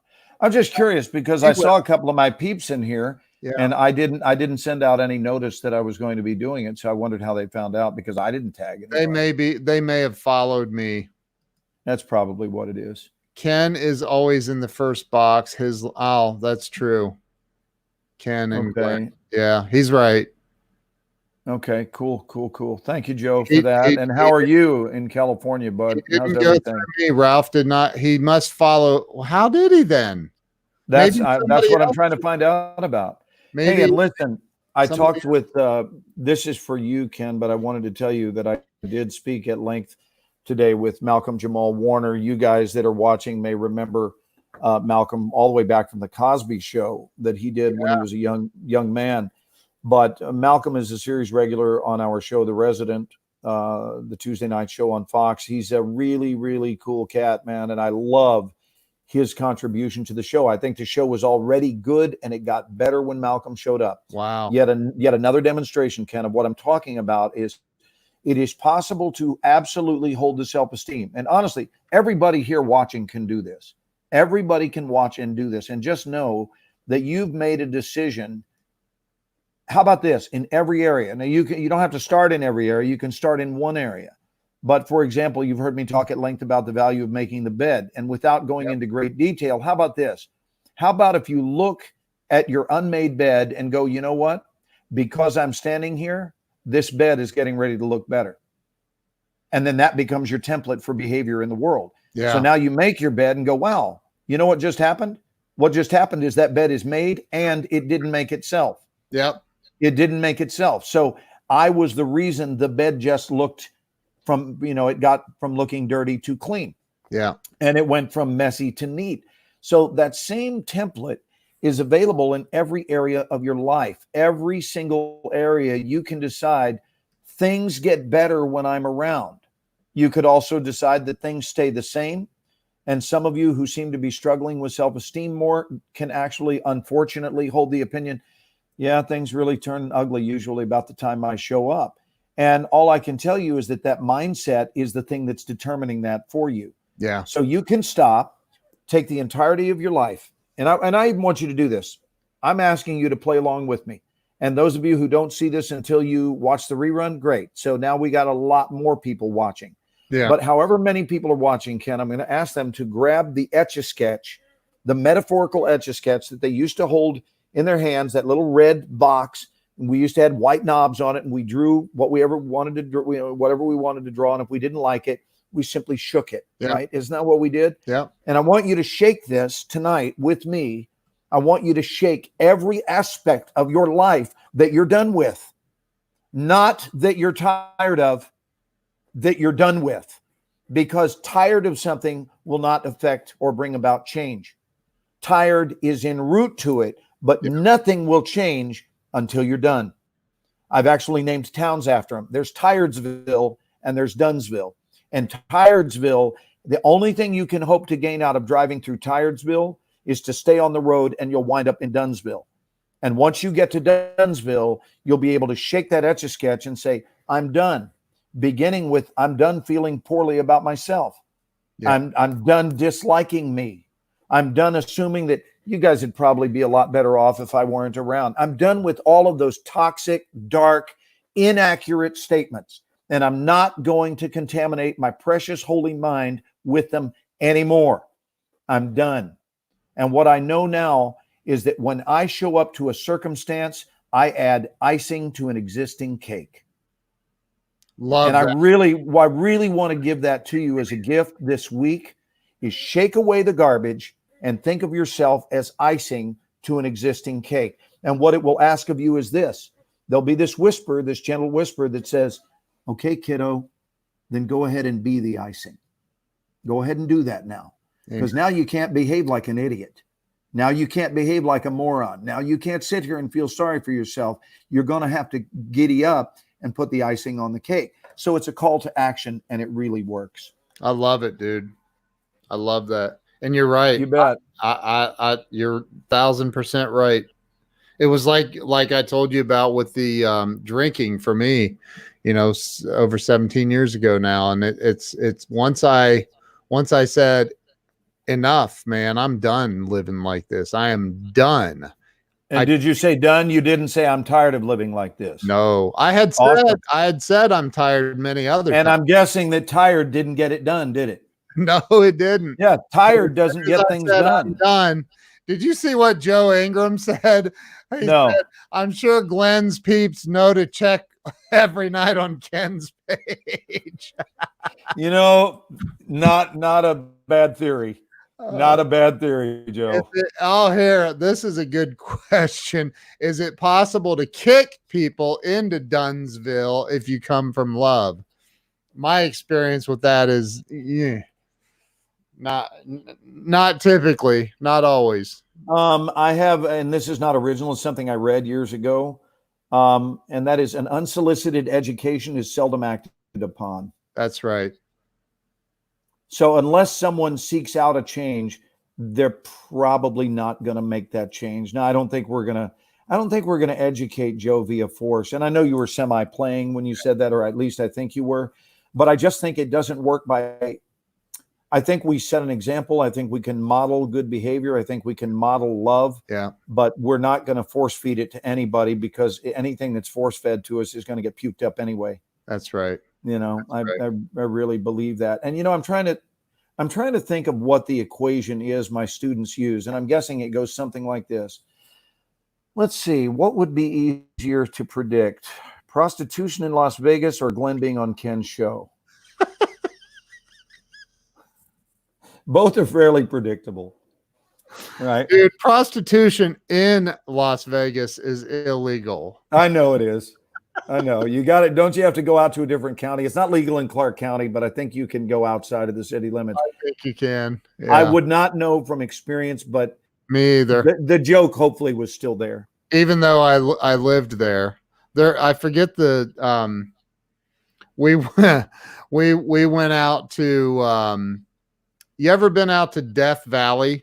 I'm just curious because I saw a couple of my peeps in here, and I didn't send out any notice that I was going to be doing it. So I wondered how they found out because I didn't tag it. They may have followed me. That's probably what it is. Ken is always in the first box. That's true. Ken and Glenn. Yeah, he's right. Okay, cool. Thank you, Joe, for that. And how are you in California, bud? How's everything? Me. Ralph did not. He must follow. How did he then? That's what I'm trying to find out about. Hey, and listen, I talked with. This is for you, Ken, but I wanted to tell you that I did speak at length today with Malcolm Jamal Warner. You guys that are watching may remember Malcolm all the way back from the Cosby Show that he did when he was a young man. But Malcolm is a series regular on our show, The Resident, the Tuesday night show on Fox. He's a really, really cool cat, man, and I love his contribution to the show. I think the show was already good, and it got better when Malcolm showed up. Wow. Yet another demonstration, Ken, of what I'm talking about is it is possible to absolutely hold the self-esteem. And honestly, everybody here watching can do this. Everybody can watch and do this. And just know that you've made a decision. How about this? In every area. Now, you don't have to start in every area. You can start in one area. But for example, you've heard me talk at length about the value of making the bed. And without going into great detail, how about this? How about if you look at your unmade bed and go, you know what? Because I'm standing here, this bed is getting ready to look better. And then that becomes your template for behavior in the world. Yeah. So now you make your bed and go, wow, you know what just happened? What just happened is that bed is made and it didn't make itself. Yep. It didn't make itself. So I was the reason the bed just looked it got from looking dirty to clean. Yeah. And it went from messy to neat. So that same template is available in every area of your life. Every single area you can decide things get better when I'm around. You could also decide that things stay the same. And some of you who seem to be struggling with self-esteem more can actually, unfortunately, hold the opinion, yeah, things really turn ugly usually about the time I show up. And all I can tell you is that mindset is the thing that's determining that for you. Yeah. So you can stop, take the entirety of your life. And I even want you to do this. I'm asking you to play along with me. And those of you who don't see this until you watch the rerun, great. So now we got a lot more people watching. Yeah. But however many people are watching, Ken, I'm going to ask them to grab the Etch-a-Sketch, the metaphorical Etch-a-Sketch that they used to hold in their hands, that little red box. We used to have white knobs on it, and we drew whatever we wanted to draw. And if we didn't like it, we simply shook it, right? Isn't that what we did? Yeah. And I want you to shake this tonight with me. I want you to shake every aspect of your life that you're done with, not that you're tired of, that you're done with, because tired of something will not affect or bring about change. Tired is en route to it, but nothing will change until you're done. I've actually named towns after them. There's Tiredsville and there's Dunsville. And Tiredsville, the only thing you can hope to gain out of driving through Tiredsville is to stay on the road, and you'll wind up in Dunsville. And once you get to Dunsville, you'll be able to shake that Etch-a-Sketch and say, I'm done. Beginning with, I'm done feeling poorly about myself. Yeah. I'm done disliking me. I'm done assuming that you guys would probably be a lot better off if I weren't around. I'm done with all of those toxic, dark, inaccurate statements. And I'm not going to contaminate my precious holy mind with them anymore. I'm done. And what I know now is that when I show up to a circumstance, I add icing to an existing cake. Love and that. I really want to give that to you as a gift this week is shake away the garbage and think of yourself as icing to an existing cake. And what it will ask of you is this. There'll be this whisper, this gentle whisper that says, okay, kiddo, then go ahead and be the icing. Go ahead and do that now. Because now you can't behave like an idiot. Now you can't behave like a moron. Now you can't sit here and feel sorry for yourself. You're going to have to giddy up and put the icing on the cake. So it's a call to action, and it really works. I love it, dude. I love that. And you're right. You bet. You're 1,000% right. It was like I told you about with the drinking for me, over 17 years ago now. And it's once I said, enough, man, I'm done living like this. I am done. And did you say done? You didn't say I'm tired of living like this. No, I had said I'm tired many other times. And I'm guessing that tired didn't get it done, did it? No, it didn't. Yeah, tired doesn't get things done. I'm done. Did you see what Joe Ingram said? He no. said, I'm sure Glenn's peeps know to check every night on Ken's page. Not a bad theory. Not a bad theory, Joe. This is a good question. Is it possible to kick people into Dunsville if you come from love? My experience with that is not typically, not always. I have, and this is not original, it's something I read years ago. And that is an unsolicited education is seldom acted upon. That's right. So unless someone seeks out a change, they're probably not going to make that change. Now, I don't think we're going to educate Joe via force. And I know you were semi-playing when you said that, or at least I think you were. But I just think it doesn't work I think we set an example. I think we can model good behavior. I think we can model love. Yeah. But we're not going to force feed it to anybody, because anything that's force fed to us is going to get puked up anyway. That's right. I really believe that. And, I'm trying to think of what the equation is my students use. And I'm guessing it goes something like this. Let's see. What would be easier to predict? Prostitution in Las Vegas or Glenn being on Ken's show? Both are fairly predictable. Right. Dude, prostitution in Las Vegas is illegal. I know it is. I know. You got it. Don't you have to go out to a different county? It's not legal in Clark County, but I think you can go outside of the city limits. I think you can. Yeah. I would not know from experience, but me either. The joke hopefully was still there. Even though I lived there. I forget the we went out to you ever been out to Death Valley?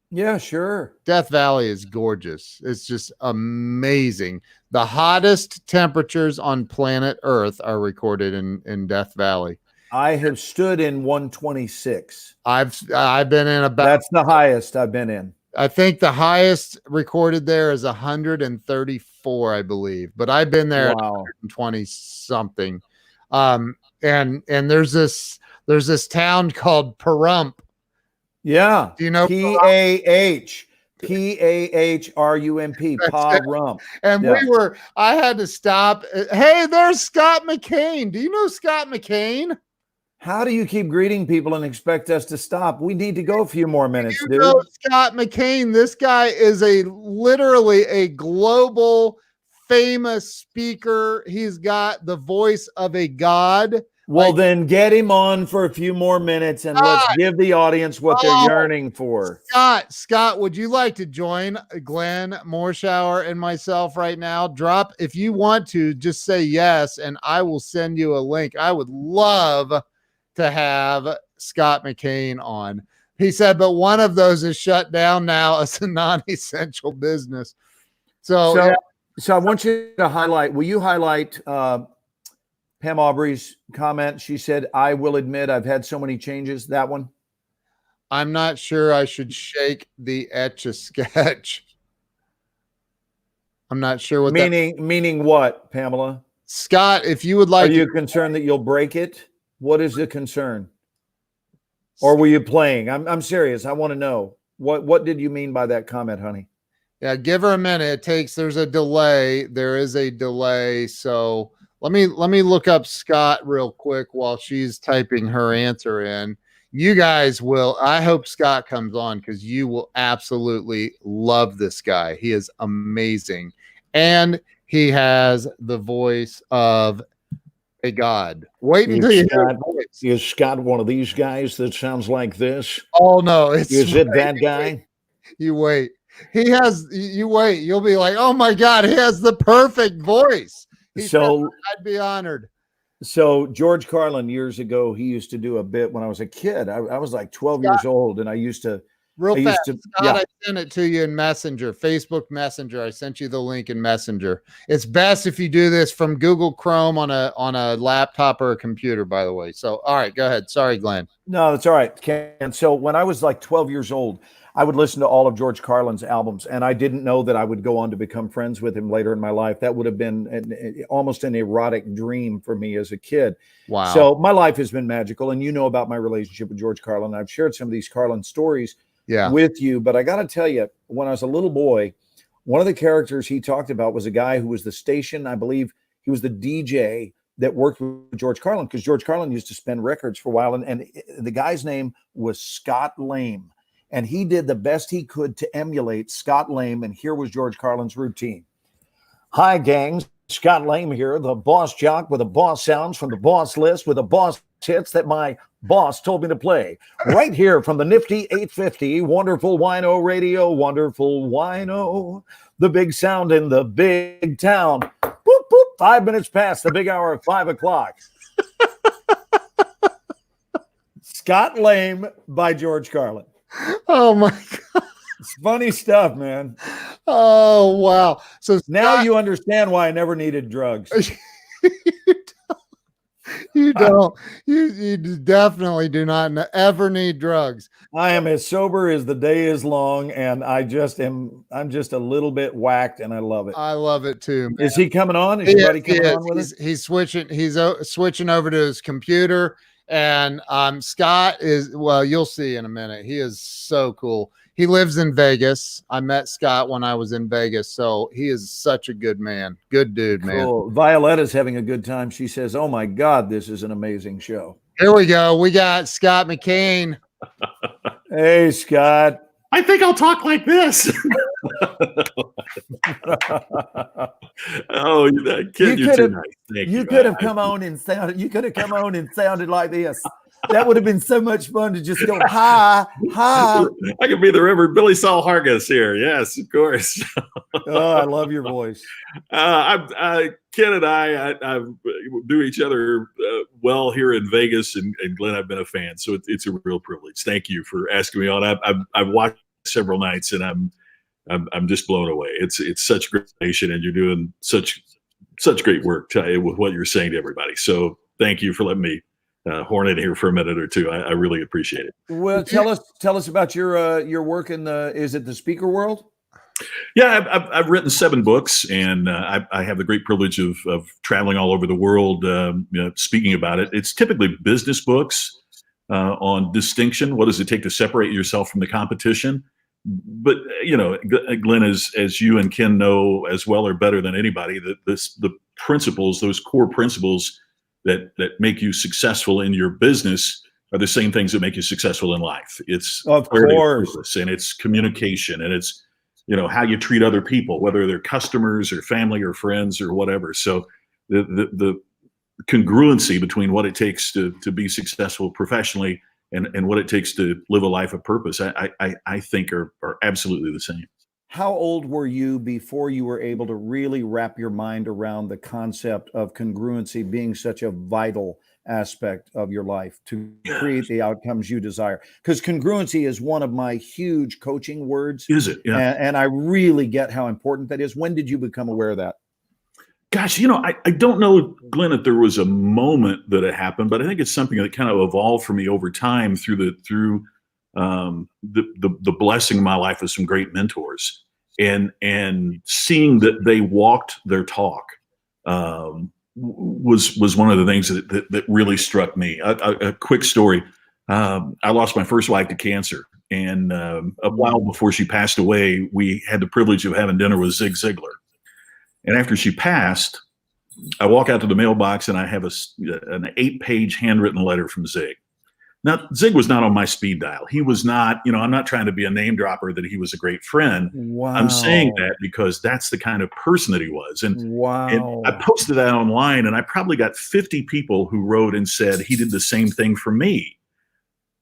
Yeah, sure. Death Valley is gorgeous. It's just amazing. The hottest temperatures on planet Earth are recorded in Death Valley. I have stood in 126. I've been in about. That's the highest I've been in. I think the highest recorded there is 134, I believe. But I've been there at 120 something. And there's this town called Pahrump. Yeah. Do you know Pahrump? Pahrump. And I had to stop. Hey, there's Scott McCain. Do you know Scott McCain? How do you keep greeting people and expect us to stop? We need to go a few more minutes, dude. Know Scott McCain. This guy is literally a global famous speaker. He's got the voice of a god. Well, then get him on for a few more minutes and let's give the audience what they're yearning for. Scott, would you like to join Glenn Morshower and myself right now? Drop, if you want to, just say yes, and I will send you a link. I would love to have Scott McCain on. He said, but one of those is shut down now as a non-essential business. So I want you to highlight, will you highlight Pam Aubrey's comment? She said, I will admit I've had so many changes. That one? I'm not sure I should shake the Etch-a-Sketch. I'm not sure what meaning what, Pamela? Scott, if you would like, are you concerned that you'll break it? What is the concern? Or were you playing? I'm serious. I want to know. What did you mean by that comment, honey? Yeah, give her a minute. There's a delay. There is a delay. So let me look up Scott real quick while she's typing her answer in. You guys will, I hope Scott comes on because you will absolutely love this guy. He is amazing. And he has the voice of a god. Wait until you hear his voice. Is Scott one of these guys that sounds like this? Oh no, is it that guy? You wait. He has, you wait. You'll be like, oh my God, he has the perfect voice. I'd be honored. So George Carlin, years ago, he used to do a bit when I was a kid. I was like 12 years old, and I used to. Scott, I sent it to you in Messenger, Facebook Messenger. I sent you the link in Messenger. It's best if you do this from Google Chrome on a laptop or a computer, by the way. So, all right, go ahead. Sorry, Glenn. No, that's all right, Ken. So when I was like 12 years old, I would listen to all of George Carlin's albums, and I didn't know that I would go on to become friends with him later in my life. That would have been almost an erotic dream for me as a kid. Wow. So my life has been magical, and you know about my relationship with George Carlin. I've shared some of these Carlin stories with you, but I got to tell you, when I was a little boy, one of the characters he talked about was a guy who was the station, I believe he was the DJ that worked with George Carlin, because George Carlin used to spin records for a while, and the guy's name was Scott Lame. And he did the best he could to emulate Scott Lame. And here was George Carlin's routine. Hi, gang. Scott Lame here, the boss jock with the boss sounds from the boss list with the boss hits that my boss told me to play. Right here from the nifty 850, Wonderful Wino Radio, Wonderful Wino, the big sound in the big town. Boop, boop, 5 minutes past the big hour of 5 o'clock. Scott Lame by George Carlin. Oh my God. It's funny stuff, man. Oh, wow. So now you understand why I never needed drugs. You don't. You definitely do not ever need drugs. I am as sober as the day is long, and I'm just a little bit whacked, and I love it. I love it too, man. Is he coming on? Is your buddy coming on with us? He's switching over to his computer. And Scott is, well, you'll see in a minute. He is so cool. He lives in Vegas. I met Scott when I was in Vegas. So he is such a good man. Good dude, man. Cool. Violetta's having a good time. She says, oh my God, this is an amazing show. Here we go. We got Scott McCain. Hey, Scott. I think I'll talk like this. Oh, Ken, you're too nice. Thank you. You could have come on and sounded like this. That would have been so much fun to just go, hi. I could be the Reverend Billy Saul Hargis here. Yes, of course. Oh, I love your voice. Ken and I do each other well here in Vegas, and Glenn, I've been a fan, so it's a real privilege. Thank you for asking me on. I've watched several nights, and I'm just blown away. It's such great nation, and you're doing such great work with what you're saying to everybody. So thank you for letting me horn in here for a minute or two. I really appreciate it. Well, tell us about your work in is it the speaker world? Yeah, I've written 7 books, and I have the great privilege of traveling all over the world, speaking about it. It's typically business books on distinction. What does it take to separate yourself from the competition? But Glenn, as you and Ken know as well or better than anybody, that the principles, those core principles that make you successful in your business are the same things that make you successful in life. It's of course, and it's communication, and it's how you treat other people, whether they're customers or family or friends or whatever. So the congruency between what it takes to be successful professionally and what it takes to live a life of purpose, I think are absolutely the same. How old were you before you were able to really wrap your mind around the concept of congruency being such a vital aspect of your life to create the outcomes you desire? Because congruency is one of my huge coaching words. Is it? Yeah. And I really get how important that is. When did you become aware of that? Gosh, I don't know, Glenn, if there was a moment that it happened, but I think it's something that kind of evolved for me over time through the blessing of my life with some great mentors, and seeing that they walked their talk was one of the things that really struck me. A quick story: I lost my first wife to cancer, and a while before she passed away, we had the privilege of having dinner with Zig Ziglar. And after she passed, I walk out to the mailbox and I have an 8-page handwritten letter from Zig. Now, Zig was not on my speed dial. He was not, I'm not trying to be a name dropper that he was a great friend. Wow. I'm saying that because that's the kind of person that he was. And I posted that online, and I probably got 50 people who wrote and said he did the same thing for me.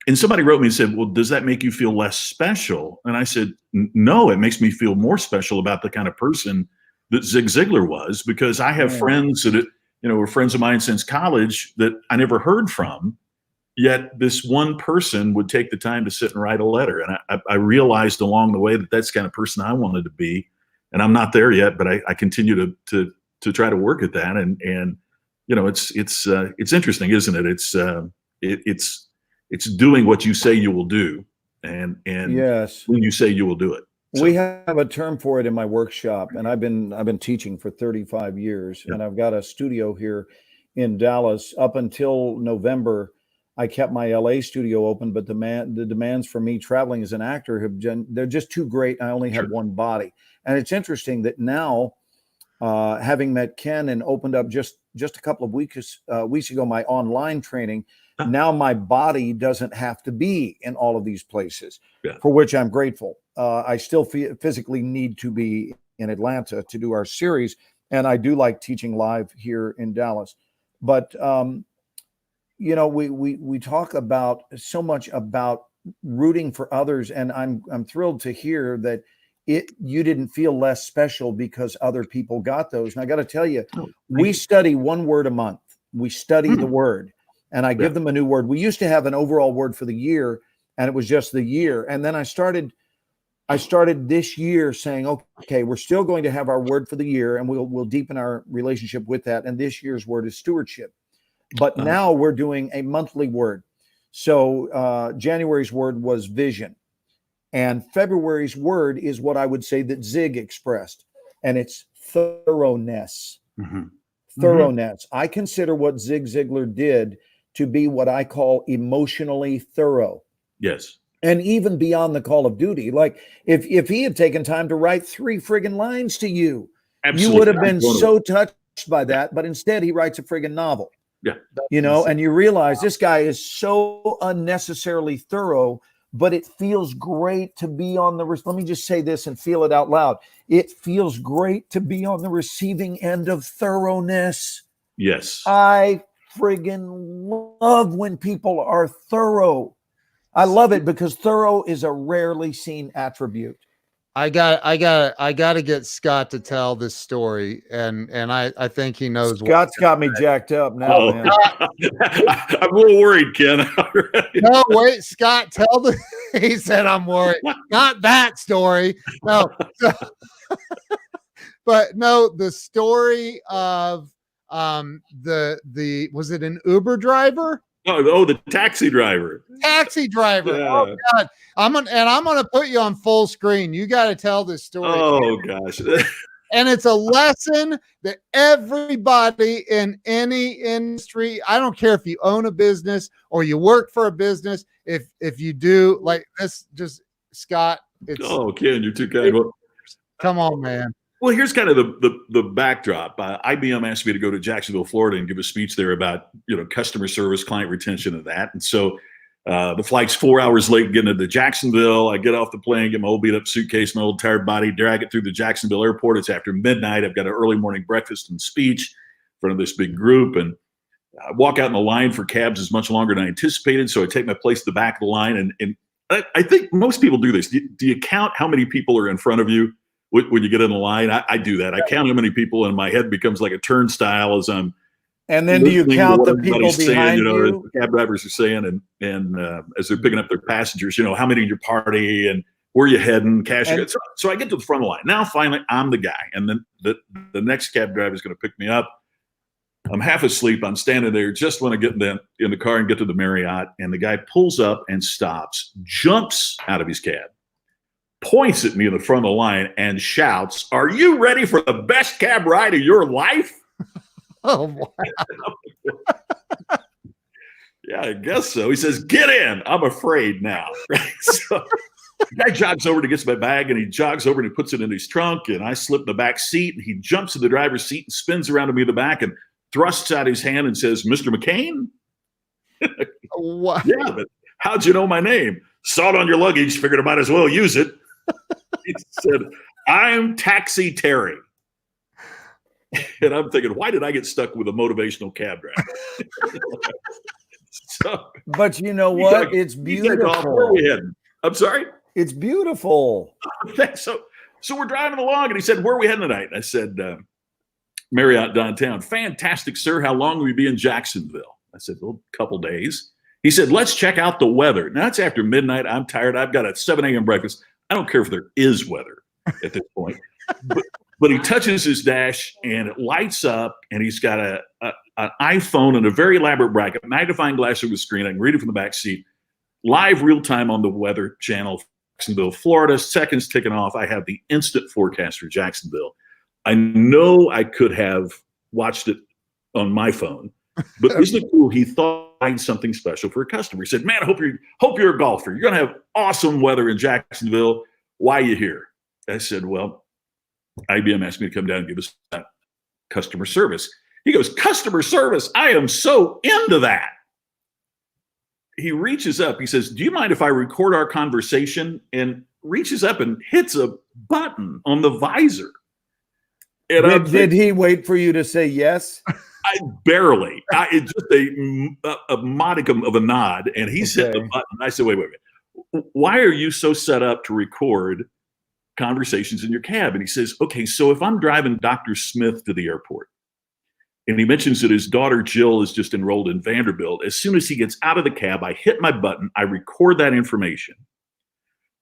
And somebody wrote me and said, well, does that make you feel less special? And I said, no, it makes me feel more special about the kind of person that Zig Ziglar was, because I have friends that, were friends of mine since college that I never heard from. Yet this one person would take the time to sit and write a letter. And I realized along the way that that's the kind of person I wanted to be. And I'm not there yet, but I continue to try to work at that. And it's interesting, isn't it? It's doing what you say you will do. And yes, when you say you will do it. So. We have a term for it in my workshop, and I've been teaching for 35 years, and I've got a studio here in Dallas. Up until November, I kept my LA studio open, but the demands for me traveling as an actor they're just too great. I only have one body, and it's interesting that now, having met Ken and opened up just a couple of weeks ago my online training. Now my body doesn't have to be in all of these places, for which I'm grateful. I still physically need to be in Atlanta to do our series, and I do like teaching live here in Dallas. But we talk about so much about rooting for others, and I'm thrilled to hear that you didn't feel less special because other people got those. And I got to tell you, we study one word a month. We study the word. And I give them a new word. We used to have an overall word for the year, and it was just the year. And then I started this year saying, okay, we're still going to have our word for the year, and we'll deepen our relationship with that. And this year's word is stewardship. But now we're doing a monthly word. So January's word was vision. And February's word is what I would say that Zig expressed, and it's thoroughness. Mm-hmm. Thoroughness. I consider what Zig Ziglar did to be what I call emotionally thorough. Yes. And even beyond the call of duty. Like if he had taken time to write 3 friggin' lines to you, absolutely, you would have been so touched by that. But instead he writes a friggin' novel. Yeah. And you realize this guy is so unnecessarily thorough, but it feels great to be on let me just say this and feel it out loud. It feels great to be on the receiving end of thoroughness. Yes. I friggin' love when people are thorough. I love it because thorough is a rarely seen attribute. I got to get Scott to tell this story, and I think he knows. Scott's got me jacked up now, man. I'm a little worried, Ken. No, wait, Scott, tell the. He said I'm worried. Not that story. No, but no, the story of the was it an Uber driver? Oh, the taxi driver. Taxi driver. Yeah. Oh God. I'm gonna put you on full screen. You got to tell this story. Oh gosh. And it's a lesson that everybody in any industry, I don't care if you own a business or you work for a business, if you do like this, just Scott. Ken, you're too kind. Come on, man. Well, here's kind of the backdrop. IBM asked me to go to Jacksonville, Florida, and give a speech there about customer service, client retention, and that. And so the flight's 4 hours late getting into Jacksonville. I get off the plane, get my old beat up suitcase, my old tired body, drag it through the Jacksonville airport. It's after midnight. I've got an early morning breakfast and speech in front of this big group, and I walk out in the line for cabs is much longer than I anticipated, so I take my place at the back of the line. And I think most people do this. Do you count how many people are in front of you when you get in the line? I do that. I count how many people, and my head becomes like a turnstile as I'm. And then do you count the people behind saying, you? As the cab drivers are saying, and as they're picking up their passengers, how many in your party and where you heading, cash. So I get to the front of the line. Now, finally, I'm the guy. And then the next cab driver is going to pick me up. I'm half asleep. I'm standing there just when I get in the car and get to the Marriott. And the guy pulls up and stops, jumps out of his cab, points at me in the front of the line and shouts, "Are you ready for the best cab ride of your life?" Oh, wow. Yeah, I guess so. He says, "Get in. I'm afraid now." Right? So the guy jogs over to get my bag, and he jogs over and he puts it in his trunk, and I slip in the back seat, and he jumps to the driver's seat and spins around to me in the back and thrusts out his hand and says, "Mr. McCain?" What? Yeah, but how'd you know my name? Saw it on your luggage, figured I might as well use it. He said, "I'm Taxi Terry." And I'm thinking, why did I get stuck with a motivational cab driver? But you know what? It's beautiful. Where are we heading? I'm sorry? It's beautiful. So we're driving along, and he said, "Where are we heading tonight?" And I said, "Marriott downtown." "Fantastic, sir. How long will we be in Jacksonville?" I said, "Well, a couple days." He said, "Let's check out the weather." Now, it's after midnight. I'm tired. I've got a 7 a.m. breakfast. I don't care if there is weather at this point. But he touches his dash, and it lights up, and he's got an iPhone and a very elaborate bracket, magnifying glass over the screen. I can read it from the back seat. Live real time on the Weather Channel, Jacksonville, Florida. Seconds ticking off. I have the instant forecast for Jacksonville. I know I could have watched it on my phone, but isn't it cool? He thought I'd find something special for a customer. He said, "Man, I hope you're a golfer. You're going to have awesome weather in Jacksonville. Why are you here?" I said, "Well, IBM asked me to come down and give us customer service." He goes, "Customer service? I am so into that." He reaches up. He says, "Do you mind if I record our conversation?" And reaches up and hits a button on the visor. And did he wait for you to say yes? Barely. It's just a modicum of a nod. And he's hit the button. I said, wait. Why are you so set up to record conversations in your cab? And he says, "Okay, so if I'm driving Dr. Smith to the airport, and he mentions that his daughter Jill is just enrolled in Vanderbilt, as soon as he gets out of the cab, I hit my button, I record that information.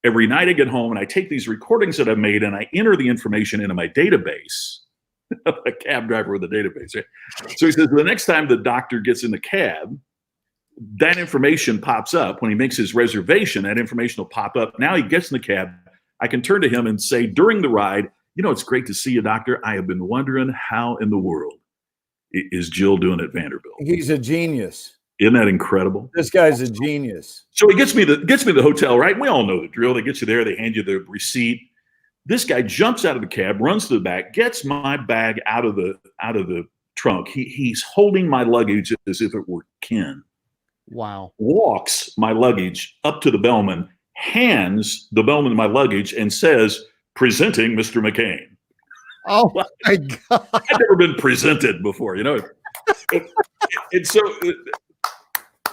Every night I get home and I take these recordings that I've made and I enter the information into my database." A cab driver with a database, right? So he says, the next time the doctor gets in the cab, that information pops up. When he makes his reservation, that information will pop up. Now he gets in the cab. I can turn to him and say during the ride, "It's great to see you, doctor. I have been wondering how in the world is Jill doing at Vanderbilt." He's a genius. Isn't that incredible? This guy's a genius. So he gets me to the hotel, right? We all know the drill. They get you there. They hand you the receipt. This guy jumps out of the cab, runs to the back, gets my bag out of the trunk. He's holding my luggage as if it were Ken. Wow. Walks my luggage up to the bellman, hands the bellman my luggage, and says, "Presenting Mr. McCain." Oh my God. I've never been presented before, And so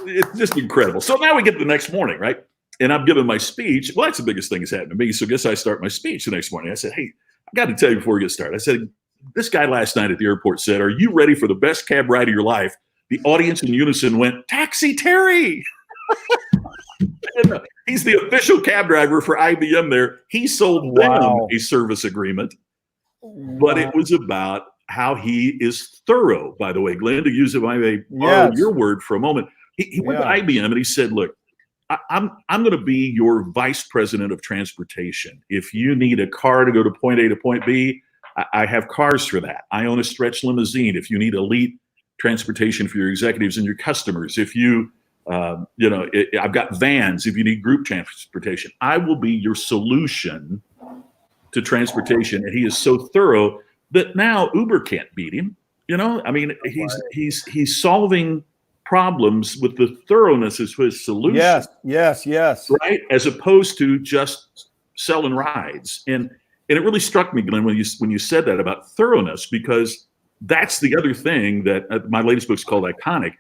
it's just incredible. So now we get to the next morning, right? And I'm giving my speech. Well, that's the biggest thing that's happened to me. So I guess I start my speech the next morning. I said, "Hey, I got to tell you before we get started." I said, "This guy last night at the airport said, 'Are you ready for the best cab ride of your life?' The audience in unison went, 'Taxi Terry.'" And, he's the official cab driver for IBM there. He sold them a service agreement, but it was about how he is thorough, by the way. Glenn, to use it, your word for a moment. He went to IBM and he said, "Look, I'm going to be your vice president of transportation. If you need a car to go to point A to point B, I have cars for that. I own a stretch limousine. If you need elite transportation for your executives and your customers, if you, I've got vans. If you need group transportation, I will be your solution to transportation." And he is so thorough that now Uber can't beat him. He's solving problems with the thoroughness of his solution. Yes. Right? As opposed to just selling rides. And it really struck me, Glenn, when you said that about thoroughness, because that's the other thing that my latest book's called Iconic.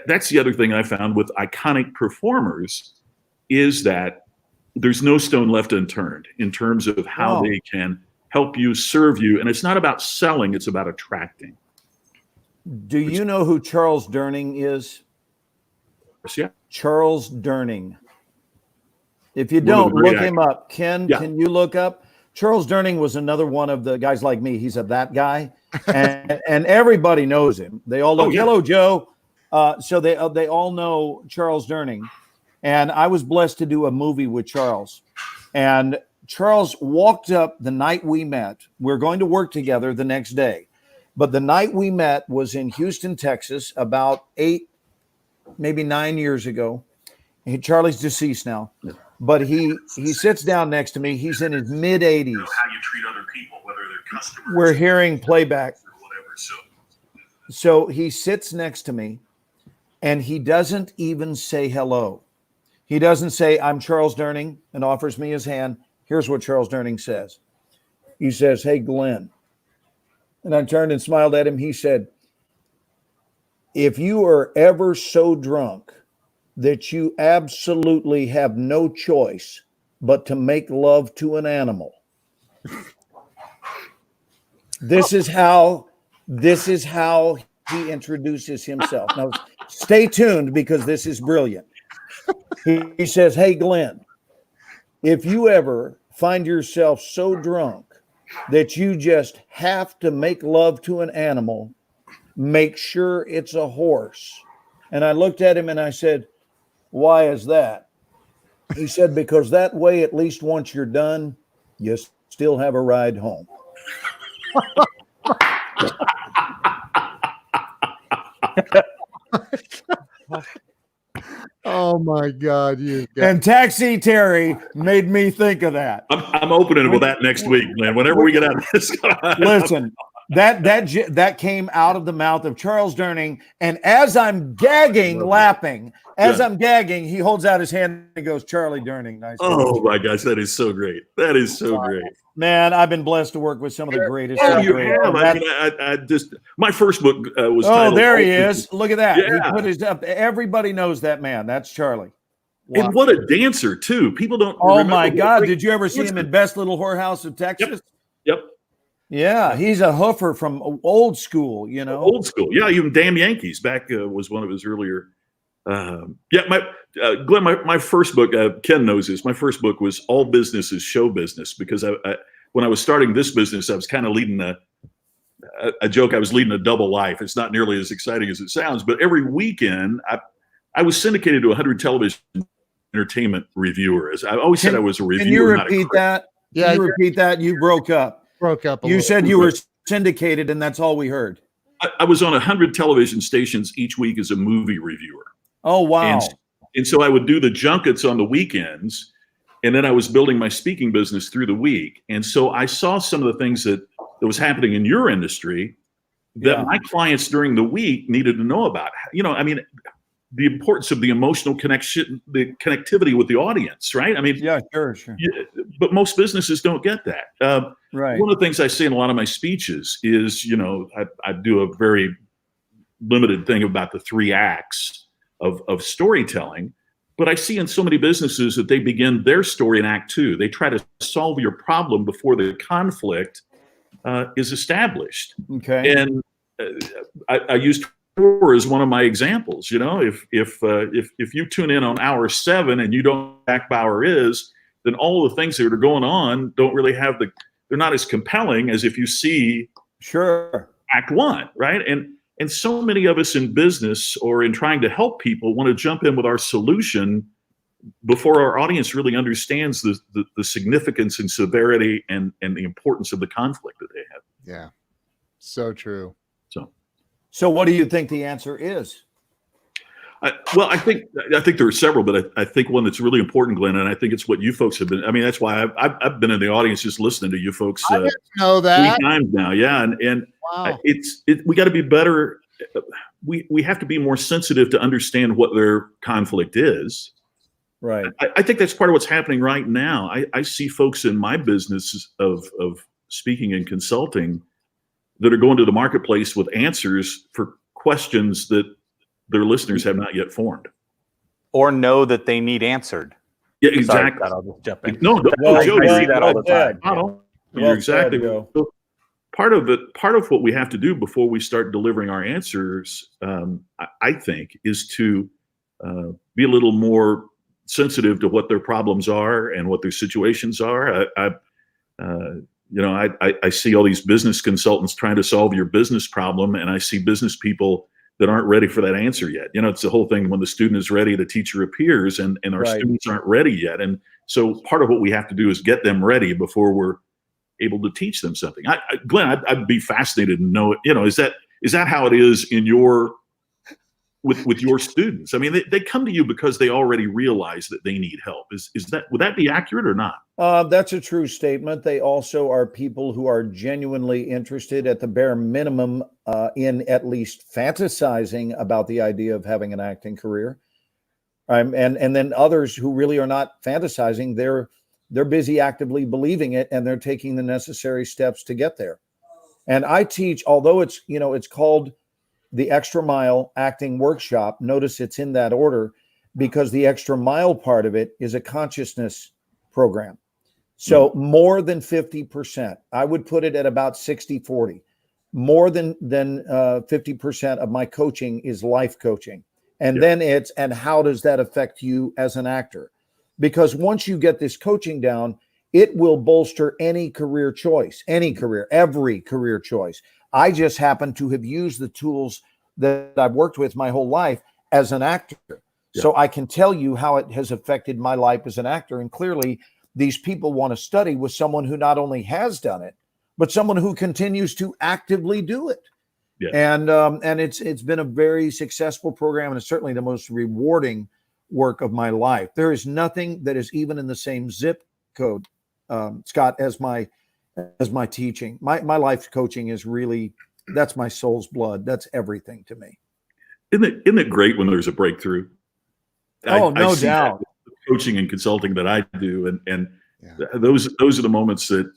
That's the other thing I found with iconic performers is that there's no stone left unturned in terms of how they can help you, serve you. And it's not about selling, it's about attracting. Do you know who Charles Durning is? Yeah. Charles Durning. If you don't, look him up. Ken, can you look up? Charles Durning was another one of the guys like me. He's that guy. And everybody knows him. They all know, hello, Joe. So they all know Charles Durning. And I was blessed to do a movie with Charles. And Charles walked up the night we met. We're going to work together the next day. But the night we met was in Houston, Texas, about 8, maybe 9 years ago. Charlie's deceased now. But he sits down next to me. He's in his mid-80s. You know, how you treat other people, whether they're customers. We're hearing playback. Or whatever. So he sits next to me, and he doesn't even say hello. He doesn't say, I'm Charles Durning, and offers me his hand. Here's what Charles Durning says. He says, hey, Glenn. And I turned and smiled at him. He said, if you are ever so drunk that you absolutely have no choice but to make love to an animal, this is how he introduces himself. Now, stay tuned because this is brilliant. He says, hey, Glenn, if you ever find yourself so drunk that you just have to make love to an animal, make sure it's a horse. And I looked at him and I said, why is that? He said, because that way, at least once you're done, you still have a ride home. Oh my God! And Taxi Terry made me think of that. I'm opening with that next week, man. Whenever we get out of this, listen, that came out of the mouth of Charles Durning, and as I'm gagging, laughing, I'm gagging, he holds out his hand and goes, Charlie Durning. Nice. Oh my gosh, that is so great. That is so great. Man, I've been blessed to work with some of the greatest. Oh, you have. I just my first book was. Oh, there he is! Look at that. Yeah. He put his up. Everybody knows that man. That's Charlie. Wow. And what a dancer too! People don't. Oh my God! Did you ever see him in Best Little Whorehouse of Texas? Yep. Yeah, he's a hoofer from old school. You know, old school. Yeah, even Damn Yankees back was one of his earlier. Glenn, my first book, Ken knows this. My first book was All Business is Show Business, because when I was starting this business, I was kind of leading a joke. I was leading a double life. It's not nearly as exciting as it sounds, but every weekend I was syndicated to 100 television entertainment reviewers. I always said I was a reviewer. Can you repeat that? Yeah, you repeat that. You broke up. You said you were syndicated, and that's all we heard. I was on 100 television stations each week as a movie reviewer. Oh, wow. And so I would do the junkets on the weekends, and then I was building my speaking business through the week. And so I saw some of the things that was happening in your industry that my clients during the week needed to know about. You know, I mean, the importance of the emotional connection, the connectivity with the audience, right? I mean, yeah, sure. But most businesses don't get that. Right. One of the things I say in a lot of my speeches is, you know, I do a very limited thing about the 3 acts of storytelling, but I see in so many businesses that they begin their story in act 2. They try to solve your problem before the conflict is established. Okay. And I used Twitter as one of my examples. You know, if you tune in on hour 7 and you don't know what back hour is, then all the things that are going on don't really have they're not as compelling as if you see act 1, right? And so many of us in business or in trying to help people want to jump in with our solution before our audience really understands the significance and severity and the importance of the conflict that they have. Yeah, so true. So what do you think the answer is? I think there are several, but I think one that's really important, Glenn, and I think it's what you folks have been. I mean, that's why I've been in the audience just listening to you folks. I didn't know that 3 times now, yeah, and wow. We got to be better. We have to be more sensitive to understand what their conflict is. Right. I think that's part of what's happening right now. I see folks in my business of speaking and consulting that are going to the marketplace with answers for questions that their listeners have not yet formed. Or know that they need answered. Yeah, Sorry, exactly. Scott, I'll just jump in. No, Joe, I see that all the time. You're exactly so part of what we have to do before we start delivering our answers, I think, is to be a little more sensitive to what their problems are and what their situations are. I see all these business consultants trying to solve your business problem, and I see business people that aren't ready for that answer yet. It's the whole thing, when the student is ready, the teacher appears, and our students aren't ready yet. And so part of what we have to do is get them ready before we're able to teach them something. Glenn, I'd be fascinated to know, is that how it is in your with your students? I mean, they come to you because they already realize that they need help. Would that be accurate or not? That's a true statement. They also are people who are genuinely interested, at the bare minimum, in at least fantasizing about the idea of having an acting career. And then others who really are not fantasizing, they're busy actively believing it, and they're taking the necessary steps to get there. And I teach, although it's called the Extra Mile Acting Workshop. Notice it's in that order because the extra mile part of it is a consciousness program. So more than 50%, I would put it at about 60-40. More than 50% of my coaching is life coaching. And then and how does that affect you as an actor? Because once you get this coaching down, it will bolster any career choice, every career choice. I just happen to have used the tools that I've worked with my whole life as an actor. Yeah. So I can tell you how it has affected my life as an actor. And clearly, these people want to study with someone who not only has done it, but someone who continues to actively do it. Yeah. And it's been a very successful program, and it's certainly the most rewarding work of my life. There is nothing that is even in the same zip code, Scott, as my teaching. My life coaching is really, that's my soul's blood. That's everything to me. Isn't it great when there's a breakthrough? No doubt. Coaching and consulting that I do, and those are the moments that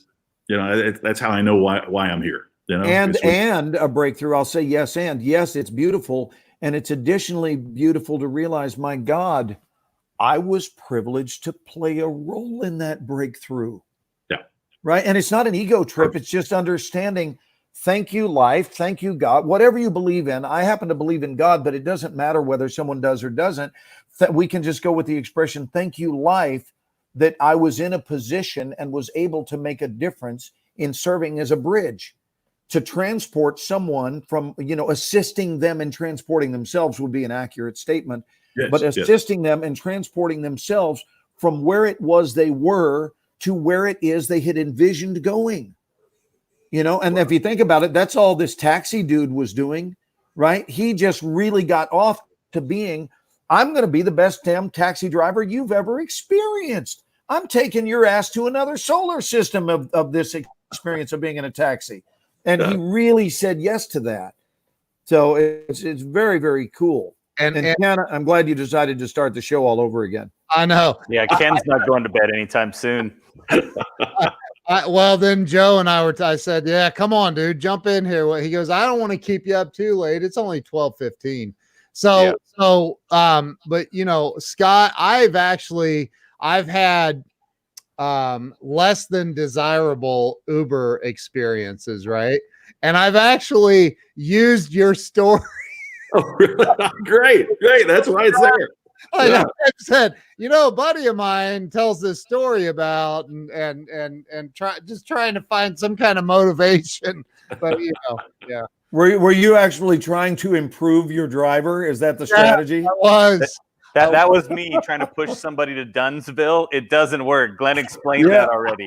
that's how I know why I'm here. And a breakthrough. I'll say yes, it's beautiful, and it's additionally beautiful to realize, my God, I was privileged to play a role in that breakthrough. Yeah. Right. And it's not an ego trip. It's just understanding. Thank you, life. Thank you, God. Whatever you believe in. I happen to believe in God, but it doesn't matter whether someone does or doesn't. That we can just go with the expression, thank you, life, that I was in a position and was able to make a difference in serving as a bridge to transport someone from, assisting them in transporting themselves would be an accurate statement, but assisting them in transporting themselves from where it was they were to where it is they had envisioned going. And if you think about it, that's all this taxi dude was doing, right? He just really got off to being, I'm going to be the best damn taxi driver you've ever experienced. I'm taking your ass to another solar system of this experience of being in a taxi. And he really said yes to that. So it's very, very cool. And Ken, I'm glad you decided to start the show all over again. I know. Yeah, Ken's not going to bed anytime soon. Well, then Joe and I said, yeah, come on, dude, jump in here. He goes, I don't want to keep you up too late. It's only 12:15. So, but Scott, I've had less than desirable Uber experiences, right? And I've actually used your story. Oh, really? Great. That's why it's there. I said, a buddy of mine tells this story about and trying to find some kind of motivation, but yeah. Were you actually trying to improve your driver? Is that the strategy? Yeah, was. That was me trying to push somebody to Dunsville. It doesn't work. Glenn explained that already.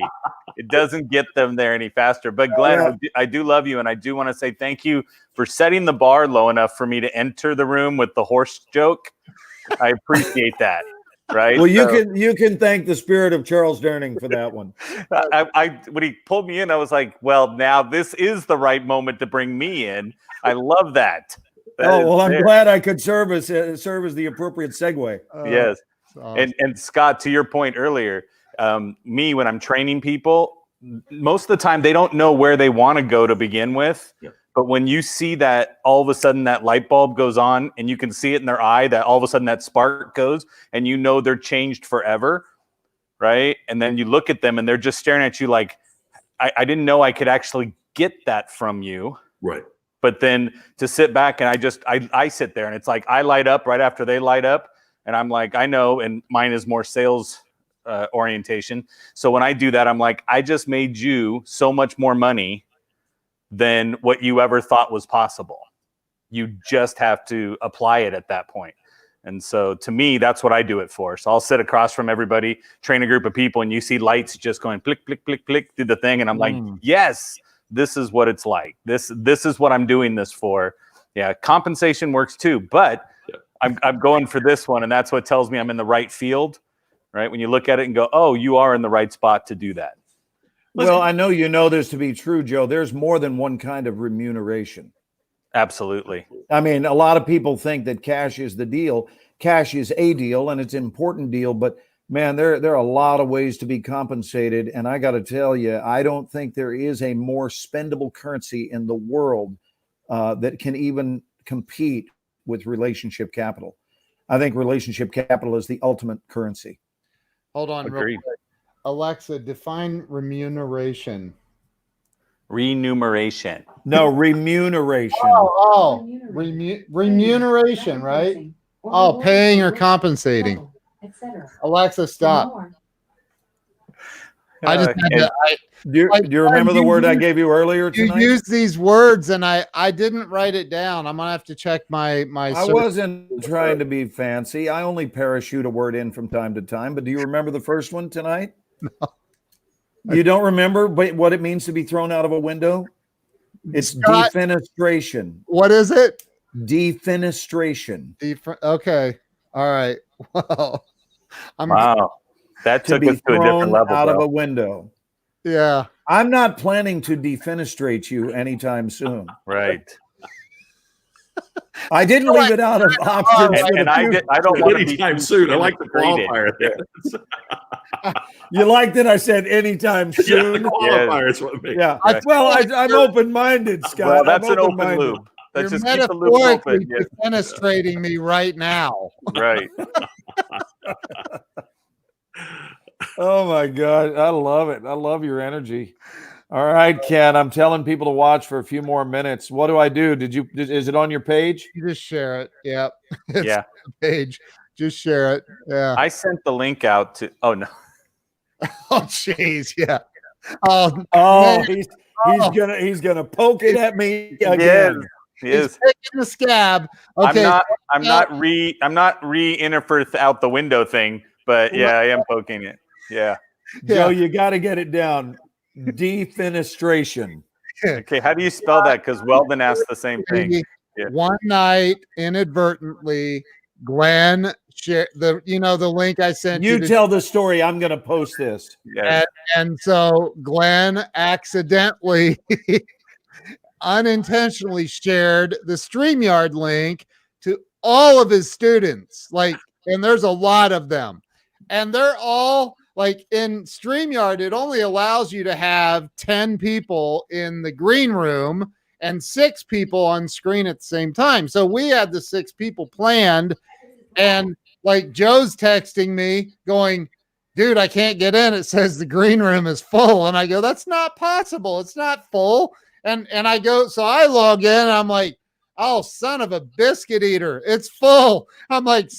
It doesn't get them there any faster. But Glenn, I do love you, and I do want to say thank you for setting the bar low enough for me to enter the room with the horse joke. I appreciate that. Right. Well, you can thank the spirit of Charles Durning for that one. When he pulled me in, I was like, well, now this is the right moment to bring me in. I love that. I'm glad I could serve as the appropriate segue. Yes. Awesome. And Scott, to your point earlier, me, when I'm training people, most of the time they don't know where they want to go to begin with. Yep. But when you see that all of a sudden that light bulb goes on and you can see it in their eye, that all of a sudden that spark goes and you know they're changed forever, right? And then you look at them and they're just staring at you like, I didn't know I could actually get that from you. Right. But then to sit back and I sit there and it's like I light up right after they light up. And I'm like, I know, and mine is more sales orientation. So when I do that, I'm like, I just made you so much more money than what you ever thought was possible. You just have to apply it at that point. And so to me, that's what I do it for. So I'll sit across from everybody, train a group of people, and you see lights just going click, click, click, click through the thing. And I'm like, yes, this is what it's like. This is what I'm doing this for. Yeah, compensation works too, but I'm going for this one, and that's what tells me I'm in the right field, right? When you look at it and go, oh, you are in the right spot to do that. Well, I know you know this to be true, Joe. There's more than one kind of remuneration. Absolutely. I mean, a lot of people think that cash is the deal. Cash is a deal, and it's an important deal. But, man, there are a lot of ways to be compensated. And I got to tell you, I don't think there is a more spendable currency in the world that can even compete with relationship capital. I think relationship capital is the ultimate currency. Hold on. Real quick. Alexa, define remuneration. Remuneration. No, remuneration. Remuneration, right? Oh, paying or compensating. Alexa, stop. I just had to, do you remember the word I gave you earlier tonight? You used these words and I didn't write it down. I'm gonna have to check my I wasn't trying to be fancy. I only parachute a word in from time to time. But do you remember the first one tonight? No. You don't remember what it means to be thrown out of a window? It's defenestration. What is it? Defenestration. Okay. All right. Well, wow. That took us to a different level. Out of a window. Yeah. I'm not planning to defenestrate you anytime soon. Right. I didn't leave it out of options. And I don't want to be anytime soon. I like the qualifier there. You like that I said anytime soon? Yeah, the qualifier is what makes yeah. I'm open-minded, Scott. Well, that's an open loop. That just keeps the loop open. Defenestrating me right now. Right. Oh my God. I love it. I love your energy. All right, Ken, I'm telling people to watch for a few more minutes. What do I do? Is it on your page? You just share it. Yep. Yeah. Page. Just share it. Yeah. I sent the link out to, oh no. Oh, jeez. Yeah. He's gonna poke it at me again. He is. He's picking the scab. Okay. I'm not re-interfer out the window thing, but yeah, I am poking it. Yeah. Joe, you got to get it down. Defenestration. Okay, how do you spell that? Because Weldon asked the same thing. Yeah. One night, inadvertently, Glenn shared the link I sent you. You tell the story. I'm going to post this. Yeah. And so Glenn accidentally, unintentionally shared the StreamYard link to all of his students. And there's a lot of them, and they're all. Like in StreamYard, it only allows you to have 10 people in the green room and 6 people on screen at the same time. So we had the 6 people planned, and like Joe's texting me going, dude, I can't get in. It says the green room is full. And I go, that's not possible. It's not full. And I go, so I log in and I'm like, oh, son of a biscuit eater. It's full. I'm like,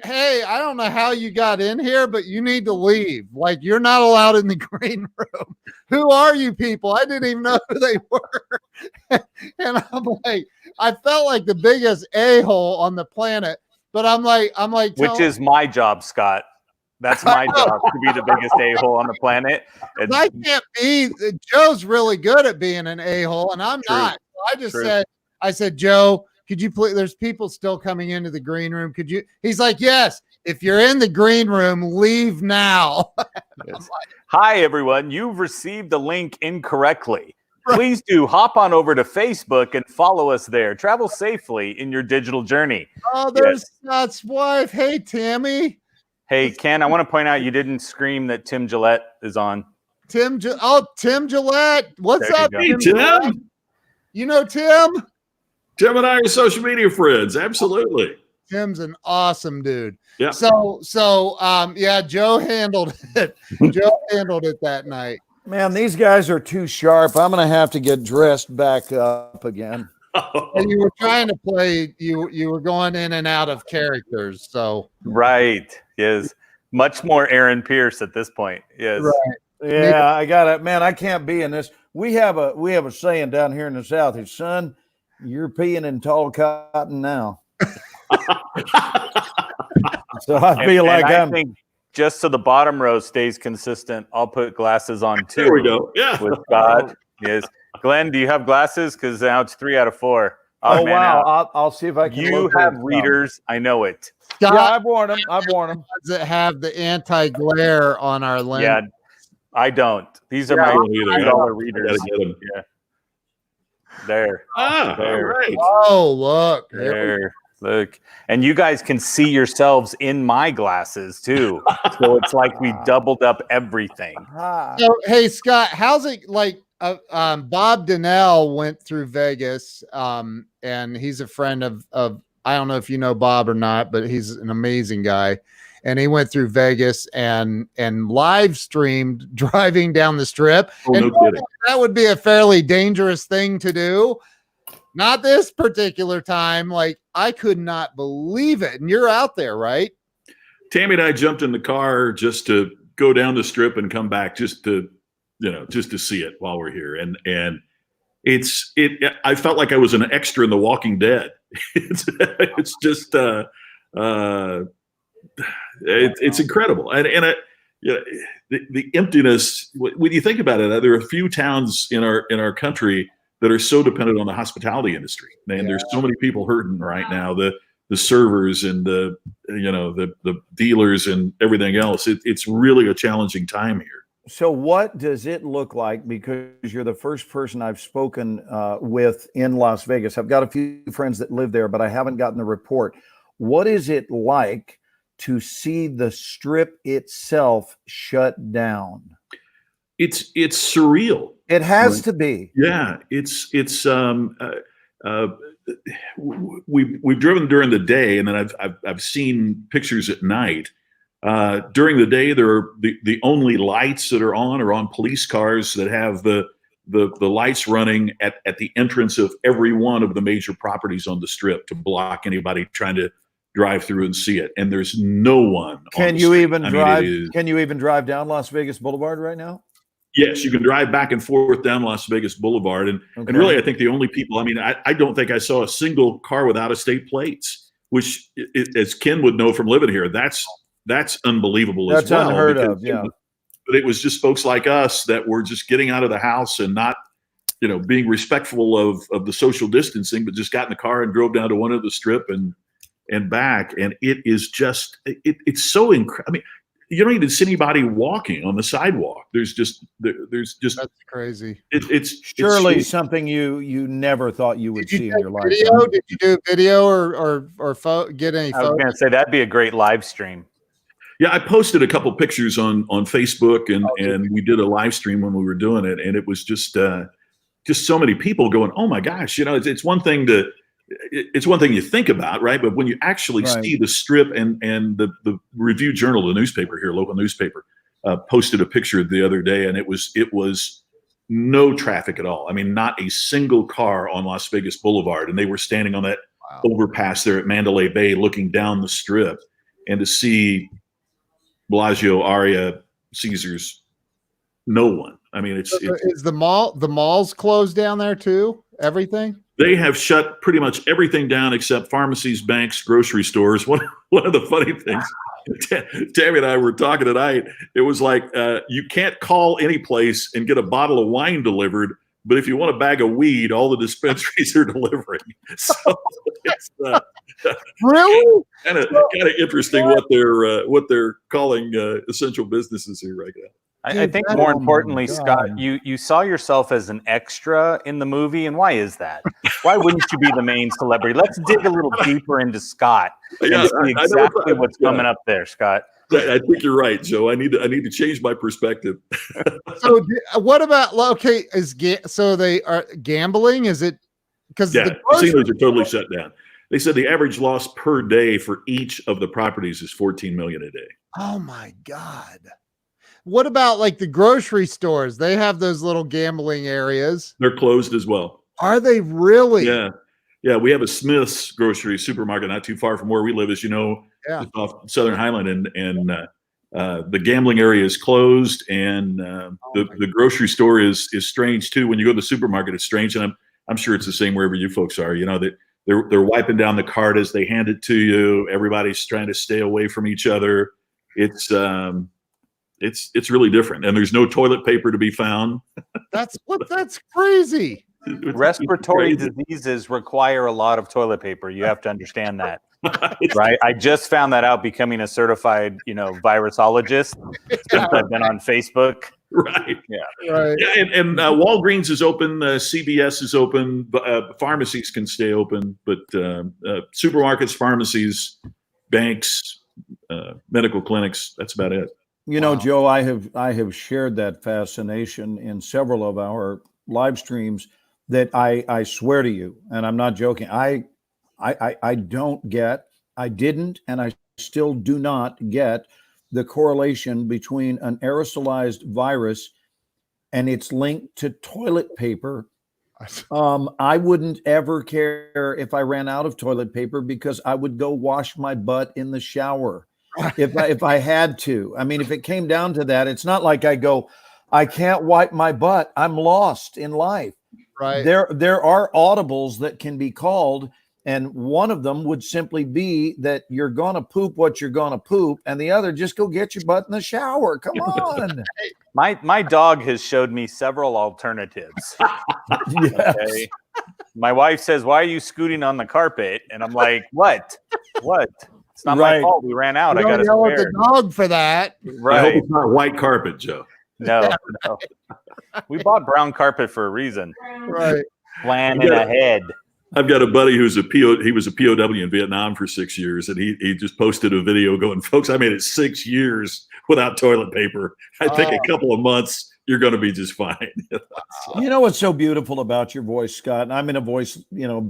hey, I don't know how you got in here, but you need to leave. Like, you're not allowed in the green room. Who are you people? I didn't even know who they were. And I'm like, I felt like the biggest a-hole on the planet. But I'm like, which is my job, Scott. That's my job, to be the biggest a-hole on the planet. And I can't be. Joe's really good at being an a-hole, and I'm not. So I just said, Joe, could you please, there's people still coming into the green room. Could you, he's like, yes, if you're in the green room, leave now. Yes. Hi, everyone. You've received the link incorrectly. Please do hop on over to Facebook and follow us there. Travel safely in your digital journey. Oh, there's Scott's wife. Hey, Tammy. Hey, Ken, I want to point out you didn't scream that Tim Gillette is on. Tim Gillette. What's up, Hey, Tim? Gillette? Tim. You know Tim? Tim and I are social media friends. Absolutely. Tim's an awesome dude. Yeah. So yeah, Joe handled it. Joe handled it that night. Man, these guys are too sharp. I'm going to have to get dressed back up again. And you were trying to play, you were going in and out of characters. So right. Yes. Much more Aaron Pierce at this point. Yes. Right. Yeah, I got it. Man, I can't be in this. We have a saying down here in the South. It's, son, you're peeing in tall cotton now. So I feel like I I'm think just so the bottom row stays consistent, I'll put glasses on too. There we go. Yeah. With Scott. Yes. Glenn, do you have glasses? Because now it's 3 out of 4. Oh, man, wow. I'll see if I can. You have readers. I know it. Scott, yeah, I've worn them. That have the anti-glare on our lens. Yeah, I don't. These are my $1 readers. Yeah. There. Ah, there. all right. Oh, look. There. Look. And you guys can see yourselves in my glasses too. So it's like we doubled up everything. So, hey, Scott, how's it like? Bob Donnell went through Vegas, and he's a friend of I don't know if you know Bob or not, but he's an amazing guy. And he went through Vegas and live streamed driving down the strip. Oh, and no kidding. That would be a fairly dangerous thing to do. Not this particular time. Like, I could not believe it. And you're out there, right? Tammy and I jumped in the car just to go down the strip and come back just to see it while we're here. And I felt like I was an extra in The Walking Dead. It's just it's incredible. And the emptiness, when you think about it, there are a few towns in our country that are so dependent on the hospitality industry. Man, there's so many people hurting right now. The servers and the dealers and everything else. It's really a challenging time here. So what does it look like? Because you're the first person I've spoken with in Las Vegas. I've got a few friends that live there, but I haven't gotten the report. What is it like to see the strip itself shut down? It's surreal. It has to be. Yeah, we've driven during the day, and then I've seen pictures at night. During the day, there are the only lights that are on police cars that have the lights running at the entrance of every one of the major properties on the strip to block anybody trying to drive through and see it. And there's no one. Can you even drive? Can you even drive down Las Vegas Boulevard right now? Yes, you can drive back and forth down Las Vegas Boulevard. And really, I think the only people, I don't think I saw a single car with out-of-state plates, which, as Ken would know from living here, that's unbelievable as well. That's unheard of, yeah. But it was just folks like us that were just getting out of the house and not, being respectful of the social distancing, but just got in the car and drove down to one of the strip and back. And it is just, it's so incredible. You don't even see anybody walking on the sidewalk. There's just that's crazy. It's surely something you never thought you would see in your life. Did you do video or get any photos? I was going to say that'd be a great live stream. Yeah, I posted a couple pictures on Facebook and we did a live stream when we were doing it, and it was just so many people going, "Oh my gosh!" It's one thing you think about, right? But when you actually see the strip and the Review Journal, the newspaper here, local newspaper, posted a picture the other day, and it was no traffic at all. I mean, not a single car on Las Vegas Boulevard, and they were standing on that overpass there at Mandalay Bay, looking down the strip, and to see Bellagio, Aria, Caesars, no one. I mean, is the malls closed down there too? Everything? They have shut pretty much everything down except pharmacies, banks, grocery stores. One of the funny things, Tammy and I were talking tonight, it was like you can't call any place and get a bottle of wine delivered, but if you want a bag of weed, all the dispensaries are delivering. So it's really kind of interesting what they're calling essential businesses here right now. I think more importantly, Scott, you saw yourself as an extra in the movie, and why is that? Why wouldn't you be the main celebrity? Let's dig a little deeper into Scott and see exactly what's coming up there, Scott. I think you're right, Joe. I need to change my perspective. So what about, okay, so they are gambling? Is it because Yeah, the casinos are totally shut down. They said the average loss per day for each of the properties is 14 million a day. Oh my God. What about like the grocery stores? They have those little gambling areas. They're closed as well. Are they really? Yeah. Yeah, we have a Smith's grocery supermarket not too far from where we live, as you know, Yeah. just off Southern Highland, and the gambling area is closed, and the grocery store is strange too. When you go to the supermarket, it's strange, and I'm sure it's the same wherever you folks are. You know, that they're wiping down the cart as they hand it to you. Everybody's trying to stay away from each other. It's really different, and there's no toilet paper to be found. That's crazy. Respiratory diseases require a lot of toilet paper. You have to understand that, right? I just found that out becoming a certified, virusologist since I've been on Facebook. Right. Yeah. Right. Yeah, and Walgreens is open. CVS is open. Pharmacies can stay open, but supermarkets, pharmacies, banks, medical clinics, that's about it. You know, Joe, I have shared that fascination in several of our live streams that I swear to you, and I'm not joking, I didn't, and I still do not get the correlation between an aerosolized virus and its link to toilet paper. I wouldn't ever care if I ran out of toilet paper because I would go wash my butt in the shower if I had to. I mean, if it came down to that, it's not like I go, I can't wipe my butt. I'm lost in life. Right. There are audibles that can be called, and one of them would simply be that you're going to poop what you're going to poop, and the other, just go get your butt in the shower. Come on. My dog has showed me several alternatives. Yes. Okay. My wife says, "Why are you scooting on the carpet?" And I'm like, "What? It's not my fault. We ran out. You I got don't yell at the dog for that. I hope Right. it's not white carpet, Joe. No. We bought brown carpet for a reason. Right. Planning ahead. I've got a buddy who's he was a POW in Vietnam for 6 years, and he just posted a video going, "Folks, I made it 6 years without toilet paper. I think a couple of months, you're going to be just fine." You know what's so beautiful about your voice, Scott? And I'm in a voice,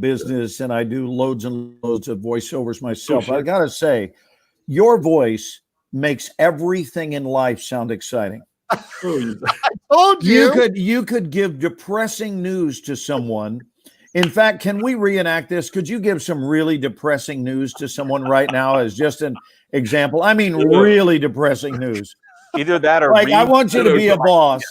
business, and I do loads and loads of voiceovers myself. Oh, sure. I got to say, your voice makes everything in life sound exciting. I told you. You could give depressing news to someone. In fact, can we reenact this? Could you give some really depressing news to someone right now as just an example? I mean, really depressing news. Either that or I want you to be a boss.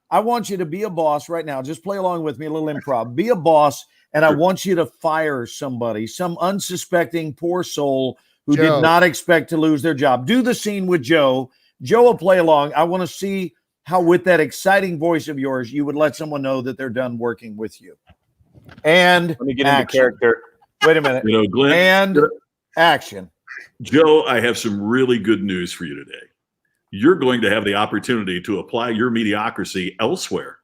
I want you to be a boss right now. Just play along with me, a little improv. Be a boss, and I want you to fire somebody, some unsuspecting poor soul who did not expect to lose their job. Do the scene with Joe. Joe will play along. I want to see how, with that exciting voice of yours, you would let someone know that they're done working with you. And let me get into character. Wait a minute. Glenn, and action. Joe, I have some really good news for you today. You're going to have the opportunity to apply your mediocrity elsewhere.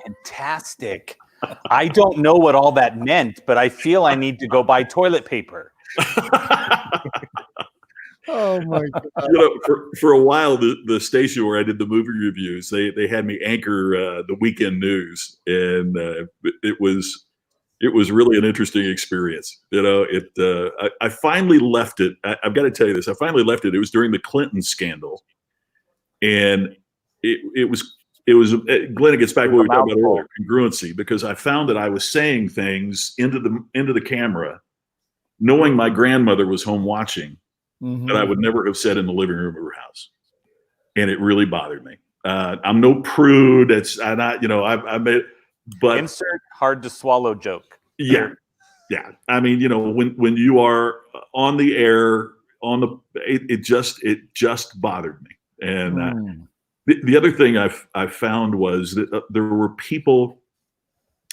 Fantastic. I don't know what all that meant, but I feel I need to go buy toilet paper. Oh my God. For a while, the station where I did the movie reviews, they had me anchor the weekend news, and it was really an interesting experience. I finally left it. I've got to tell you this. I finally left it. It was during the Clinton scandal, and it was Glenn. It gets back to what we were talking about earlier, congruency, because I found that I was saying things into the camera, knowing my grandmother was home watching, that I would never have said in the living room of her house, and it really bothered me. I'm no prude. I'm not. I made. But insert hard to swallow joke. Yeah. I mean, when you are on the air, it just bothered me. And the other thing I found was that there were people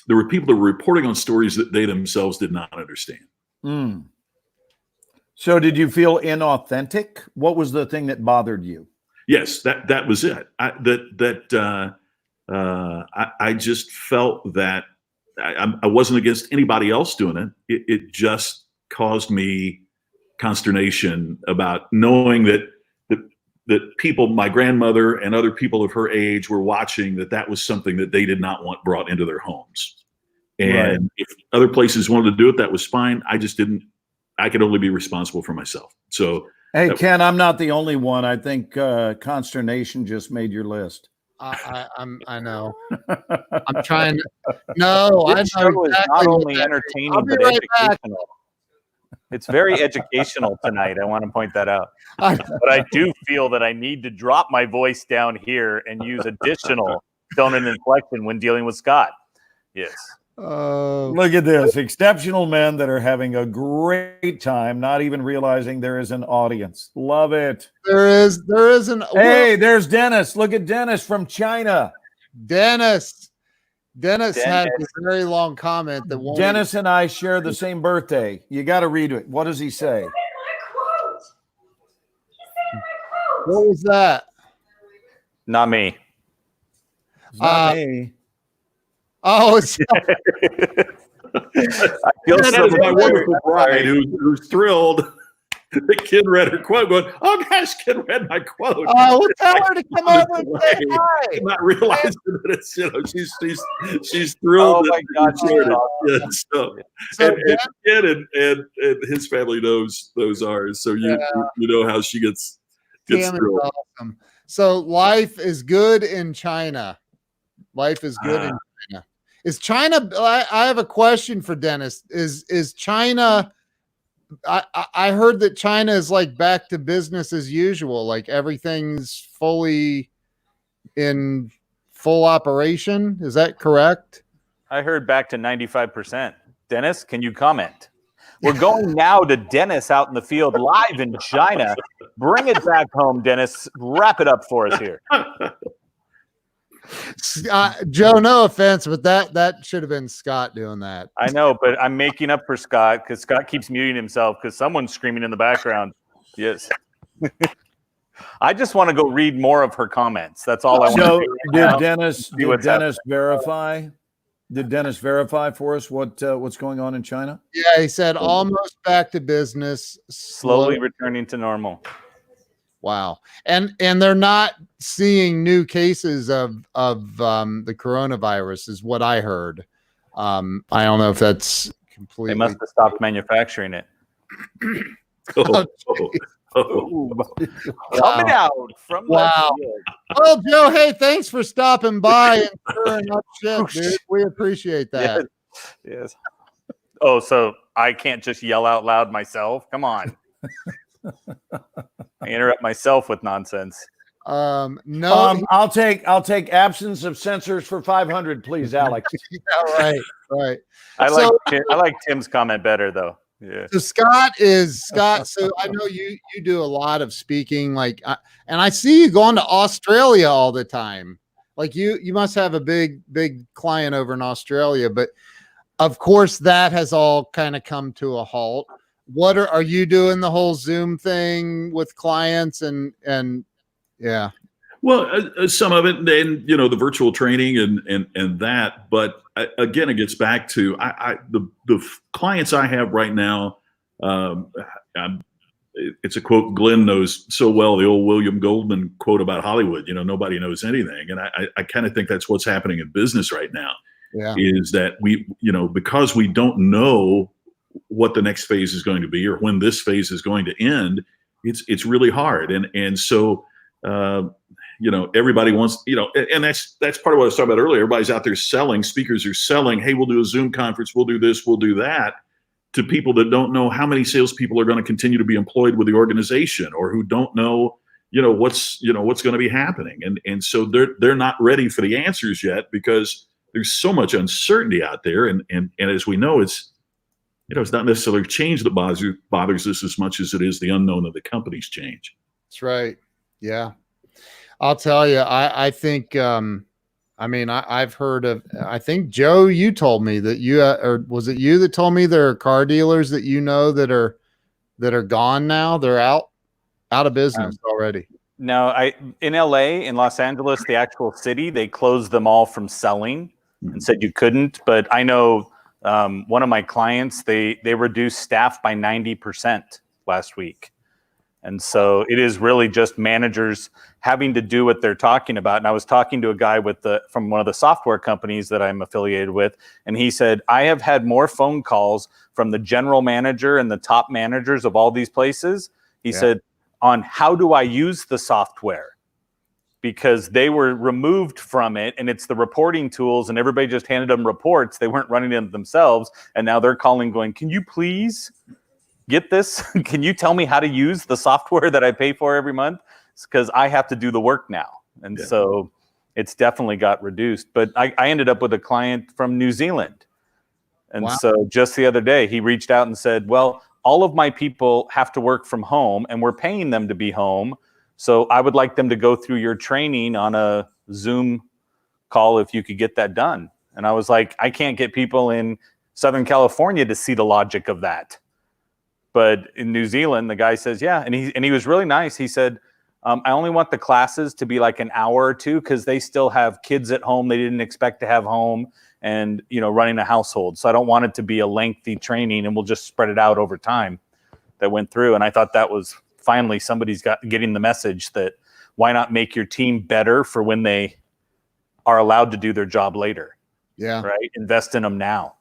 that were reporting on stories that they themselves did not understand. So did you feel inauthentic? What was the thing that bothered you? Yes, that was it. I just felt that I wasn't against anybody else doing it. It just caused me consternation about knowing that people, my grandmother and other people of her age, were watching that was something that they did not want brought into their homes. And if other places wanted to do it, that was fine. I just didn't. I could only be responsible for myself. So, hey, Ken, I'm not the only one. I think consternation just made your list. I know. I'm trying to. No, I know This show is exactly not what only that is. entertaining I'll be but right back. educational. It's very educational tonight. I want to point that out. But I do feel that I need to drop my voice down here and use additional tone and inflection when dealing with Scott. Yes. Look at this. Exceptional men that are having a great time, not even realizing there is an audience. Love it. There is an. Hey, there's Dennis. Look at Dennis from China. Dennis had a very long comment that won't. Dennis and I share the same birthday. You got to read it. What does he say? What was that? Not me. It's not me. Oh, it's I feel that is my wonderful bride who's thrilled. The kid read her quote, going, "Oh gosh, kid read my quote." Oh, well, tell her to come over and say hi. Not realizing that it's she's thrilled. Oh my God, and kid and his family knows ours, so you know how she gets thrilled. Awesome. So life is good in China. Life is good in China. Is China? I have a question for Dennis. Is China? I heard that China is like back to business as usual. Like everything's fully in full operation. Is that correct? I heard back to 95%. Dennis, can you comment? We're going now to Dennis out in the field live in China. Bring it back home, Dennis. Wrap it up for us here. Joe, no offense, but that should have been Scott doing that. I know, but I'm making up for Scott because Scott keeps muting himself because someone's screaming in the background. Yes. I just want to go read more of her comments. That's all I want to do. Did Dennis verify? Did Dennis verify for us what's going on in China? Yeah, he said almost back to business, slowly returning to normal. Wow. And they're not seeing new cases of the coronavirus is what I heard. I don't know if that's completely. They must have stopped manufacturing it. Coming out from wow. Well, Joe, hey, thanks for stopping by and stirring up shit, dude. We appreciate that. Yes. Oh, so I can't just yell out loud myself? Come on. I interrupt myself with nonsense. No, I'll take absence of censors for 500, please, Alex. Yeah, right. I like Tim's comment better though. Yeah. So Scott. So I know you do a lot of speaking, and I see you going to Australia all the time. Like you must have a big client over in Australia, but of course that has all kind of come to a halt. What are you doing the whole Zoom thing with clients and yeah? Well, some of it, and the virtual training and that. But again, it gets back to the clients I have right now. It's a quote Glenn knows so well, the old William Goldman quote about Hollywood. Nobody knows anything, and I kind of think that's what's happening in business right now. Yeah, is that we because we don't know what the next phase is going to be or when this phase is going to end, it's really hard. And so, everybody wants, and that's part of what I was talking about earlier. Everybody's out there selling, speakers are selling, hey, we'll do a Zoom conference, we'll do this, we'll do that, to people that don't know how many salespeople are going to continue to be employed with the organization, or who don't know, what's going to be happening. And so they're not ready for the answers yet because there's so much uncertainty out there. And as we know, it's not necessarily change that bothers us as much as it is the unknown of the company's change. That's right. Yeah. I'll tell you, I think, I've heard of, I think Joe, you told me that you, or was it you that told me there are car dealers that that are gone now? They're out of business already. No, in LA, in Los Angeles, the actual city, they closed them all from selling and said you couldn't. But I know, one of my clients, they reduced staff by 90% last week. And so it is really just managers having to do what they're talking about. And I was talking to a guy from one of the software companies that I'm affiliated with, and he said, I have had more phone calls from the general manager and the top managers of all these places. He said, on how do I use the software? Because they were removed from it, and it's the reporting tools, and everybody just handed them reports. They weren't running them themselves. And now they're calling going, can you please get this? Can you tell me how to use the software that I pay for every month? Because I have to do the work now. And so it's definitely got reduced. But I ended up with a client from New Zealand. And so just the other day, he reached out and said, well, all of my people have to work from home, and we're paying them to be home. So I would like them to go through your training on a Zoom call if you could get that done. And I was like, I can't get people in Southern California to see the logic of that. But in New Zealand, the guy says, yeah. And he was really nice. He said, I only want the classes to be like an hour or two because they still have kids at home they didn't expect to have home and, running a household. So I don't want it to be a lengthy training, and we'll just spread it out over time that went through. And I thought that was finally somebody's getting the message that why not make your team better for when they are allowed to do their job later? Yeah. Right. Invest in them now.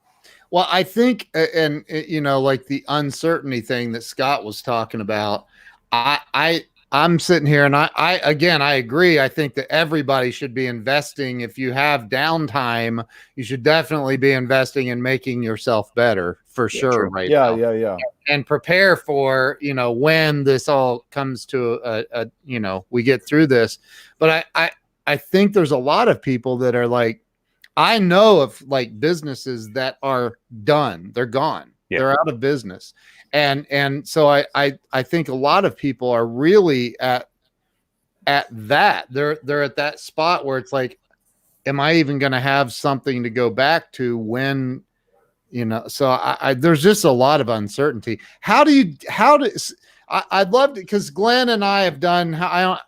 Well, I think, and like the uncertainty thing that Scott was talking about, I'm sitting here and I agree. I think that everybody should be investing. If you have downtime, you should definitely be investing in making yourself better for sure. True. Right. now. Yeah. And prepare for, when this all comes to we get through this. But I think there's a lot of people that are like, I know of like businesses that are done. They're gone. Yeah. They're out of business. And so I think a lot of people are really at that. They're at that spot where it's like, am I even going to have something to go back to when, so there's just a lot of uncertainty. I'd love to, because Glenn and I have done a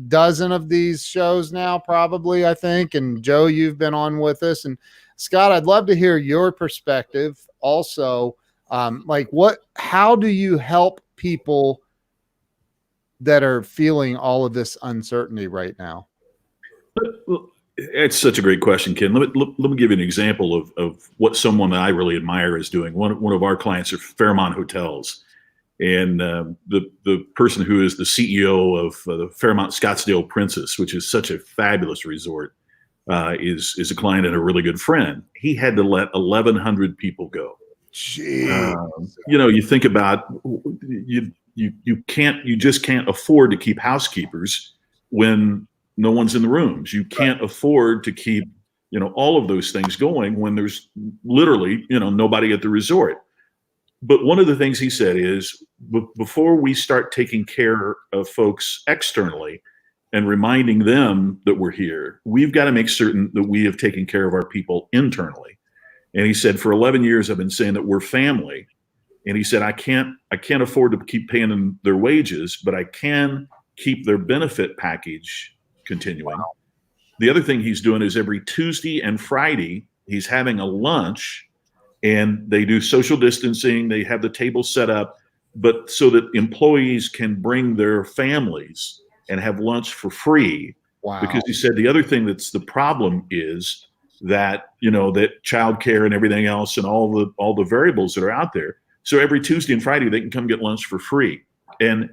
dozen of these shows now, probably, I think. And Joe, you've been on with us. And Scott, I'd love to hear your perspective also. How do you help people that are feeling all of this uncertainty right now? It's such a great question, Ken. Let me give you an example of what someone that I really admire is doing. One of our clients are Fairmont Hotels. And the person who is the CEO of the Fairmont Scottsdale Princess, which is such a fabulous resort, is a client and a really good friend. He had to let 1,100 people go. You think about you just can't afford to keep housekeepers when no one's in the rooms. You can't afford to keep all of those things going when there's literally nobody at the resort. But one of the things he said is before we start taking care of folks externally and reminding them that we're here, we've got to make certain that we have taken care of our people internally. And he said, for 11 years, I've been saying that we're family. And he said, I can't afford to keep paying them their wages, but I can keep their benefit package continuing. Wow. The other thing he's doing is every Tuesday and Friday, he's having a lunch. And they do social distancing. They have the table set up, but so that employees can bring their families and have lunch for free. Wow. Because he said the other thing that's the problem is that, that childcare and everything else and all the variables that are out there. So every Tuesday and Friday, they can come get lunch for free. And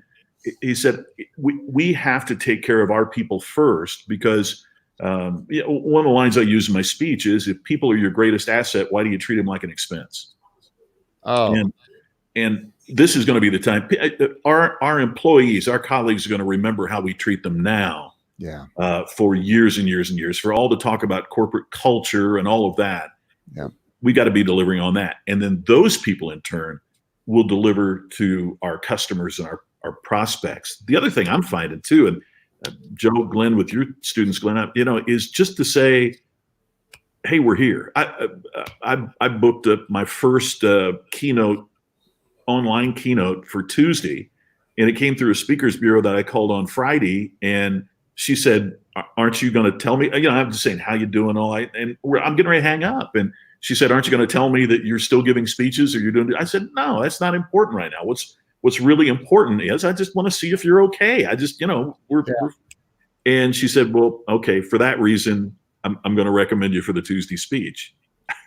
he said, we have to take care of our people first because one of the lines I use in my speech is, if people are your greatest asset, why do you treat them like an expense? Oh, and this is going to be the time. Our employees, our colleagues are going to remember how we treat them now. Yeah. For years and years and years, for all the talk about corporate culture and all of that. Yeah. We got to be delivering on that. And then those people in turn will deliver to our customers and our prospects. The other thing I'm finding too, and Joe, Glenn, with your students, Glenn, is just to say, hey, we're here. I booked my first online keynote for Tuesday, and it came through a speakers bureau that I called on Friday, and she said, aren't you going to tell me, I'm just saying, how you doing? And I'm getting ready to hang up. And she said, aren't you going to tell me that you're still giving speeches or you're doing, I said, no, that's not important right now. what's really important is I just want to see if you're okay. I just, we're and she said, well, okay, for that reason, I'm going to recommend you for the Tuesday speech.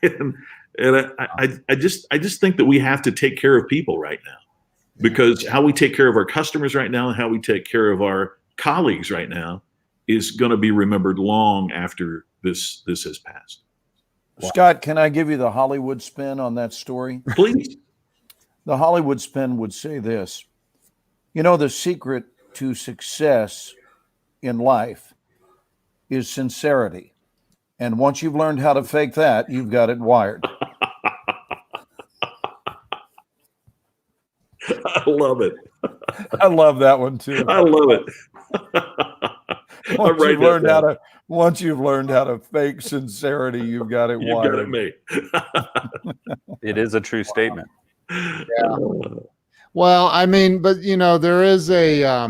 and I just think that we have to take care of people right now, because how we take care of our customers right now and how we take care of our colleagues right now is going to be remembered long after this has passed. Scott, can I give you the Hollywood spin on that story? Please. The Hollywood spin would say this: the secret to success in life is sincerity. And once you've learned how to fake that, you've got it wired. I love it. I love that one too. I love it. Once you've learned how to fake sincerity, you've got it wired. Got it made. It is a true statement. Yeah. Well, I mean, but there is a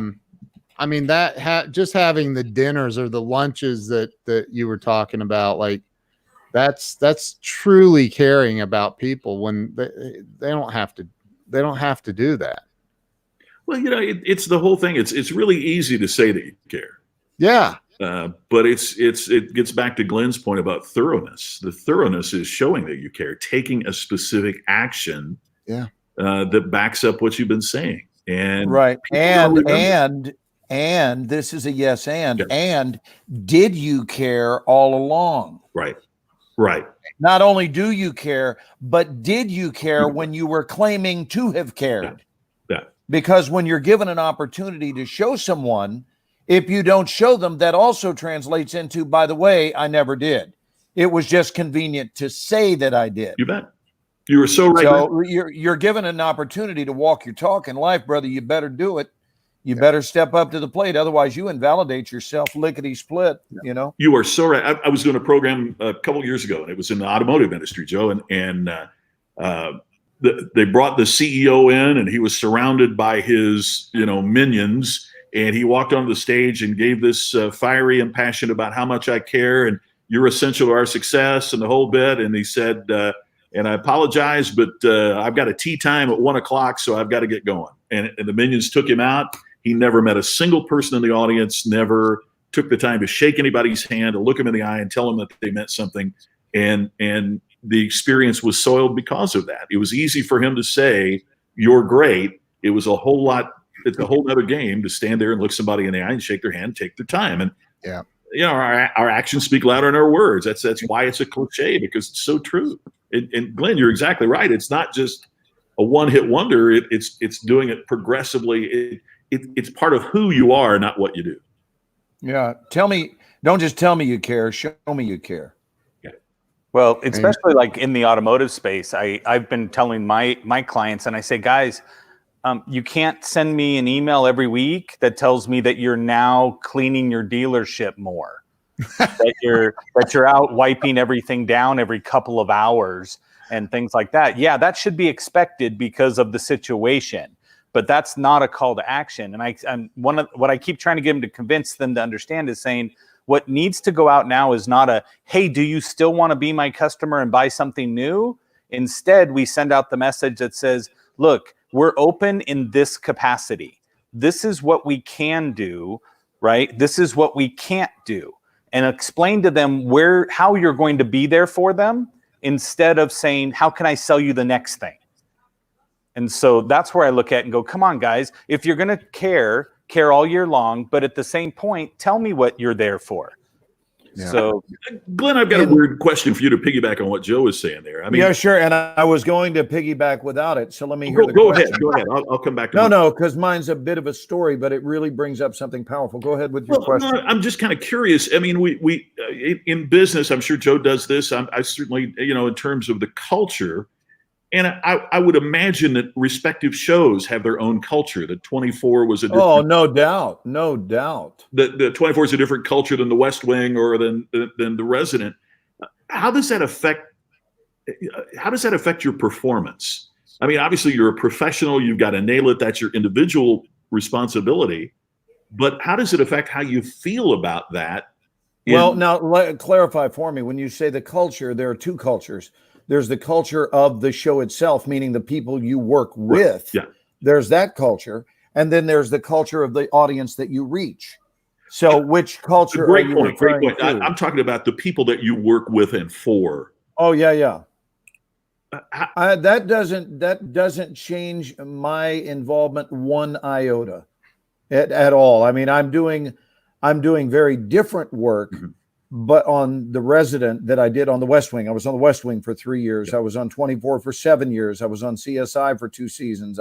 just having the dinners or the lunches that you were talking about, like that's truly caring about people when they don't have to do that. Well, it's the whole thing. It's really easy to say that you care. Yeah. But it gets back to Glenn's point about thoroughness. The thoroughness is showing that you care, taking a specific action that backs up what you've been saying. And right. And this is a yes and did you care all along? Right. Not only do you care, but did you care when you were claiming to have cared? Yeah. Because when you're given an opportunity to show someone, if you don't show them, that also translates into, by the way, I never did. It was just convenient to say that I did. You bet. You were so right. So you're given an opportunity to walk your talk in life, brother. You better do it. You better step up to the plate. Otherwise, you invalidate yourself lickety split, You are so right. I was doing a program a couple of years ago, and it was in the automotive industry, Joe. And they brought the CEO in, and he was surrounded by his, minions. And he walked onto the stage and gave this fiery impassioned about how much I care and you're essential to our success and the whole bit. And he said, and I apologize, but I've got a tea time at 1:00, so I've got to get going. And the minions took him out. He never met a single person in the audience, never took the time to shake anybody's hand, to look them in the eye and tell them that they meant something. And the experience was soiled because of that. It was easy for him to say, you're great. It was a whole other game to stand there and look somebody in the eye and shake their hand, and take their time. And our actions speak louder than our words. That's why it's a cliche, because it's so true. And Glenn, you're exactly right. It's not just a one-hit wonder. It's doing it progressively. It's part of who you are, not what you do. Yeah. Don't just tell me you care. Show me you care. Well, especially like in the automotive space, I've been telling my clients, and I say, guys, you can't send me an email every week that tells me that you're now cleaning your dealership more, that you're out wiping everything down every couple of hours and things like that. Yeah, that should be expected because of the situation, but that's not a call to action. And what I keep trying to get them to convince them to understand is saying, what needs to go out now is not a, hey, do you still want to be my customer and buy something new? Instead, we send out the message that says, look, we're open in this capacity. This is what we can do, right? This is what we can't do. And explain to them how you're going to be there for them, instead of saying, how can I sell you the next thing? And so that's where I look at and go, come on, guys, if you're going to care all year long, but at the same point, tell me what you're there for. Yeah. So, Glenn, I've got a weird question for you to piggyback on what Joe was saying there. I mean, yeah, sure. And I was going to piggyback without it. So let me hear Go ahead. I'll come back to No, because mine's a bit of a story, but it really brings up something powerful. Go ahead with your question. No, I'm just kind of curious. I mean, we in business, I'm sure Joe does this. I certainly, in terms of the culture, and I would imagine that respective shows have their own culture. The 24 was a different, no doubt. The 24 is a different culture than the West Wing or than the Resident. How does that affect your performance? I mean, obviously you're a professional. You've got to nail it. That's your individual responsibility. But how does it affect how you feel about that? Well, now clarify for me. When you say the culture, there are two cultures. There's the culture of the show itself, meaning the people you work with. Yeah. There's that culture. And then there's the culture of the audience that you reach. So which culture are you Great referring point. to? I'm talking about the people that you work with and for. Oh, yeah. That doesn't change my involvement one iota at all. I mean, I'm doing very different work, but on The Resident that I did on the West Wing. I was on the West Wing for 3 years. I was on 24 for 7 years. I was on CSI for 2 seasons.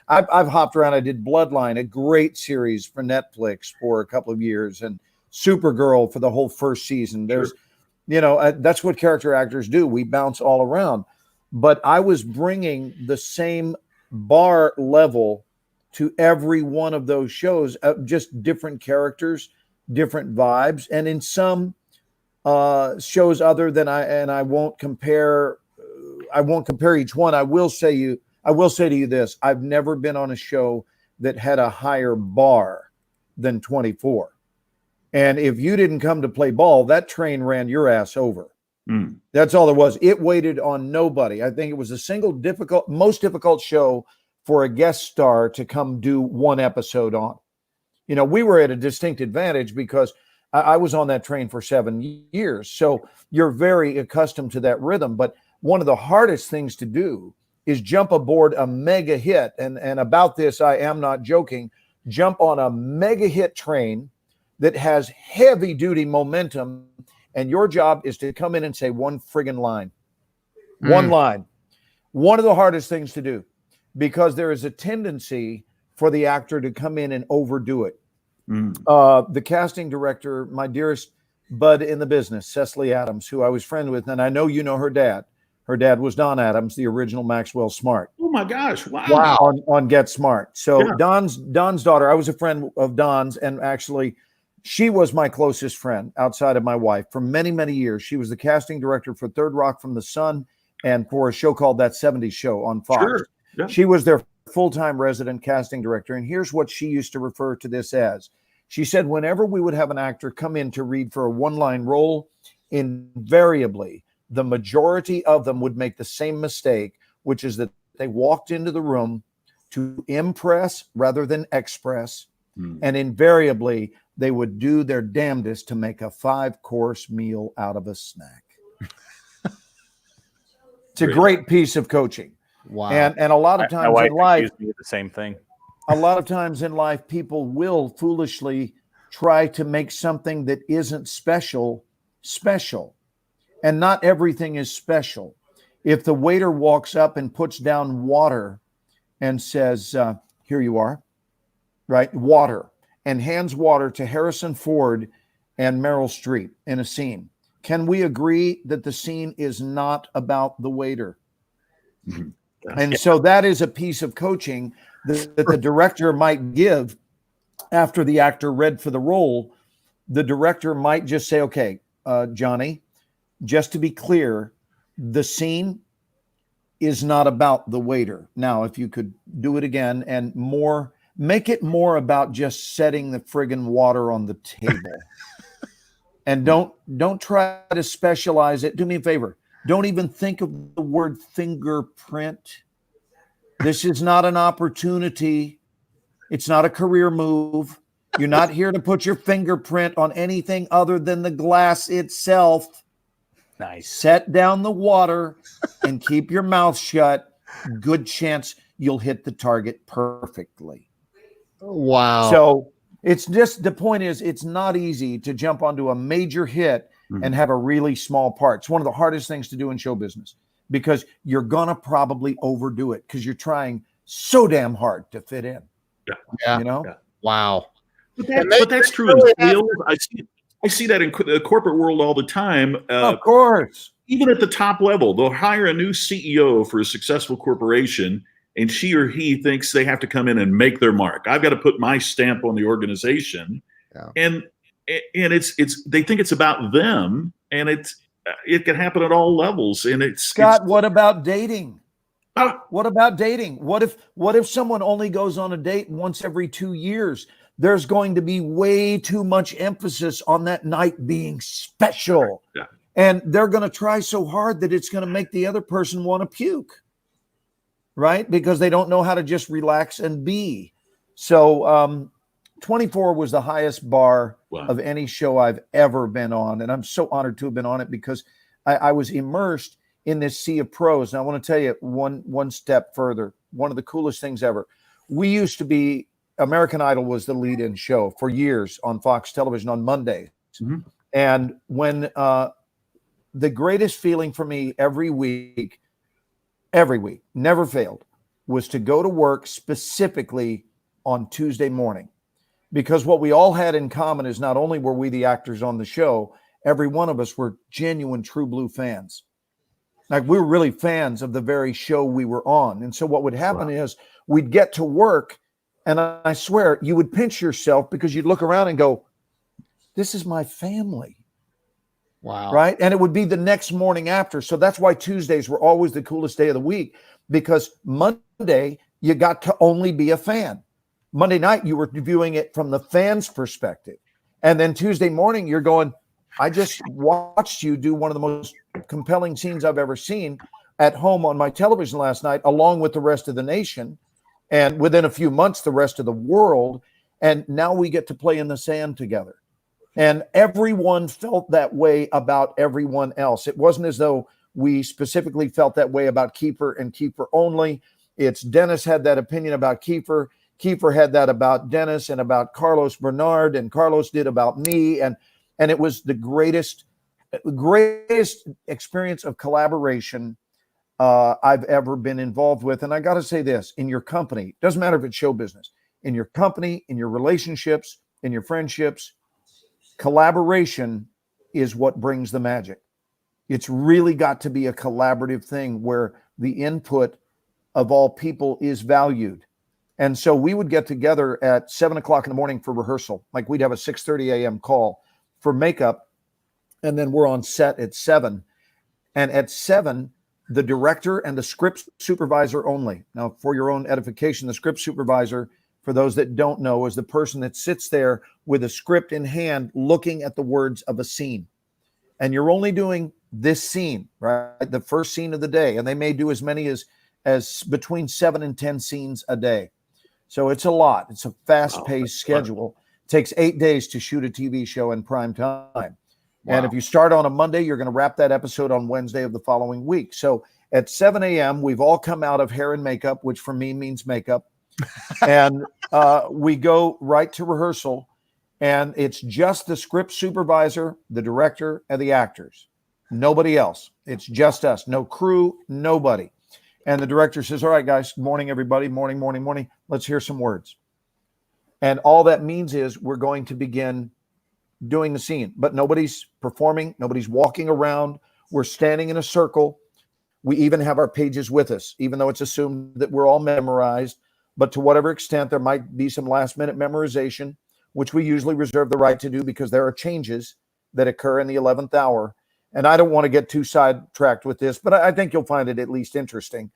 I've hopped around. I did Bloodline, a great series for Netflix for a couple of years, and Supergirl for the whole first season. There's, that's what character actors do. We bounce all around. But I was bringing the same bar level to every one of those shows, just different characters, different vibes, and in some shows other than I won't compare each one. I will say to you this: I've never been on a show that had a higher bar than 24. And if you didn't come to play ball, that train ran your ass over. That's all there was. It waited on nobody. I think it was the most difficult show for a guest star to come do one episode on. We were at a distinct advantage because I was on that train for 7 years. So you're very accustomed to that rhythm. But one of the hardest things to do is jump aboard a mega hit. And about this, I am not joking. Jump on a mega hit train that has heavy duty momentum. And your job is to come in and say one friggin' line. One line. One of the hardest things to do, because there is a tendency for the actor to come in and overdo it. The casting director, my dearest bud in the business, Cecily Adams, who I was friends with, and I know you know her dad. Her dad was Don Adams, the original Maxwell Smart. Oh my gosh! Wow. On Get Smart. So Don's daughter. I was a friend of Don's, and actually, she was my closest friend outside of my wife for many, many years. She was the casting director for Third Rock from the Sun and for a show called That 70s Show on Fox. Sure. Yeah. She was their full-time resident casting director. And here's what she used to refer to this as. She said, whenever we would have an actor come in to read for a one-line role, invariably, the majority of them would make the same mistake, which is that they walked into the room to impress rather than express. And invariably, they would do their damnedest to make a 5-course meal out of a snack. It's a great piece of coaching. Wow. And a lot of times my wife in life, accused me of the same thing. a lot of times in life, people will foolishly try to make something that isn't special. And not everything is special. If the waiter walks up and puts down water and says, here you are, right? Water. And hands water to Harrison Ford and Meryl Streep in a scene. Can we agree that the scene is not about the waiter? And so that is a piece of coaching that the director might give after the actor read for the role. The director might just say, okay, Johnny, just to be clear, the scene is not about the waiter. Now, if you could do it again and make it more about just setting the friggin' water on the table. And don't try to specialize it. Do me a favor. Don't even think of the word fingerprint. This is not an opportunity. It's not a career move. You're not here to put your fingerprint on anything other than the glass itself. Nice. Set down the water and keep your mouth shut. Good chance you'll hit the target perfectly. Wow. So it's just, the point is, it's not easy to jump onto a major hit and have a really small part. It's one of the hardest things to do in show business because you're going to probably overdo it because you're trying so damn hard to fit in. Yeah. You know? Yeah. Wow. But that's true in sales. I see that in the corporate world all the time. Of course. Even at the top level, they'll hire a new CEO for a successful corporation, and she or he thinks they have to come in and make their mark. I've got to put my stamp on the organization, and it's they think it's about them, and it can happen at all levels. And Scott, what about dating? What about dating? What if someone only goes on a date once every 2 years? There's going to be way too much emphasis on that night being special. And they're going to try so hard that it's going to make the other person want to puke. right? Because they don't know how to just relax and be. So 24 was the highest bar of any show I've ever been on. And I'm so honored to have been on it because I was immersed in this sea of pros. And I want to tell you one step further, one of the coolest things ever. We used to be, American Idol was the lead-in show for years on Fox Television on Mondays. And when the greatest feeling for me every week, never failed, was to go to work specifically on Tuesday morning. Because what we all had in common is not only were we the actors on the show, every one of us were genuine true blue fans. Like we were really fans of the very show we were on. And so what would happen is we'd get to work and I swear you would pinch yourself because you'd look around and go, this is my family. Wow. Right. And it would be the next morning after. So that's why Tuesdays were always the coolest day of the week, because Monday you got to only be a fan. Monday night, you were viewing it from the fan's perspective. And then Tuesday morning, you're going, I just watched you do one of the most compelling scenes I've ever seen at home on my television last night, along with the rest of the nation. And within a few months, the rest of the world. And now we get to play in the sand together. And everyone felt that way about everyone else. It wasn't as though we specifically felt that way about Kiefer and Kiefer only. It's Dennis had that opinion about Kiefer. Kiefer had that about Dennis and about Carlos Bernard, and Carlos did about me. And it was the greatest experience of collaboration I've ever been involved with. And I got to say this, in your company, doesn't matter if it's show business, in your company, in your relationships, in your friendships, collaboration is what brings the magic. It's really got to be a collaborative thing where the input of all people is valued. And so we would get together at 7 o'clock in the morning for rehearsal. Like we'd have a 6:30 a.m. call for makeup. And then we're on set at 7. And at 7, the director and the script supervisor only. Now, for your own edification, the script supervisor, for those that don't know, is the person that sits there with a script in hand looking at the words of a scene. And you're only doing this scene, right? The first scene of the day. And they may do as many as between 7 and 10 scenes a day. So it's a lot. It's a fast-paced schedule. It takes 8 days to shoot a TV show in prime time. Wow. And if you start on a Monday, you're going to wrap that episode on Wednesday of the following week. So at 7 a.m., we've all come out of hair and makeup, which for me means makeup. And we go right to rehearsal. And it's just the script supervisor, the director, and the actors. Nobody else. It's just us. No crew, nobody. And the director says, all right, guys, good morning, everybody. Morning, morning, morning. Let's hear some words. And all that means is we're going to begin doing the scene, but nobody's performing. Nobody's walking around. We're standing in a circle. We even have our pages with us, even though it's assumed that we're all memorized. But to whatever extent there might be some last minute memorization, which we usually reserve the right to do because there are changes that occur in the 11th hour. And I don't want to get too sidetracked with this, but I think you'll find it at least interesting.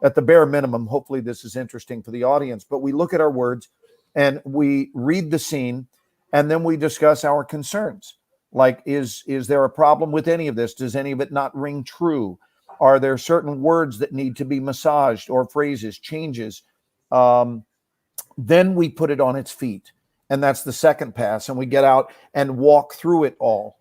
At the bare minimum, hopefully this is interesting for the audience. But we look at our words and we read the scene, and then we discuss our concerns. Like, is there a problem with any of this? Does any of it not ring true? Are there certain words that need to be massaged or phrases, changes? Then we put it on its feet. And that's the second pass. And we get out and walk through it all.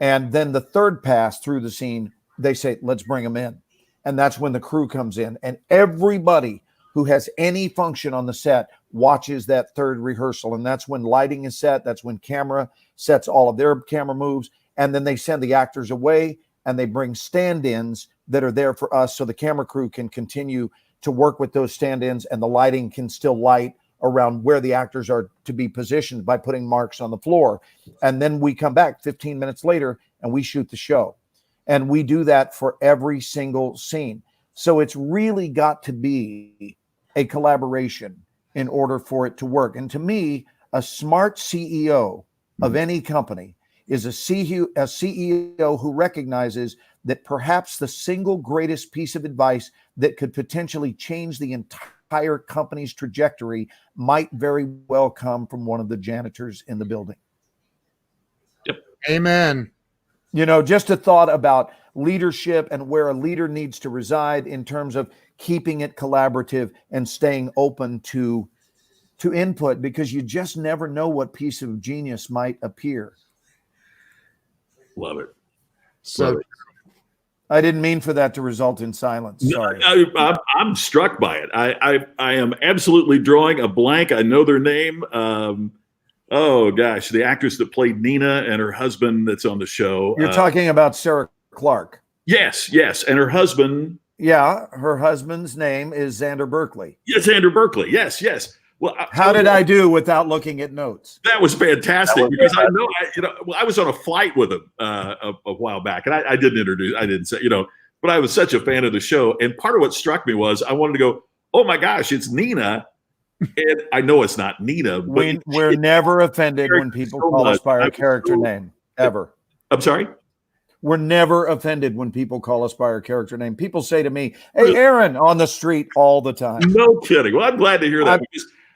And then the third pass through the scene, they say, let's bring them in. And that's when the crew comes in. And everybody who has any function on the set watches that third rehearsal. And that's when lighting is set. That's when camera sets all of their camera moves. And then they send the actors away and they bring stand-ins that are there for us so the camera crew can continue to work with those stand-ins and the lighting can still light around where the actors are to be positioned by putting marks on the floor. And then we come back 15 minutes later and we shoot the show. And we do that for every single scene. So it's really got to be a collaboration in order for it to work. And to me, a smart CEO of any company is a CEO who recognizes that perhaps the single greatest piece of advice that could potentially change the entire company's trajectory might very well come from one of the janitors in the building. Yep. Amen. You know, just a thought about leadership and where a leader needs to reside in terms of keeping it collaborative and staying open to input, because you just never know what piece of genius might appear. Love it. So Love it. I didn't mean for that to result in silence. Sorry. I'm struck by it. I am absolutely drawing a blank. I know their name. Oh gosh, the actress that played Nina and her husband that's on the show. You're talking about Sarah Clark. Yes, and her husband. Yeah, her husband's name is Xander Berkeley. Yes, Xander Berkeley. Yes. Well, how did I do without looking at notes? That was fantastic, because I know I was on a flight with him a while back, and I didn't say, but I was such a fan of the show, and part of what struck me was I wanted to go, oh my gosh, it's Nina, and I know it's not Nina. But we're never offended when people call us by our character name, ever. I'm sorry? We're never offended when people call us by our character name. People say to me, "Hey, Aaron," on the street all the time. No kidding. Well, I'm glad to hear that.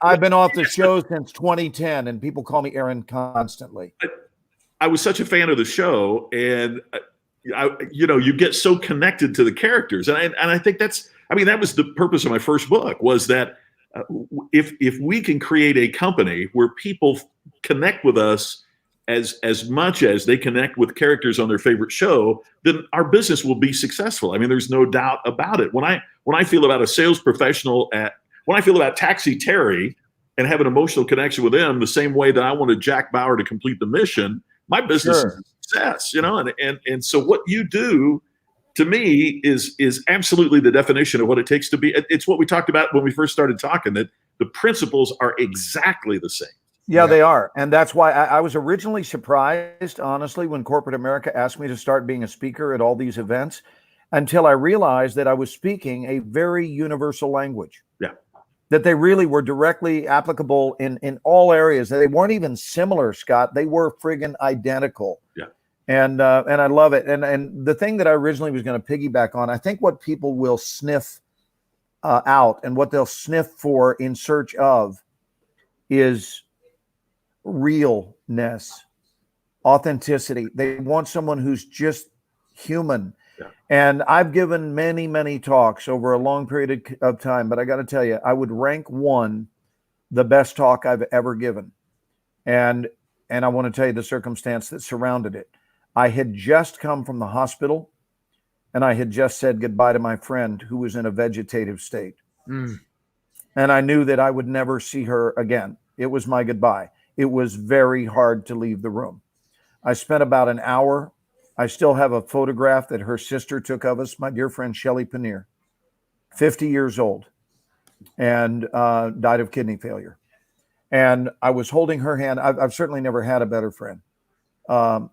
I've been off the show since 2010, and people call me Aaron constantly. I was such a fan of the show, and you get so connected to the characters, and I think that was the purpose of my first book, was that if we can create a company where people connect with us as much as they connect with characters on their favorite show, then our business will be successful. I mean, there's no doubt about it. When I feel about a sales professional when I feel about Taxi Terry and have an emotional connection with them the same way that I wanted Jack Bauer to complete the mission, my business is a success, and so what you do, to me, is absolutely the definition of what it takes to be. It's what we talked about when we first started talking, that the principles are exactly the same. Yeah, they are. And that's why I was originally surprised, honestly, when corporate America asked me to start being a speaker at all these events, until I realized that I was speaking a very universal language. Yeah. That they really were directly applicable in all areas. They weren't even similar, Scott. They were friggin' identical. Yeah. And I love it. And the thing that I originally was going to piggyback on, I think what people will sniff out and what they'll sniff for in search of is realness, authenticity. They want someone who's just human. Yeah. And I've given many, many talks over a long period of time, but I got to tell you, I would rank one the best talk I've ever given. And I want to tell you the circumstance that surrounded it. I had just come from the hospital, and I had just said goodbye to my friend who was in a vegetative state. Mm. And I knew that I would never see her again. It was my goodbye. It was very hard to leave the room. I spent about an hour. I still have a photograph that her sister took of us, my dear friend Shelley Paneer, 50 years old, and died of kidney failure. And I was holding her hand. I've certainly never had a better friend. An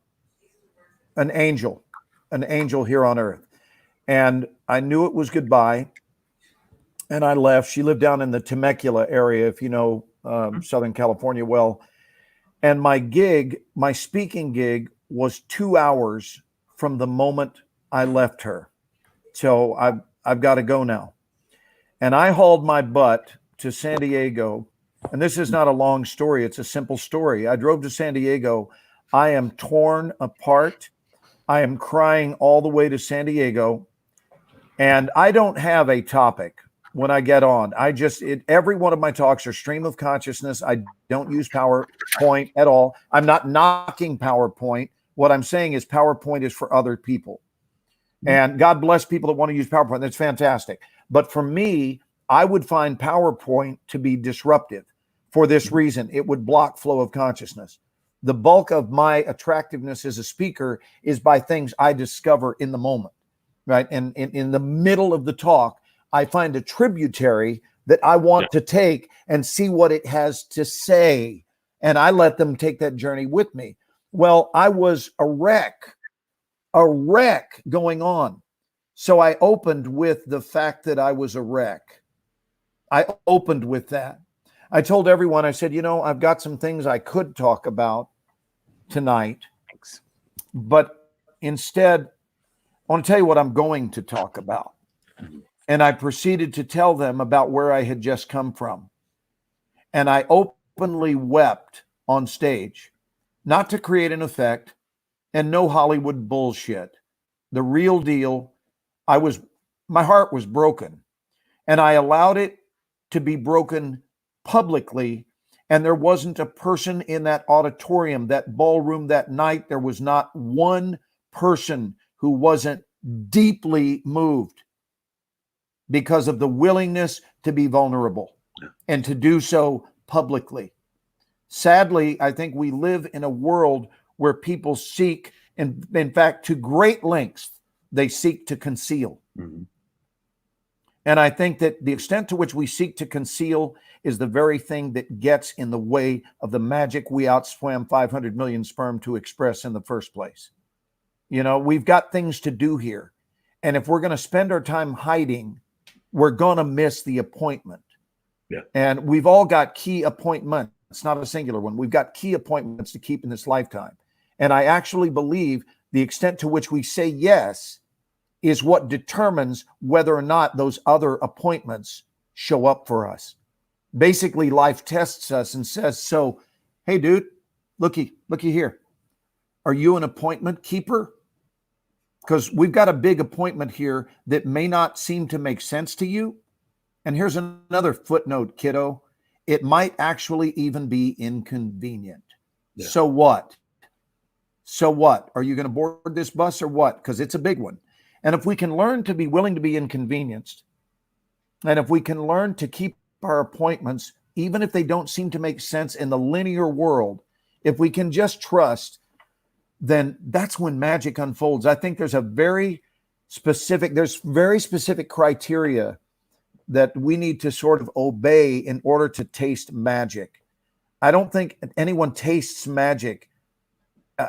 angel here on earth. And I knew it was goodbye. And I left. She lived down in the Temecula area, if you know Southern California well. And my speaking gig was 2 hours from the moment I left her. So I've got to go now. And I hauled my butt to San Diego. And this is not a long story. It's a simple story. I drove to San Diego. I am torn apart. I am crying all the way to San Diego. And I don't have a topic when I get on. Every one of my talks are stream of consciousness. I don't use PowerPoint at all. I'm not knocking PowerPoint. What I'm saying is PowerPoint is for other people. And God bless people that want to use PowerPoint. That's fantastic. But for me, I would find PowerPoint to be disruptive for this reason. It would block flow of consciousness. The bulk of my attractiveness as a speaker is by things I discover in the moment, right? And in the middle of the talk, I find a tributary that I want to take and see what it has to say. And I let them take that journey with me. Well, I was a wreck going on. So I opened with the fact that I was a wreck. I opened with that. I told everyone, I said, I've got some things I could talk about tonight. Thanks. But instead, I want to tell you what I'm going to talk about. And I proceeded to tell them about where I had just come from. And I openly wept on stage, not to create an effect and no Hollywood bullshit. The real deal. My heart was broken. and I allowed it to be broken publicly. And there wasn't a person in that auditorium, that ballroom that night. There was not one person who wasn't deeply moved because of the willingness to be vulnerable and to do so publicly. Sadly, I think we live in a world where people seek, and in fact, to great lengths, they seek to conceal. Mm-hmm. And I think that the extent to which we seek to conceal is the very thing that gets in the way of the magic we outswam 500 million sperm to express in the first place. You know, we've got things to do here. And if we're going to spend our time hiding, we're going to miss the appointment. Yeah. And we've all got key appointments. It's not a singular one. We've got key appointments to keep in this lifetime. And I actually believe the extent to which we say yes is what determines whether or not those other appointments show up for us. Basically, life tests us and says, so, hey, dude, looky here. Are you an appointment keeper? Because we've got a big appointment here that may not seem to make sense to you. And here's another footnote, kiddo. It might actually even be inconvenient. Yeah. So what? So what? Are you going to board this bus or what? Because it's a big one. And if we can learn to be willing to be inconvenienced, and if we can learn to keep our appointments, even if they don't seem to make sense in the linear world, if we can just trust, then that's when magic unfolds. I think there's very specific criteria that we need to sort of obey in order to taste magic. I don't think anyone tastes magic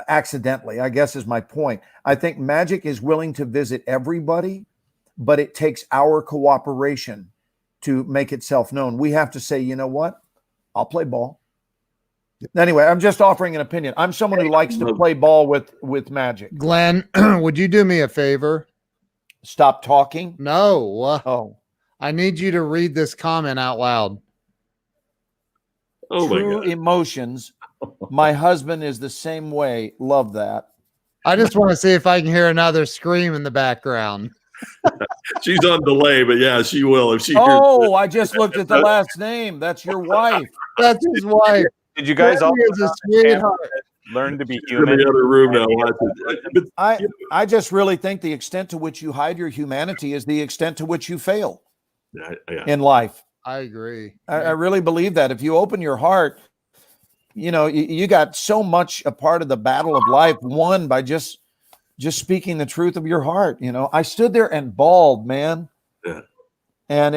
accidentally, I guess is my point. I think magic is willing to visit everybody, but it takes our cooperation to make itself known. We have to say, you know what? I'll play ball. Anyway, I'm just offering an opinion. I'm someone who likes to play ball with magic. Glenn, would you do me a favor? Stop talking? No. Oh. I need you to read this comment out loud. Oh my True God. emotions. My husband is the same way. Love that. I just want to see if I can hear another scream in the background. She's on delay, but yeah, she will if she hears Oh, I just looked at the last name. That's your wife. That's his wife. Did you guys all Is a sweetheart. learn to be in human? the other room now. Watch it. I just really think the extent to which you hide your humanity is the extent to which you fail in life. I agree. I really believe that. If you open your heart, you know, you got so much a part of the battle of life won by just speaking the truth of your heart. You know, I stood there and bawled, man. Yeah. And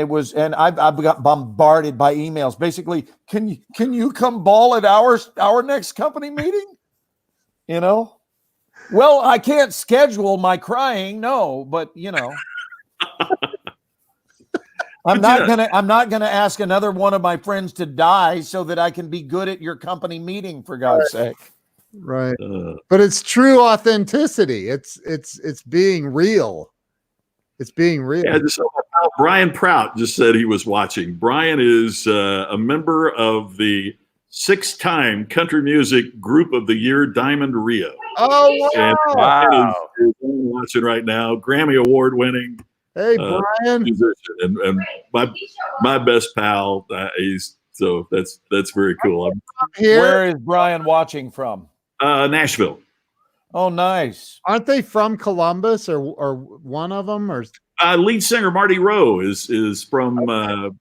I've got bombarded by emails. Basically, can you come bawl at our next company meeting? You know, well, I can't schedule my crying. No, but you know, I'm not gonna ask another one of my friends to die so that I can be good at your company meeting. For God's sake. Right. But it's true authenticity. It's being real. It's being real. Yeah, Brian Prout just said he was watching. Brian is a member of the 6-time Country Music Group of the Year Diamond Rio. Oh, wow. And Wow. is watching right now. Grammy Award winning. Hey, Brian. Musician and my best pal. That's very cool. Where is Brian watching from? Nashville. Oh, nice. Aren't they from Columbus or one of them? Or lead singer Marty Rowe is from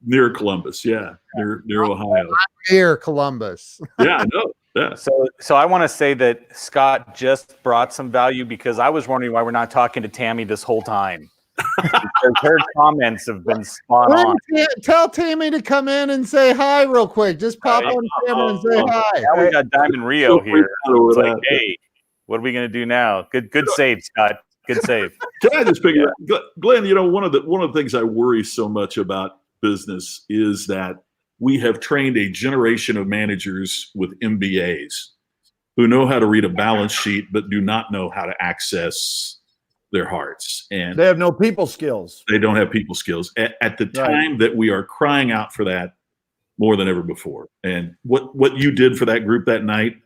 near Columbus. Yeah, near Ohio. Near Columbus. Yeah, I know. Yeah. So I want to say that Scott just brought some value because I was wondering why we're not talking to Tammy this whole time. Because her comments have been spot on. Tell Tammy to come in and say hi real quick. Just pop on camera and say hi. Now we got Diamond Rio here. It's like, hey, what are we going to do now? Good save, Scott. Good save. Can I just pick it up? Glenn, you know, one of the things I worry so much about business is that we have trained a generation of managers with MBAs who know how to read a balance sheet but do not know how to access their hearts, and they have no people skills. They don't have people skills at the time that we are crying out for that more than ever before. And what you did for that group that night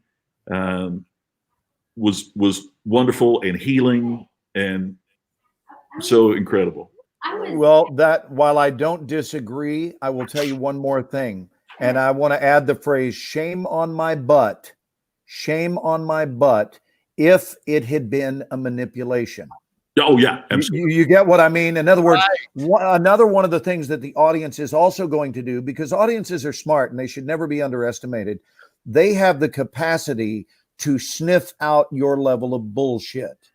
was wonderful and healing and so incredible. Well, that while I don't disagree, I will tell you one more thing. And I want to add the phrase, shame on my butt. Shame on my butt if it had been a manipulation. Oh, yeah, absolutely. You get what I mean? In other words, another one of the things that the audience is also going to do, because audiences are smart and they should never be underestimated, they have the capacity to sniff out your level of bullshit.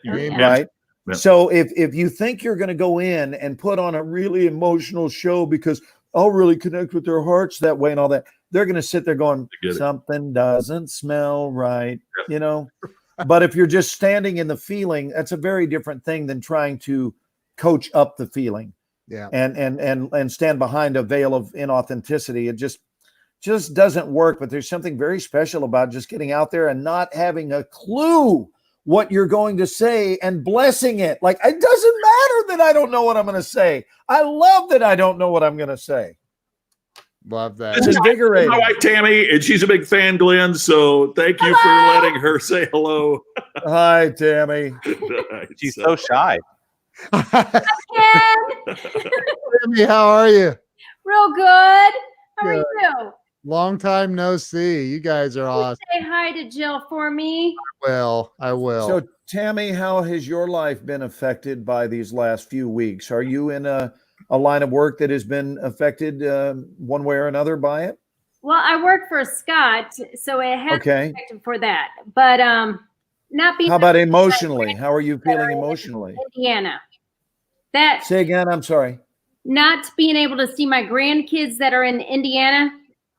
Right? Yeah. So if you think you're going to go in and put on a really emotional show because I'll really connect with their hearts that way and all that, they're going to sit there going, something doesn't smell right, you know? But if you're just standing in the feeling, that's a very different thing than trying to coach up the feeling. Yeah. And stand behind a veil of inauthenticity. It just doesn't work. But there's something very special about just getting out there and not having a clue what you're going to say and blessing it. Like, it doesn't matter that I don't know what I'm going to say. I love that I don't know what I'm going to say. Love that. It's invigorating. My wife Tammy, and she's a big fan, Glenn. So thank you for letting her say hello. Hi, Tammy. She's so shy. Tammy, how are you? Real good. How are you? Long time no see. You guys are awesome. Say hi to Jill for me. I will. So, Tammy, how has your life been affected by these last few weeks? Are you in a line of work that has been affected one way or another by it? Well, I work for Scott, so it has been affected for that. But not being. How about emotionally? How are you feeling emotionally? Indiana. Say again. I'm sorry. Not being able to see my grandkids that are in Indiana,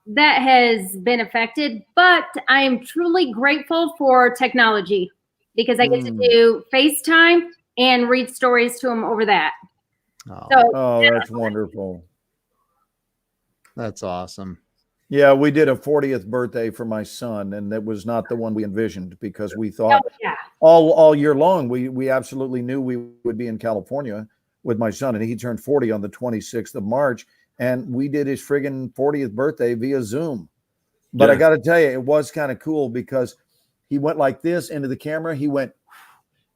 that has been affected. But I am truly grateful for technology because I get to do FaceTime and read stories to them over that. Oh, that's wonderful. That's awesome. Yeah, we did a 40th birthday for my son, and that was not the one we envisioned because we thought all year long we absolutely knew we would be in California with my son, and he turned 40 on the 26th of March, and we did his friggin' 40th birthday via Zoom. But I got to tell you, it was kind of cool because he went like this into the camera. He went,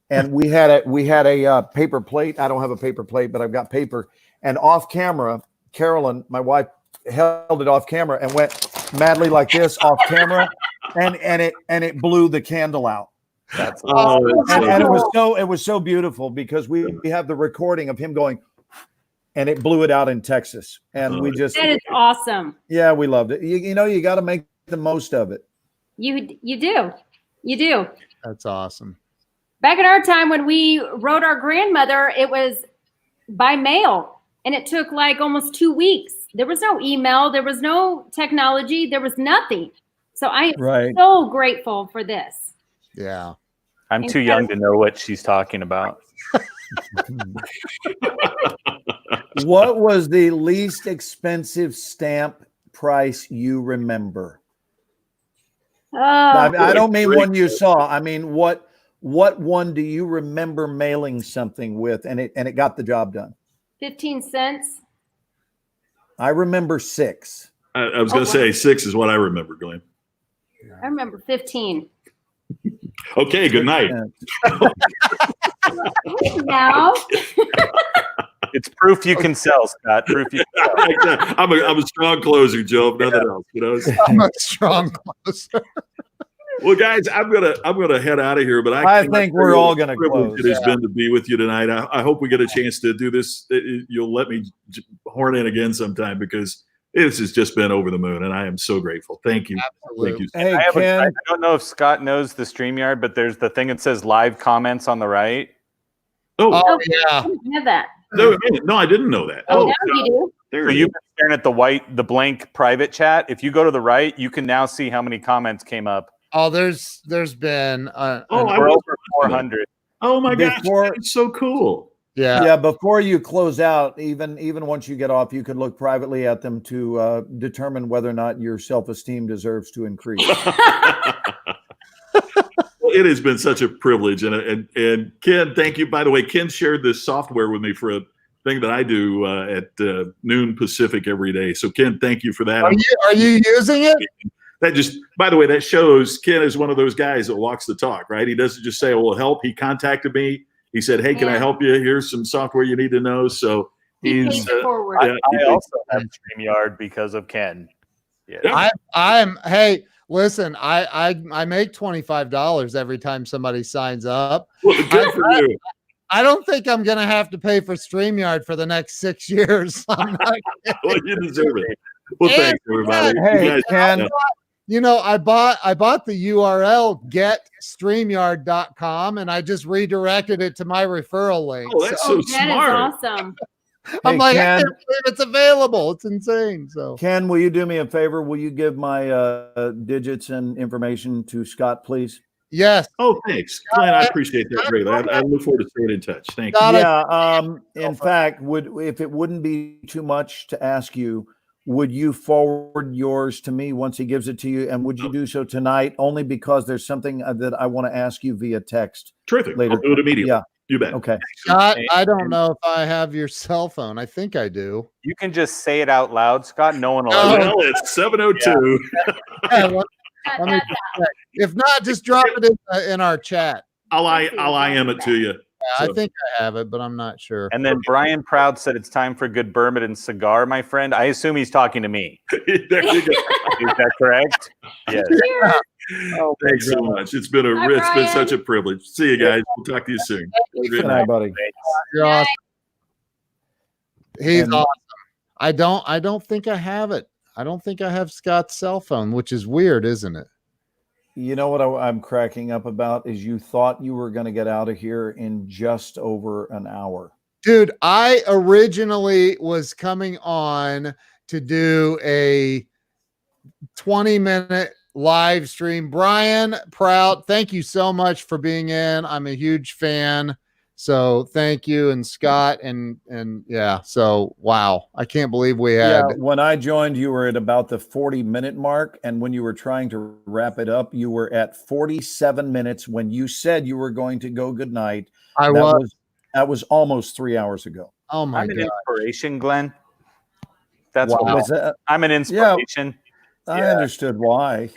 and we had a paper plate. I don't have a paper plate, but I've got paper. And off camera, Carolyn, my wife, held it off camera and went madly like this off camera, and it blew the candle out. That's and it was so beautiful because we have the recording of him going, and it blew it out in Texas. And we just that is awesome. Yeah, we loved it. You know, you got to make the most of it. You do. That's awesome. Back in our time when we wrote our grandmother, it was by mail, and it took like almost 2 weeks. There was no email, there was no technology, there was nothing. So I am so grateful for this. Yeah. I'm too young to know what she's talking about. What was the least expensive stamp price you remember? I don't mean one you saw. I mean, what one do you remember mailing something with and it got the job done? 15 cents. I remember 6. I was going to say 6 is what I remember, Glenn. I remember 15. Okay, good night. Now. It's proof you can sell, Scott. Proof you can sell. I'm a strong closer, Joe. If nothing else, you know. I'm a strong closer. Well, guys, I'm gonna head out of here, but I think we're all gonna close. It has been to be with you tonight. I hope we get a chance to do this. You'll let me horn in again sometime because this has just been over the moon, and I am so grateful. Thank you. Absolutely. Thank you. Hey, Ken. I don't know if Scott knows the StreamYard, but there's the thing that says live comments on the right. Oh yeah. I didn't have that. No, I didn't know that. Oh, now you do. There so you've been staring at the blank private chat. If you go to the right, you can now see how many comments came up. Oh, there's been we're over 400. Oh my gosh, it's so cool. Yeah. Before you close out, even once you get off, you could look privately at them to determine whether or not your self-esteem deserves to increase. It has been such a privilege, and Ken, thank you. By the way, Ken shared this software with me for a thing that I do at noon Pacific every day. So, Ken, thank you for that. Are you using it? That just, by the way, that shows Ken is one of those guys that walks the talk, right? He doesn't just say, "Well, help." He contacted me, He said, "Hey, can I help you? Here's some software you need to know." So he's forward. I also have StreamYard because of Ken. Yeah. Hey, listen, I make $25 every time somebody signs up. Well, good for you. I don't think I'm gonna have to pay for StreamYard for the next 6 years. I'm not Well, you deserve it. Well, thanks everybody. Hey, You guys, Ken, you know, I bought the URL getstreamyard.com and I just redirected it to my referral link. Oh, that's so That smart. is awesome. I'm Hey, like, I Ken. can't believe it's available. It's insane. So Ken, will you do me a favor? Will you give my digits and information to Scott, please? yes. Oh, thanks, Glenn. I appreciate that greatly. I look forward to staying in touch. Thank you. Yeah. In fact, if it wouldn't be too much to ask you, would you forward yours to me once he gives it to you? And would you do so tonight? Only because there's something that I want to ask you via text. Terrific. Later. I'll do it immediately. Yeah. You bet. Okay. Scott, I don't know if I have your cell phone. I think I do. You can just say it out loud, Scott. No one will. Well, it's 7:02. Yeah, let me check. If not, just drop it in our chat. I'll IM it to you. Yeah, I think I have it, but I'm not sure. And then Brian Proud said it's time for good bourbon and cigar, my friend. I assume he's talking to me. There you go. Is that correct? Yes. Oh, thanks so much. It's been such a privilege. See you guys. We'll talk to you soon. Good night, buddy. You're awesome. He's awesome. I don't think I have it. I don't think I have Scott's cell phone, which is weird, isn't it? You know what I'm cracking up about is you thought you were going to get out of here in just over an hour. Dude, I originally was coming on to do a 20-minute live stream. Brian Proud, thank you so much for being in. I'm a huge fan. So thank you. And Scott and yeah. So wow. I can't believe we had. Yeah, when I joined, you were at about the 40-minute mark. And when you were trying to wrap it up, you were at 47 minutes when you said you were going to go good night. That was almost 3 hours ago. Oh my I'm an God. inspiration, Glenn. That's Wow. what Was that- I'm an inspiration. I understood why.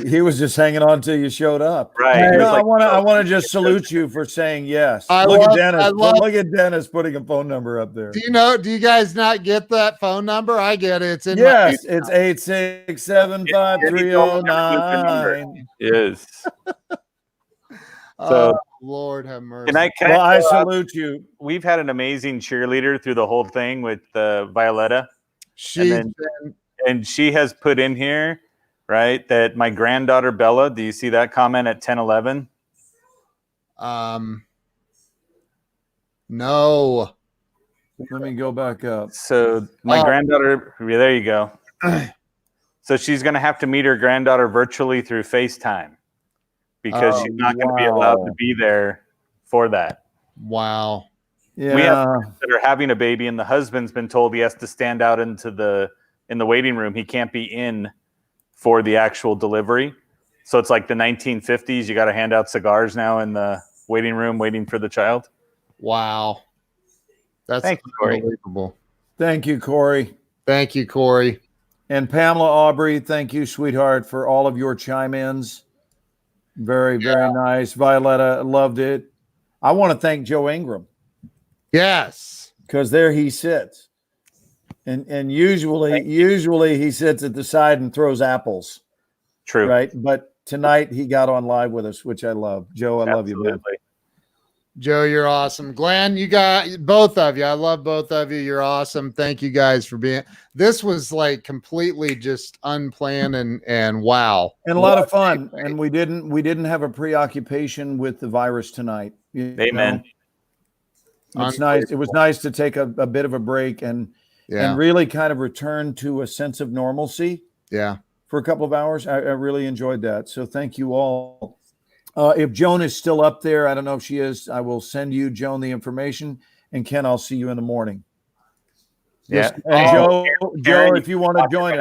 He was just hanging on till you showed up. Right. You know, He was I want to just salute you for saying yes. I Look love- at Dennis. I love- Look at Dennis putting a phone number up there. Do you guys not get that phone number? I get it. It's in Yes, it's 8675309. Yes. Oh, Lord have mercy. I salute you. We've had an amazing cheerleader through the whole thing with Violetta. And she has put in here, right, that my granddaughter Bella, do you see that comment at 10:11? No. Let me go back up. So my granddaughter, there you go. So she's going to have to meet her granddaughter virtually through FaceTime because she's not going to be allowed to be there for that. Wow. Yeah. We have friends that are having a baby, and the husband's been told he has to stand out in the waiting room. He can't be in for the actual delivery. So it's like the 1950s. You got to hand out cigars now in the waiting room, waiting for the child. Wow. That's unbelievable. Thank you, Corey. Thank you, Corey. And Pamela Aubrey, thank you, sweetheart, for all of your chime-ins. Very, very nice. Violetta, loved it. I want to thank Joe Ingram. Yes. Because there he sits. And usually he sits at the side and throws apples. True. Right? But tonight he got on live with us, which I love. Joe, I love you, man. Joe, you're awesome. Glenn, you got both of you. I love both of you. You're awesome. Thank you guys for being. This was like completely just unplanned and wow. And a lot of fun. And we didn't have a preoccupation with the virus tonight. Amen. It's nice. It was nice to take a bit of a break and really kind of return to a sense of normalcy. Yeah. For a couple of hours. I really enjoyed that. So thank you all. If Joan is still up there, I don't know if she is, I will send you, Joan, the information. And Ken, I'll see you in the morning. Yeah. And Joe, if you want to join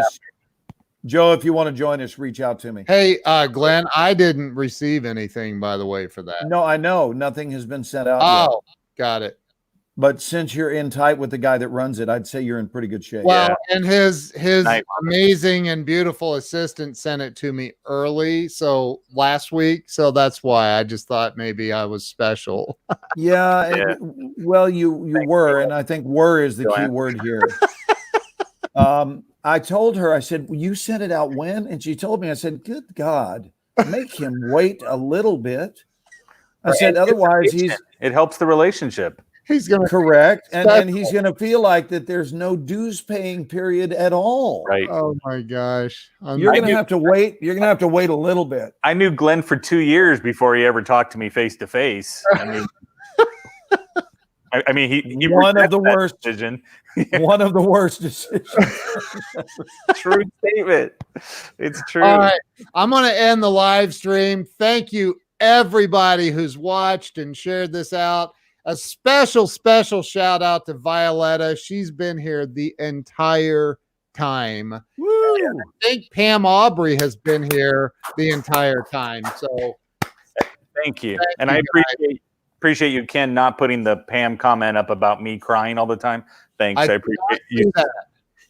us, reach out to me. Hey, Glenn, I didn't receive anything, by the way, for that. No, I know. Nothing has been sent out Oh, yet. got it. But since you're in tight with the guy that runs it, I'd say you're in pretty good shape. Well, and his Nice. amazing and beautiful assistant sent it to me early, so last week. So that's why I just thought maybe I was special. Yeah. Yeah. Well, you were, and I think "were" is the key Joanne. word here. I told her, I said, "You sent it out when?" And she told me, I said, "Good God, make him wait a little bit." I said, "Otherwise, it helps the relationship." He's going to correct, and he's going to feel like that there's no dues paying period at all. Right. Oh my gosh. You're going to have to wait. You're going to have to wait a little bit. I knew Glenn for 2 years before he ever talked to me face to face. I mean, he one of the regrets that worst decision. One of the worst decisions. True statement. It's true. All right. I'm going to end the live stream. Thank you, everybody who's watched and shared this out. A special shout out to Violetta. She's been here the entire time. Woo! And I think Pam Aubrey has been here the entire time. So thank you. And I appreciate you, Ken, not putting the Pam comment up about me crying all the time. Thanks. I appreciate you.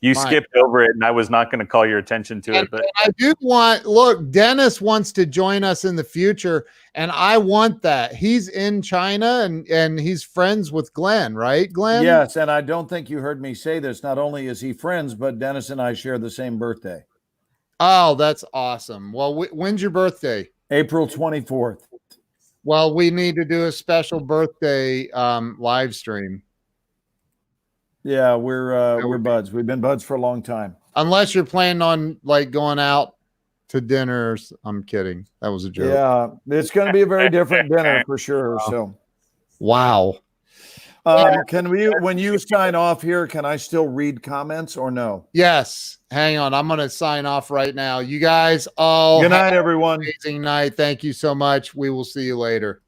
You skipped over it, and I was not going to call your attention to it. But I do look, Dennis wants to join us in the future, and I want that. He's in China, and he's friends with Glenn, right, Glenn? Yes, and I don't think you heard me say this. Not only is he friends, but Dennis and I share the same birthday. Oh, that's awesome. Well, when's your birthday? April 24th. Well, we need to do a special birthday live stream. Yeah, we're buds. We've been buds for a long time. Unless you're planning on like going out to dinner. I'm kidding. That was a joke. Yeah, it's going to be a very different dinner for sure. So, wow. Can we, when you sign off here, can I still read comments or no? Yes. Hang on. I'm going to sign off right now. You guys all good night, everyone. Amazing night. Thank you so much. We will see you later.